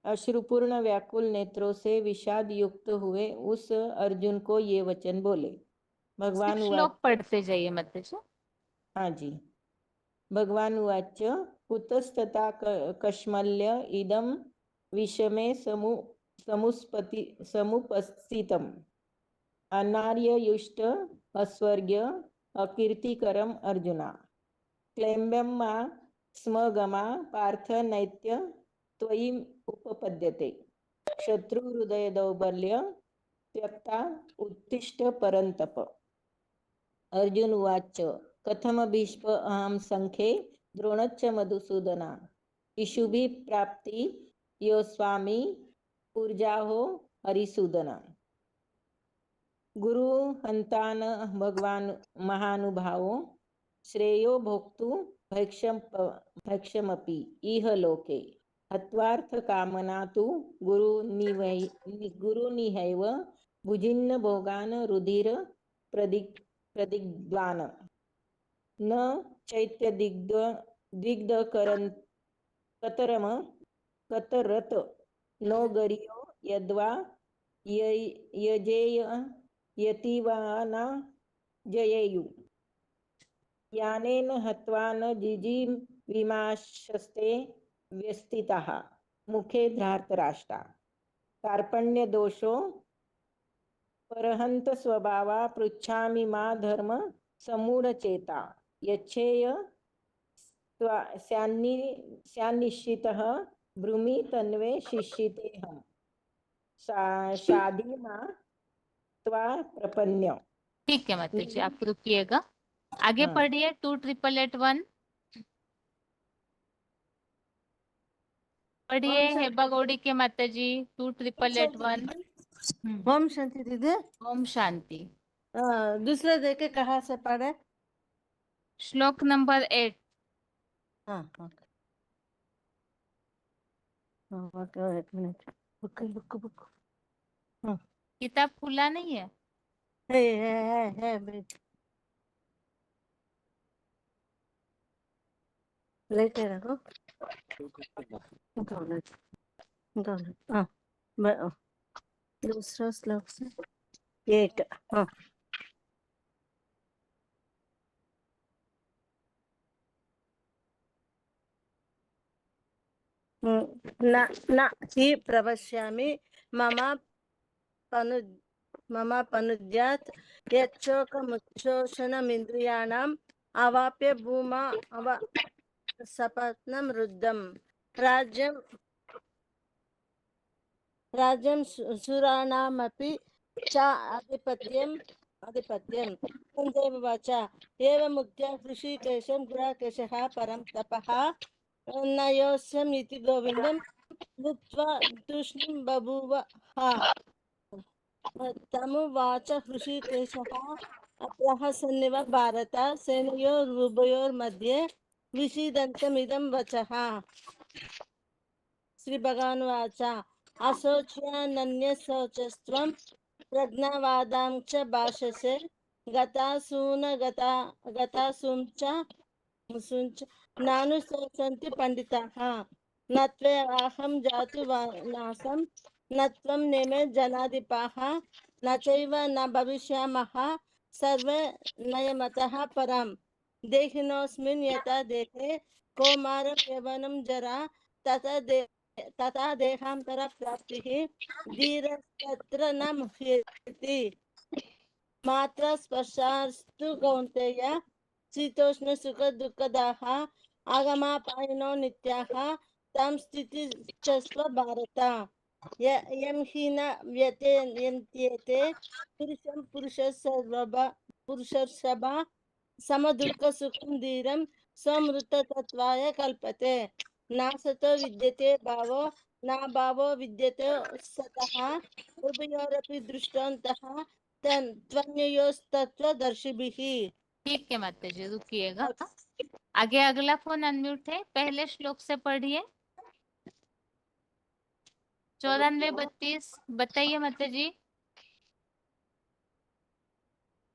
अश्रुपूर्ण व्याकुल नेत्रों से विषाद युक्त हुए उस अर्जुन को ये वचन बोले। भगवान श्लोक उवाच, पढ़ते जाइए माताजी। हाँ जी। भगवान उवाच कुतस्तथा कश्मल्य इदं विषमे समुपस्थितम् अनार्ययुष्ट अस्वर्ग्य अकीर्तिकरम अर्जुना क्लैम्यं मा स्म गमा पार्थ नैत्य त्वयि उपपद्यते शत्रुहृदय दौर्बल्य त्यक्ता उत्तिष्ठ परन्तप। अर्जुन उवाच कथम भीष्म अहं संख्ये द्रोणच्च मधुसूदना इषुभिः प्राप्ति यो स्वामी पूर्जाहो हरिसूदना। गुरु हन्तान भगवान महानुभावो श्रेयो भोक्तु भक्ष्यमपि इह लोके हत्वार्थ कामना तु गुरुनिहैव भुजिन्न भोगान रुधिर प्रदिग्ध्वान् न चैत्य कतरत नो गरियो यद्वा यजेय यतिवाना जयेयु यानेन हत्वा न जिजीविमाशस्ते व्यस्थिताः मुखे धृतराष्ट्रा कार्पण्य दोषो परहन्त स्वभावा पृच्छामि मा धर्म समूढचेता यच्छेय स्यान्निश्चितः ब्रूमि तन्वे शिष्यतेऽहम् शादी मा त्वा प्रपन्य। ठीक है माताजी, आप रुकिएगा, आगे हाँ। पढ़िए। 28881 पढ़िए हेबा गौड़ी के माताजी। 28881 ओम शांति दीदी। ओम शांति। दूसरा देखे कहाँ से पढ़े? श्लोक नंबर 8। हाँ ओके, एक मिनट। बुक। हाँ, किताब खुला नहीं है? है बेट। लेटे रखो। हाँ, दूसरा श्लोक से 8। हाँ, न हि प्रवक्ष्यामि मम पनुद्यात् यच्छोकमुच्छोषणमिन्द्रियाणाम् अवाप्य भूमा सपत्नं रुद्धम् राज्यं सुराणामपि च आधिपत्यं संजय वाच एवमुक्त्वा ऋषिकेशं गुडाकेशः परं तपः नयोस्यम् इति गोविन्दं भूत्वा तूष्णीं बभूव। तमुवाच ऋषिकेशः अप्रहसन्निव भारत सेनयोरुभयोर्मध्ये विषीदन्तमिदं वचः। श्री भगवान् वाच अशोच्यानन्यशोचस्त्वं प्रज्ञावादां च भाषसे गतासूं च नानुशोचन्ति पंडिताः न त्वेऽहं जातु नासं न त्वं नेमे जनाधिपाः न चैव न भविष्यामः सर्वे नयमतः परं देहिनोऽस्मिन् यथा देहे कौमारं यौवनं जरा तथा देहांतर प्राप्तिः धीरस्तत्र न मुह्यति मात्र स्पर्शास्तु कौन्तेय शीतोष्ण सुख दुःखदाः आगमापायिनो नित्याः तां स्थितिश्चस्व भारत यं हि न व्यत्यन्त्येते पुरुषर्षभ समदुःख सुखं धीरं स्वमृततत्त्वाय कल्पते नासतो विद्यते भावो न भावो विद्यते सतः उभयोरपि दृष्टान्तः त्वन्योस्तत्त्वदर्शिभिः। ठीक है माताजी, रुकिएगा। आगे अगला फोन अनम्यूट है, पहले श्लोक से पढ़िए। 9432 बताइए माताजी।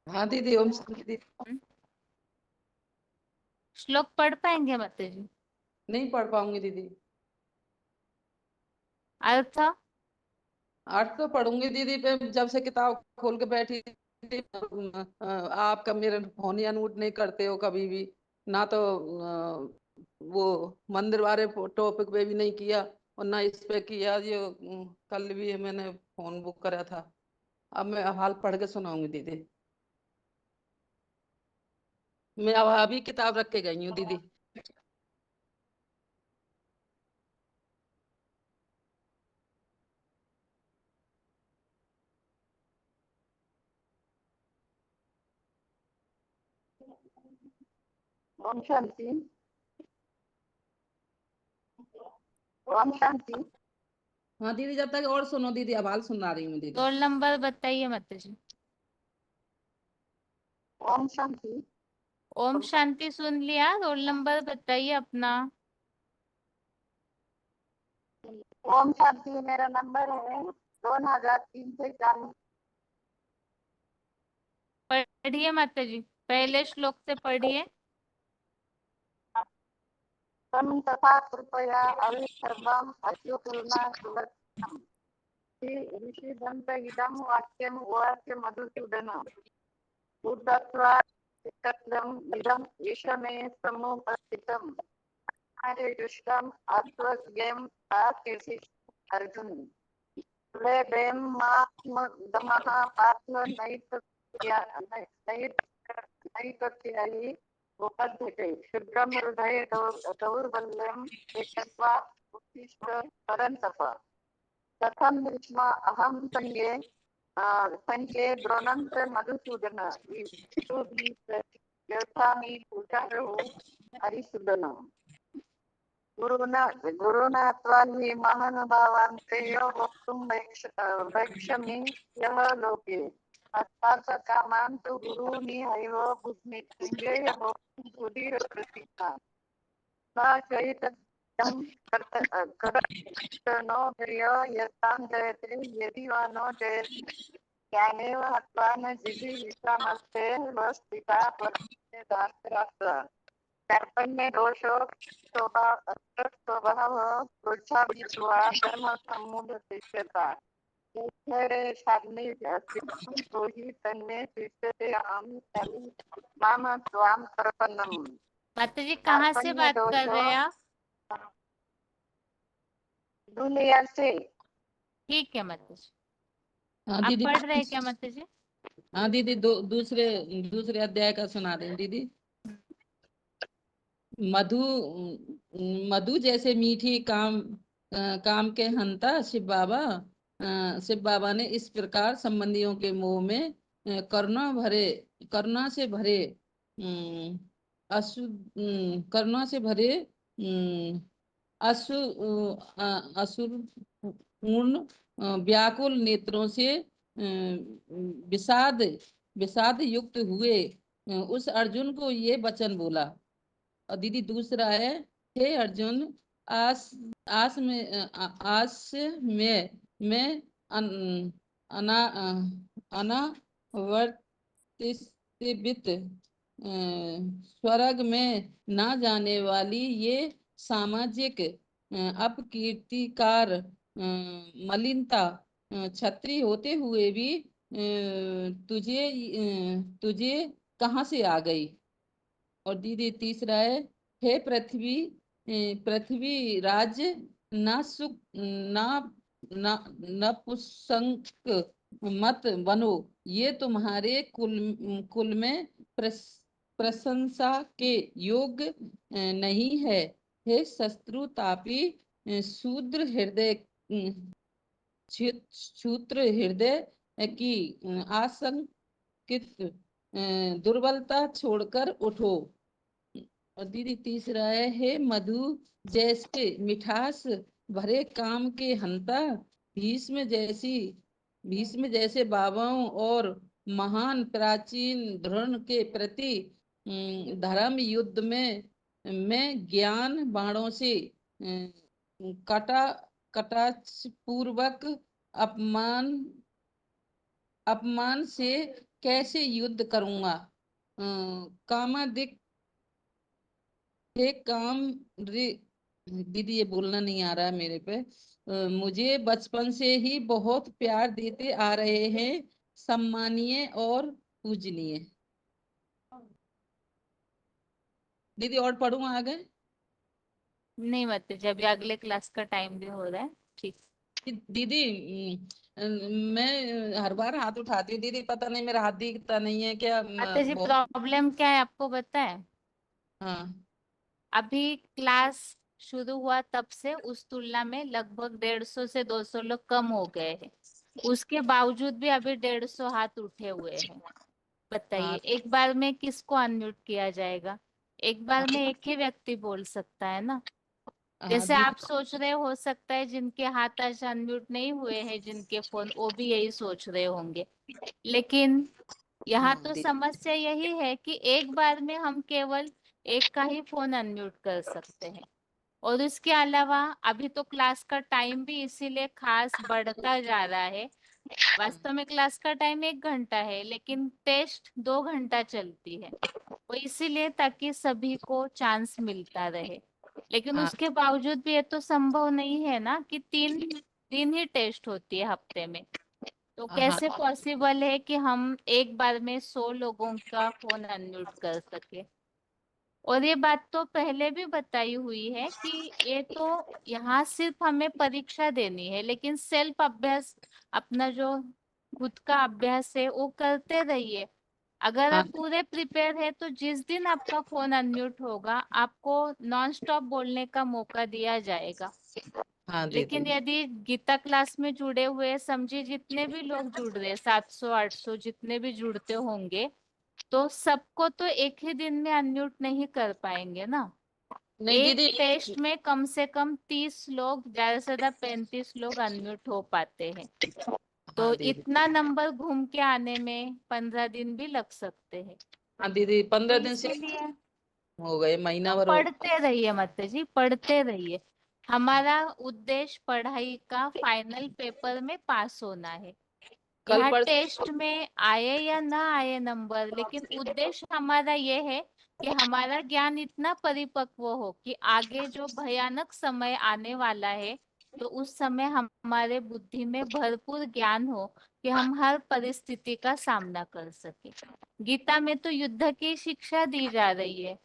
हाँ दीदी, ओम शांति दीदी। श्लोक पढ़ पाएंगे माताजी? नहीं पढ़ पाऊंगी दीदी। अर्थ अर्थ तो पढ़ूंगी दीदी पे, जब से किताब खोल के बैठी थी। आपका मेरे फोन या नोट नहीं करते हो कभी भी ना, तो वो मंदिर वाले टॉपिक पे भी नहीं किया और ना इस पे किया। ये कल भी मैंने फोन बुक करा था। अब मैं हाल पढ़ के सुनाऊंगी दीदी। मैं अब अभी किताब रख के गई हूँ दीदी। ओम शांति। ओम शांति। हाँ दीदी, जब तक और सुनो दीदी, अब हाल सुना रही हूँ दीदी। रोल नंबर बताइए माता जी। ओम शांति। ओम शांति सुन लिया, रोल नंबर बताइए अपना। ओम शांति मेरा नंबर है 2340। पढ़िए माता जी, पहले श्लोक से पढ़िए। तम तथा कृपया अविसर्वम अच्युतुर्ना सुलक्षणम ऋषि दंत इदम वाक्यम वाक्य मधुसूदन उद्धत्वा एकत्रम इदम ईशमे समुपस्थितम हरे दुष्टम अत्वज्ञम आकीर्षि अर्जुन ले बेम मात्म दमः पात्र नैत नैतत्यायी उपद्यते शुद्रम हृदय दौर्बल्यम एकत्वा उत्तिष्ठ परन्तप कथं भीष्म अहं संज्ञे द्रोणं च मधुसूदन यथामि पूजारो हरिसूदन गुरुना त्वाहि महानुभावान् तेयो वक्तुं वक्ष्यामि यः लोके अस्मात् कामान् तु गुरूनि हैव बुद्धिं संजय भोक्तुं सुधीरप्रतिज्ञा न चैतन्यं कर्तनो यतां जयते यदि वा न जयति ज्ञानेव हत्वा न जिजीविषामस्ते स्थिता परमे दासरात्र कर्पण्य दोषो स्वभाव प्रोत्साहित्वा धर्म समुदतिष्ठता यथेरे साधने तो हि तन्मे शिष्यते अहं माम त्वां प्रपन्नम्। माता जी कहाँ से बात कर रहे हैं आप? दुनिया से। ठीक है माता जी। हाँ आप दीदी। पढ़ रहे हैं क्या माता जी? हाँ दीदी, दूसरे अध्याय का सुना रही हूँ दीदी। मधु मधु जैसे मीठी काम के हंता शिव बाबा ने इस प्रकार संबंधियों के मोह में करुणा से भरे असुरपूर्ण व्याकुल नेत्रों से विषाद युक्त हुए उस अर्जुन को ये वचन बोला। और दीदी दूसरा है, हे अर्जुन, आस में अनावर्तित स्वर्ग में ना जाने वाली ये सामाजिक अपकीर्तिकार मलिनता छत्री होते हुए भी तुझे कहाँ से आ गई। और दीदी तीसरा है, हे पृथ्वी राज न सुख न पुसंक मत बनो, ये तुम्हारे कुल में प्रशंसा के योग्य नहीं है। हे शत्रु तापी शूद्र हृदय की आशंकित दुर्बलता छोड़कर उठो। और दीदी तीसरा है, हे मधु जैसे मिठास भरे काम के हंता, भीष्म जैसे बाबाओं और महान प्राचीन द्रोण के प्रति धर्म युद्ध में ज्ञान बाणों से कटाक्ष पूर्वक अपमान से कैसे युद्ध करूंगा। कामादिक हे दीदी ये बोलना नहीं आ रहा है मेरे पे। मुझे बचपन से ही बहुत प्यार देते आ रहे हैं, सम्मानीय और पूजनीय। दीदी और पढ़ूं आगे? नहीं माता जी, अभी अगले क्लास का टाइम भी हो रहा है। ठीक। दीदी मैं हर बार हाथ उठाती हूँ दीदी, पता नहीं मेरा हाथ दिखता नहीं है क्या? माता जी बहुत। प्रॉब्लम क्या है आपको पता है? हाँ अभी क्लास शुरू हुआ तब से उस तुलना में लगभग 150 से 200 लोग कम हो गए हैं। उसके बावजूद भी अभी 150 हाथ उठे हुए हैं। बताइए हाँ एक बार में किसको अनम्यूट किया जाएगा? एक बार में एक ही व्यक्ति बोल सकता है ना। हाँ जैसे दीदी। आप सोच रहे हो सकता है जिनके हाथ आज अनम्यूट नहीं हुए हैं, जिनके फोन, वो भी यही सोच रहे होंगे। लेकिन यहाँ हाँ तो दीदी। समस्या यही है कि एक बार में हम केवल एक का ही फोन अनम्यूट कर सकते हैं। और इसके अलावा अभी तो क्लास का टाइम भी इसीलिए खास बढ़ता जा रहा है। वास्तव में क्लास का टाइम 1 घंटा है, लेकिन टेस्ट 2 घंटा चलती है। वो इसीलिए ताकि सभी को चांस मिलता रहे। लेकिन हाँ उसके बावजूद भी ये तो संभव नहीं है ना कि 3 दिन ही टेस्ट होती है हफ्ते में। तो हाँ कैसे पॉसिबल है कि हम एक बार में 100 लोगों का फोन अनम्यूट कर सके? और ये बात तो पहले भी बताई हुई है कि ये तो यहाँ सिर्फ हमें परीक्षा देनी है, लेकिन सेल्फ अभ्यास, अपना जो खुद का अभ्यास है वो करते रहिए। अगर हाँ आप पूरे प्रिपेयर है तो जिस दिन आपका फोन अनम्यूट होगा आपको नॉन स्टॉप बोलने का मौका दिया जाएगा। हाँ लेकिन दीदी। यदि गीता क्लास में जुड़े हुए समझिए जितने भी लोग जुड़ रहे हैं, 700 800 जितने भी जुड़ते होंगे, तो सबको तो एक ही दिन में अनम्यूट नहीं कर पाएंगे ना। नहीं एक दीदी। टेस्ट में कम से कम 30 लोग, ज्यादा से ज्यादा 35 लोग अनम्यूट हो पाते हैं। तो हाँ दीदी। इतना नंबर घूम के आने में 15 दिन भी लग सकते हैं। हाँ दीदी, तो 15 दिन से इसीलिए हो गए, महीना तो भर हो। पढ़ते रहिए माता जी, पढ़ते रहिए। हमारा उद्देश्य पढ़ाई का फाइनल पेपर में पास होना है। कल यहाँ परसों। टेस्ट में आए या ना आए नंबर, लेकिन उद्देश्य हमारा ये है कि हमारा ज्ञान इतना परिपक्व हो कि आगे जो भयानक समय आने वाला है तो उस समय हमारे बुद्धि में भरपूर ज्ञान हो कि हम हर परिस्थिति का सामना कर सके। गीता में तो युद्ध की शिक्षा दी जा रही है।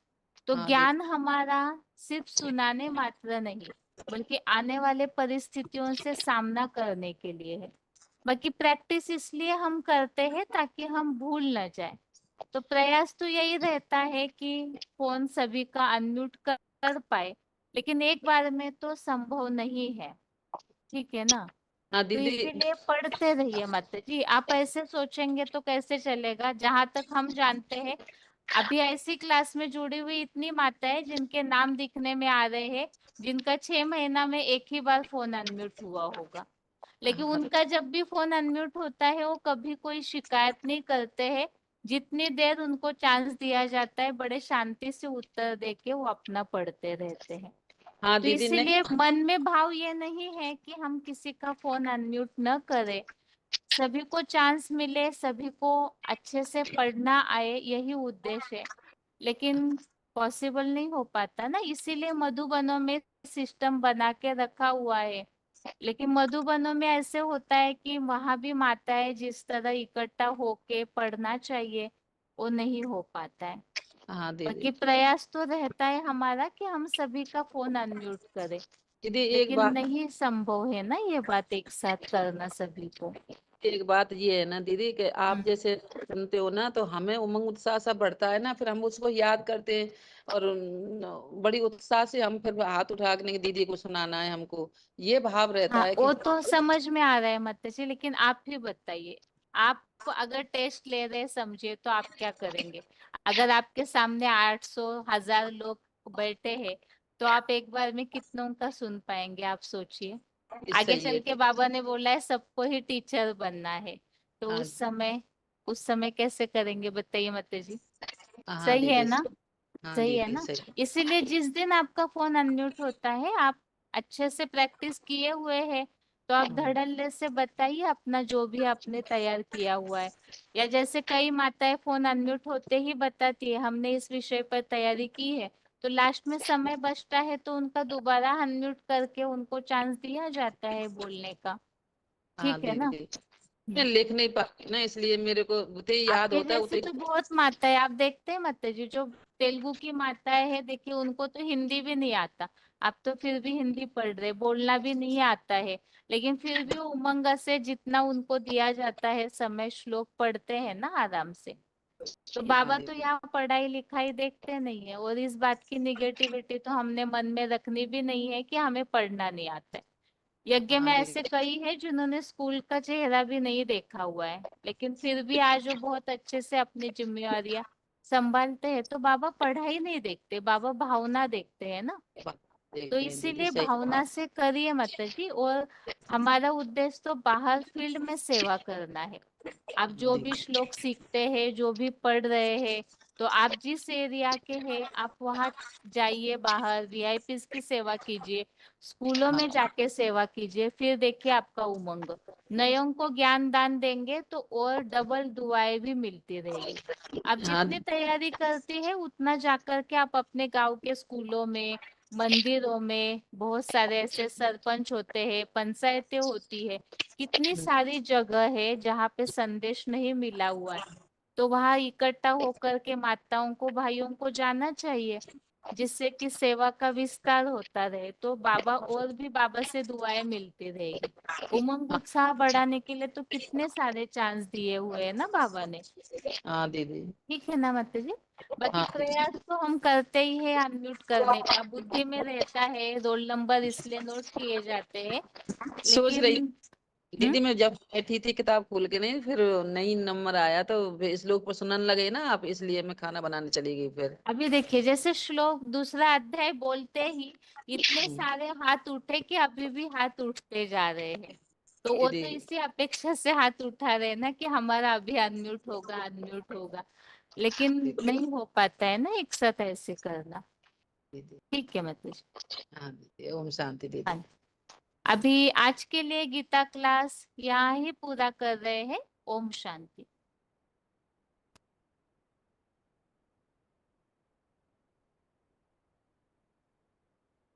तो हाँ दीदी। ज्ञान हमारा सिर्फ सुनाने मात्र नहीं, बल्कि आने वाले परिस्थितियों से सामना करने के लिए है। बाकी प्रैक्टिस इसलिए हम करते हैं ताकि हम भूल न जाए। तो प्रयास तो यही रहता है कि फोन सभी का अनम्यूट कर पाए, लेकिन एक बार में तो संभव नहीं है। ठीक है ना। हाँ तो दीदी। इसीलिए पढ़ते रहिए माता जी। आप ऐसे सोचेंगे तो कैसे चलेगा? जहां तक हम जानते हैं अभी ऐसी क्लास में जुड़ी हुई इतनी माताएं जिनके नाम दिखने में आ रहे हैं, जिनका 6 महीना में एक ही बार फोन अनम्यूट हुआ होगा। लेकिन हाँ उनका जब भी फोन अनम्यूट होता है वो कभी कोई शिकायत नहीं करते हैं। जितनी देर उनको चांस दिया जाता है बड़े शांति से उत्तर देके वो अपना पढ़ते रहते हैं। हाँ तो दीदी। नहीं। इसीलिए मन में भाव ये नहीं है कि हम किसी का फोन अनम्यूट न करें। सभी को चांस मिले, सभी को अच्छे से पढ़ना आए, यही उद्देश्य है। लेकिन पॉसिबल नहीं हो पाता ना, इसीलिए मधुबनों में सिस्टम बना के रखा हुआ है। लेकिन मधुबनों में ऐसे होता है कि वहां भी माताएं जिस तरह इकट्ठा होके पढ़ना चाहिए वो नहीं हो पाता है। हाँ बाकी दीदी। प्रयास तो रहता है हमारा कि हम सभी का फोन अनम्यूट करें। दीदी एक लेकिन बात। नहीं संभव है ना ये बात एक साथ करना सभी को। एक बात ये है ना दीदी कि आप जैसे सुनते हो ना तो हमें उमंग उत्साह सा बढ़ता है ना, फिर हम उसको याद करते हैं और बड़ी उत्साह से हम फिर हाथ उठा के नहीं दीदी को सुनाना है हमको, ये भाव रहता हाँ है कि वो तो समझ में आ रहा है माता जी, लेकिन आप ही बताइए। आप अगर टेस्ट ले रहे समझिए तो आप क्या करेंगे? अगर आपके सामने 800 1000 लोग बैठे हैं तो आप एक बार में कितनों का सुन पाएंगे? आप सोचिए। आगे सही चल है। के बाबा ने बोला है सबको ही टीचर बनना है, तो हाँ उस समय कैसे करेंगे बताइए माता जी। हाँ सही है दीदी। ना? हाँ सही है दीदी ना? सही। इसीलिए जिस दिन आपका फोन अनम्यूट होता है, आप अच्छे से प्रैक्टिस किए हुए हैं तो आप धड़ल्ले से बताइए अपना जो भी आपने तैयार किया हुआ है। या जैसे कई माताएं फोन अनम्यूट होते ही बताती है हमने इस विषय पर तैयारी की है, तो लास्ट में समय बचता है तो उनका दोबारा अनम्यूट करके उनको चांस दिया जाता है बोलने का। हाँ ठीक है ना? दीदी, मैं लिख नहीं पाती ना, इसलिए मेरे को उतने ही याद आपके होता है जैसे उतने। तो बहुत माता है, आप देखते हैं माता जी जो तेलुगु की माताएं है, देखिए उनको तो हिंदी भी नहीं आता। आप तो फिर भी हिंदी पढ़ रहे, बोलना भी नहीं आता है, लेकिन फिर भी उमंग से जितना उनको दिया जाता है समय श्लोक पढ़ते हैं ना आराम से। तो हाँ बाबा तो दीदी, यहाँ पढ़ाई लिखाई देखते नहीं है, और इस बात की निगेटिविटी तो हमने मन में रखनी भी नहीं है कि हमें पढ़ना नहीं आता है। यज्ञ में हाँ ऐसे दीदी, कई है जिन्होंने स्कूल का चेहरा भी नहीं देखा हुआ है, लेकिन फिर भी आज वो बहुत अच्छे से अपनी जिम्मेवारियां संभालते हैं। तो बाबा पढ़ाई नहीं देखते, बाबा भावना देखते हैं ना। तो देखते हैं दीदी, इसीलिए सही। भावना से करिए माता जी। और हमारा उद्देश्य तो बाहर फील्ड में सेवा करना है। आप जो भी श्लोक सीखते हैं, जो भी पढ़ रहे हैं, तो आप जिस एरिया के हैं आप वहाँ जाइए, बाहर वीआईपीज की सेवा कीजिए, स्कूलों में जाके सेवा कीजिए, फिर देखिए आपका उमंग। नयों को ज्ञान दान देंगे तो और डबल दुआएं भी मिलती रहेगी। आप हाँ जितनी तैयारी करती है उतना जाकर के आप अपने गांव के स्कूलों में, मंदिरों में, बहुत सारे ऐसे सरपंच होते हैं, पंचायतें होती है, कितनी सारी जगह है जहाँ पे संदेश नहीं मिला हुआ है, तो वहाँ इकट्ठा होकर के माताओं को, भाइयों को जाना चाहिए, जिससे कि सेवा का विस्तार होता रहे। तो बाबा और भी बाबा से दुआएं मिलती रहेगी। उमंग उत्साह बढ़ाने के लिए तो कितने सारे चांस दिए हुए हैं ना बाबा ने। हाँ दीदी, ठीक है ना माता जी? बाकी हाँ प्रयास तो हम करते ही है अनम्यूट करने का, बुद्धि में रहता है, रोल नंबर इसलिए नोट किए जाते हैं, सोच रही लेकिन दीदी, मैं जब बैठी थी किताब खोल के, नहीं फिर नई नंबर आया तो इस लोग पर सुनने लगे ना आप, इसलिए मैं खाना बनाने चली गई फिर। अभी देखिए जैसे श्लोक दूसरा अध्याय बोलते ही इतने सारे हाथ उठे कि अभी भी हाथ उठते जा रहे हैं। तो वो दीदी, तो इसी अपेक्षा से हाथ उठा रहे हैं ना कि हमारा अभी अनम्यूट होगा, अनम्यूट होगा, लेकिन नहीं हो पाता है ना एक साथ ऐसे करना। दीदी, ठीक है मतलब। हाँ दीदी, ओम शांति दीदी। अभी आज के लिए गीता क्लास यहाँ ही पूरा कर रहे हैं। ओम शांति।